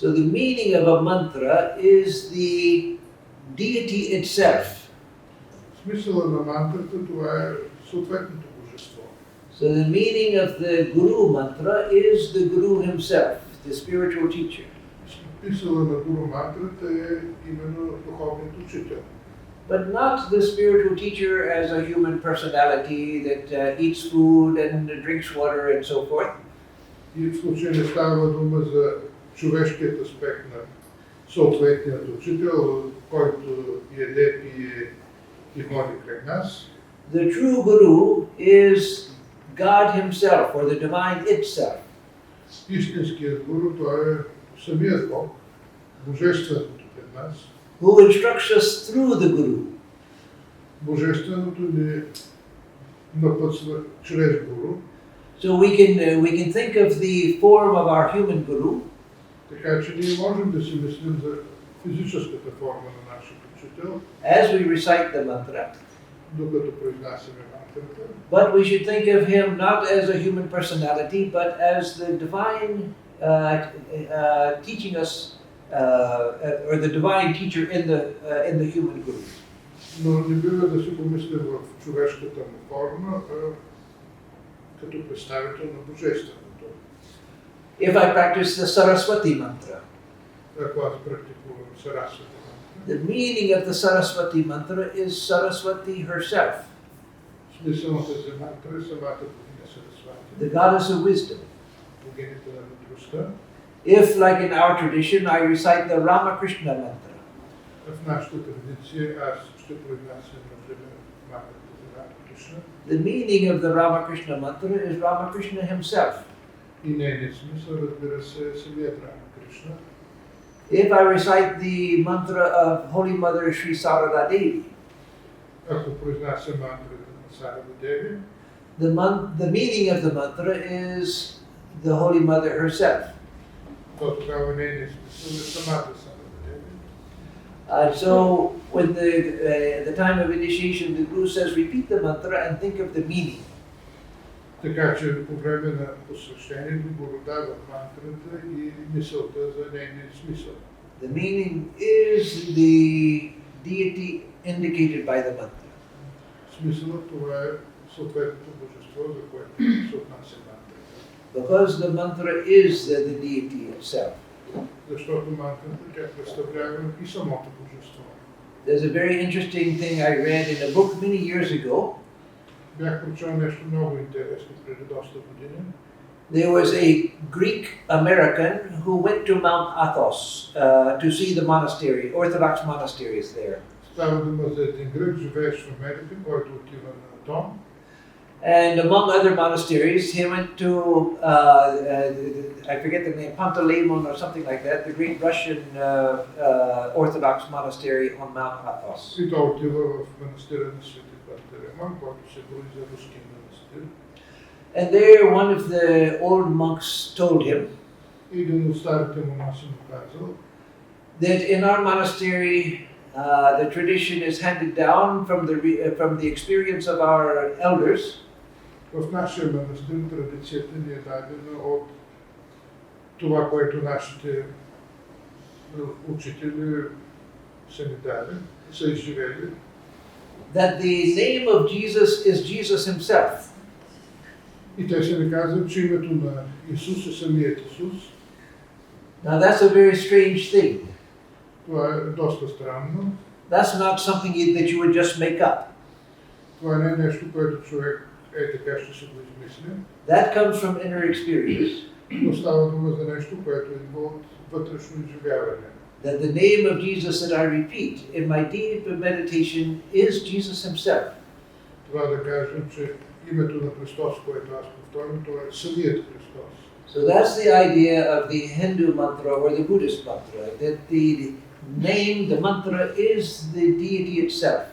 So the meaning of a mantra is the deity itself. Смисъла на мантрата това е съответното божество. So the meaning of the Guru mantra is the Guru himself, the spiritual teacher. Смисъла на гуру мантрата е именно духовният учител. But not the spiritual teacher as a human personality that eats food and drinks water and so forth. И в случая не става дума за човешкият аспект на съответният учител, който яде, пие и ходи край нас. The true Guru is God himself or the divine itself. Истинският гуру, той е самият Бог, божественото пред нас. Who instructs us through the Guru. Божественото ни напътства чрез гуру. So we can think of the form of our human Guru Така че ние можем да си мислим за физическата форма на нашия учител, as we recite the mantra. докато произнасяме мантрата. But we should think of him not as a human personality, but as the divine teaching us, or the divine teacher in the human group. Но не бива да се помисли в човешката му форма, като представител на Божественото. If I practice the Saraswati mantra, Ако аз практикувам Сарасвати мантра, the meaning of the Saraswati mantra is Saraswati herself, смисъл на тази мантра е самата богиня Сарасвати, the goddess of wisdom. богинята на мъдростта. If, like in our tradition, I recite the Ramakrishna mantra, В нашата традиция аз ще произнасям, например, мантрата за Рама Кришна the meaning of the Ramakrishna mantra is Ramakrishna himself. и нейният смисъл, разбира се, е самият Рама Кришна. If I recite the mantra of Holy Mother Sri Sarada Devi, Ако произнася мантрата на Сарада Деви, the meaning of the mantra is the Holy Mother herself. то тогава нейният смисъл е самата Сарада Деви. So, when the time of initiation, the Guru says, repeat the mantra and think of the meaning. Така че по време на посвещението Гуру дава мантрата и мисълта за нейния смисъл. The meaning is the deity indicated by the mantra. Смисълът това е съответното божество, за което се отнася мантрата. Because the mantra is the deity itself. Защото мантрата тя представлява и самото божество. There's a very interesting thing I read in a book many years ago. Бях прочел нещо много интересно преди доста години. There was a Greek American who went to Mount Athos to see the monastery, Orthodox monasteries there. Става дума за един грък, живеещ в Америка, който отива на Том. And among other monasteries, he went to, I forget the name, Panteleimon or something like that, the great Russian Orthodox monastery on Mount Athos. И той отива в манастира на Свети Пантелеймон, който се брои за руски манастир. And there one of the old monks told him Един от старите монаси му казал, that in our monastery, the tradition is handed down from the experience of our elders. в нашия манастир традицията ни е дадена от това, което нашите учители са ни дали, са изживели. That the name of Jesus is Jesus himself. И те са ни казали, че името на Исус е самият Исус. Now that's a very strange thing. Това е доста странно. That's not something that you would just make up. Това не е нещо, което човек така ще се го измисли. That comes from inner experience. Но става дума за нещо, което идва от вътрешно изживяване. That the name of Jesus that I repeat in my deep meditation is Jesus himself. Това да кажем, че името на Христос, което аз повторям, това е самият Христос. So that's the idea of the Hindu mantra or the Buddhist mantra, that the name, the mantra is the deity itself.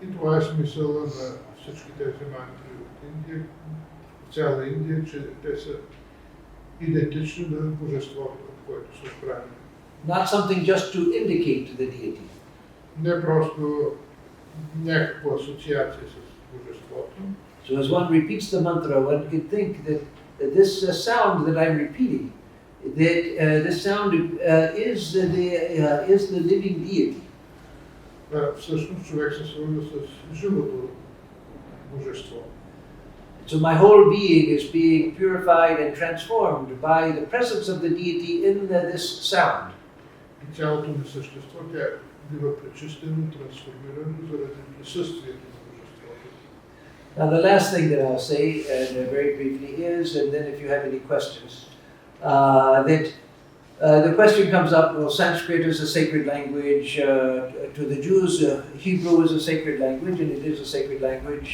И това е смисъла на всички тези мантри от Индия, цяла Индия, че те са идентични на божеството, от което са отправени. Not something just to indicate the deity. Не просто някаква асоциация с божеството. So as one repeats the mantra, one can think that this sound that I'm repeating, that this sound is the living deity. Всъщност човек се свързва с живото божество. So my whole being is being purified and transformed by the presence of the deity in this sound. И цялото ми същество тя бива пречистено, трансформирано заради присъствието на божеството. Now the last thing that I'll say, and very briefly, is, and then if you have any questions, that the question comes up, well, Sanskrit is a sacred language. To the Jews, Hebrew is a sacred language, and it is a sacred language.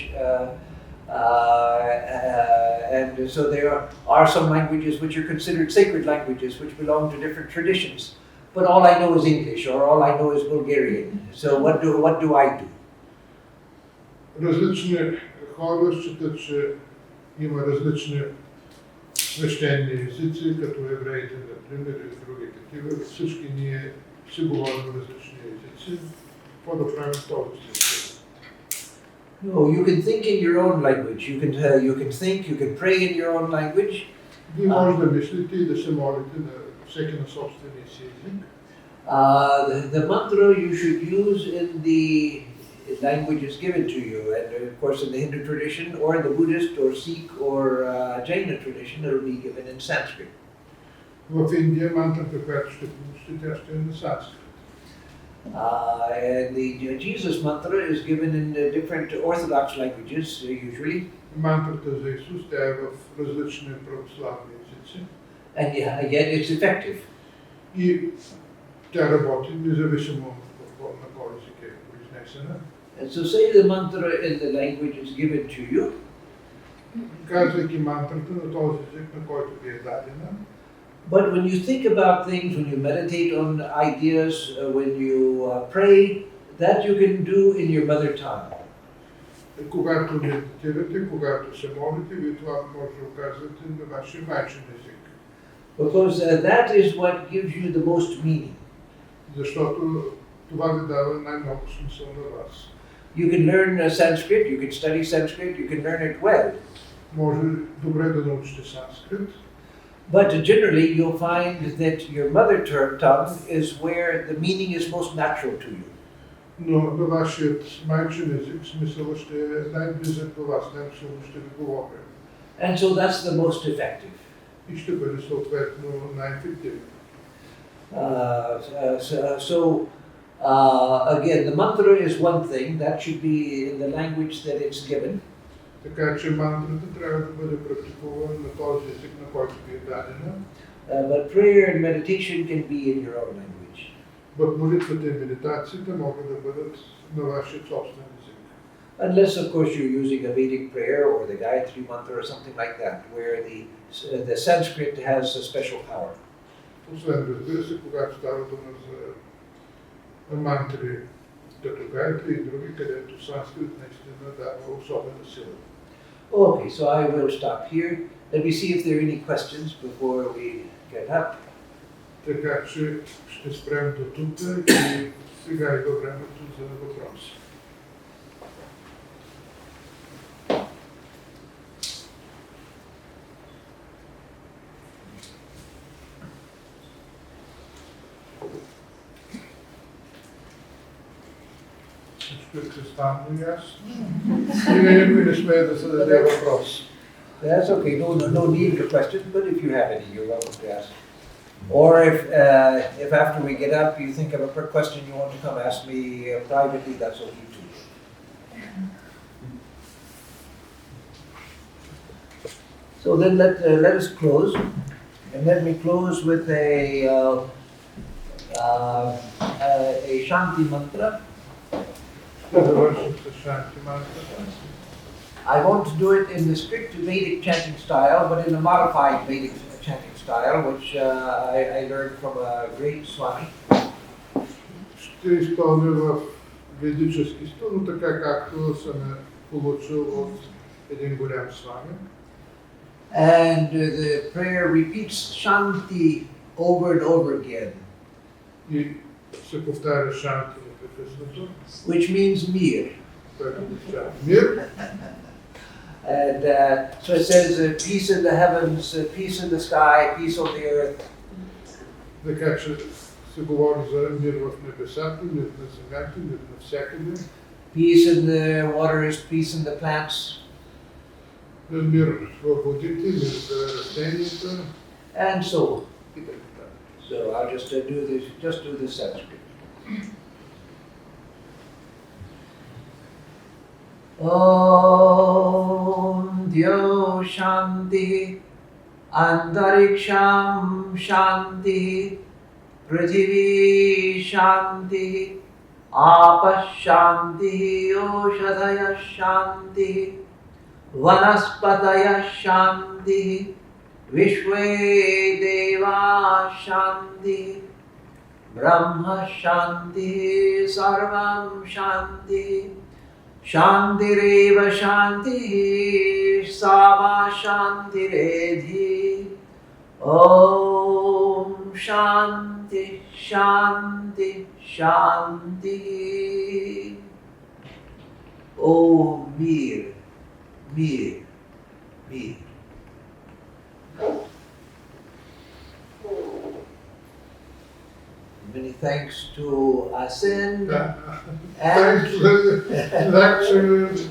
And so there are some languages which are considered sacred languages, which belong to different traditions. But all I know is English, or all I know is Bulgarian. So what do I do? Различни хора считат, че има различни свещени езици, като евреите, например, и други такива. Всички ние си говорим различни езици. Какво да правим в този случай? No, you can think in your own language. You can think, you can pray in your own language. Ви може да мислите и да се молите всеки на собствения си език. The mantra you should use in the languages given to you, and of course in the Hindu tradition, or in the Buddhist, or Sikh, or Jaina tradition, it will be given in Sanskrit. В Индия мантрата, която ще получите, тя ще е на санскрит. And the Jesus mantra is given in different Orthodox languages, usually. Мантрата за Исус, тя е в различни православни езици. And yet it's effective. И тя работи независимо на кой език е произнесена. And so say the mantra in the language is given to you. Казвайки мантрата на този език, на който ви е дадена. But when you think about things, when you meditate on ideas, when you pray, that you can do in your mother tongue. Когато медитирате, когато се молите, вие това може да оказвате на вашия майчин език. Because that is what gives you the most meaning. Защото това ви дава най-много смисъл на вас. You can learn Sanskrit, you can study Sanskrit, you can learn it well. Може добре да научите санскрит. But generally you'll find that your mother tongue is where the meaning is most natural to you. Но на вашият майчин език смисълът ще е най-близък до вас, най-силно ще ви говоря. And so that's the most effective. И ще бъде съответно най-ефективен. Again, the mantra is one thing, that should be in the language that it's given. Така че мантрата трябва да бъде практикувана на този език, на който ви е дадена. But prayer and meditation can be in your own language. В молитвата и медитацията могат да бъдат на вашия собствен език. Unless, of course, you're using a Vedic prayer or the Gayatri mantra or something like that, where the Sanskrit has a special power. Освен, разбира се, когато става дума за мантри като Гайатри и други, където санскрит наистина дава особена сила. Okay, so I will stop here. Let me see if there are any questions before we get up. Така че ще спрем до тук и сега идва времето за въпроси. Ще стане ясно. И никой не смее да се даде въпрос. That's okay. No need for questions, but if you have any, you're welcome to ask. Or if after we get up you think of a question you want to come ask me privately, that's okay too. So then let us close, and let me close with a Shanti mantra. Ще завършим с Шанти мантрата. I won't do it in the strict Vedic chanting style, but in a modified Vedic chanting style, which I learned from a great Swami. Ще изпълня в ведически стил, но така както съм получил от един голям Свами. And the prayer repeats Shanti over and over again. И се повтаря Шанти непрекъснато. Which means mir. Което означава мир. And so it says peace in the heavens, peace in the sky, peace on the earth. Така че се говори за мир в небесата, мир на земята, мир навсякъде. Peace in the waters, peace in the plants. Мир в водите, мир за растенията. And so. So I'll just do this Sanskrit. Om Dyo Shanti Antariksham Shanti Prithvi Shanti Apa Shanti Oshadaya Shanti Vanaspataya Shanti Vishwe Deva Shanti Brahma Shanti Sarvam Shanti Shantireva Shanti Sama Shantiredhi Om Shanti Shanti Shanti. Oh mir, mir, mir. thanks to Asin, Thanks and to the lecture.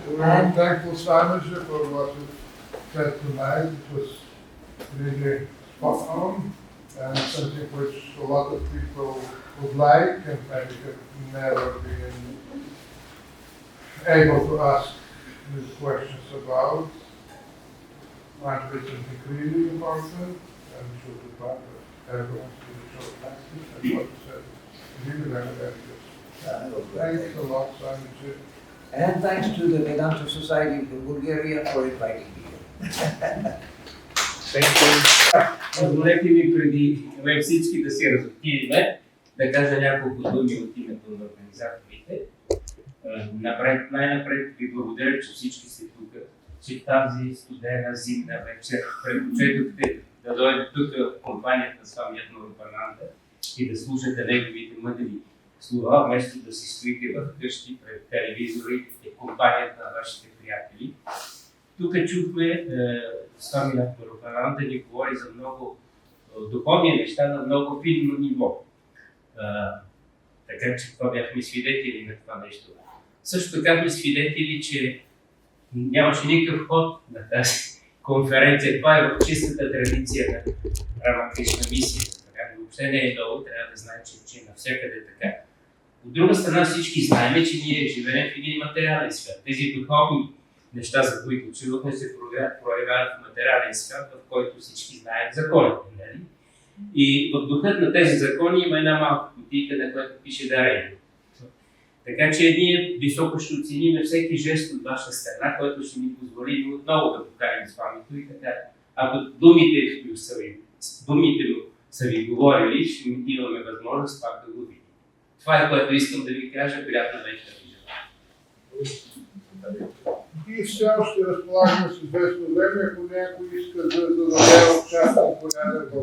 We're thankful, Swamiji, for what you said tonight. It was really spot on and something which a lot of people would like and maybe have never been able to ask these questions about. Language is really important and should be part of everyone's spiritual practice. And what you said is really very, very good. Thanks a lot, Swamiji. and thanks to the Vedanta Society of Bulgaria for inviting me. Позволете ми преди всички да си разотидеме, да кажа няколко думи от името на организаторите. Най-напред ви благодаря, че всички сте тук, че тази студена зимна вечер предпочетохте да дойдете тук в компанията на Swami Atmarupananda и да слушате неговите мъдри слова, вместо да си стоите в къщи пред телевизори и компанията на вашите приятели. Тук чухме Swami Atmarupananda ни говори за много духовни неща на много финно ниво. Така че това бяхме свидетели на това нещо. Също така бяхме свидетели, че нямаше никакъв ход на тази конференция. Това е в чистата традиция на Рамакришна мисията. Така, въобще не е долу, трябва да знаем, че навсякъде така. От друга страна всички знаем, че ние живеем в един материален свят. Тези духовни неща, за които чувахме, се проявяват в материален свят, в който всички знаем законите. Нали? И в духът на тези закони има една малка кутийка, на която пише дарение. Така че ние високо ще оценим всеки жест от ваша страна, който ще ни позволи отново да поканим с вамито и така. Ако думите му са ви говорили, ще имаме възможност пак да го видим. Това е което искам да ви кажа. Приятна вечер ви желая. И все още разполагаме с известно време, ако някой иска да даде участие порядък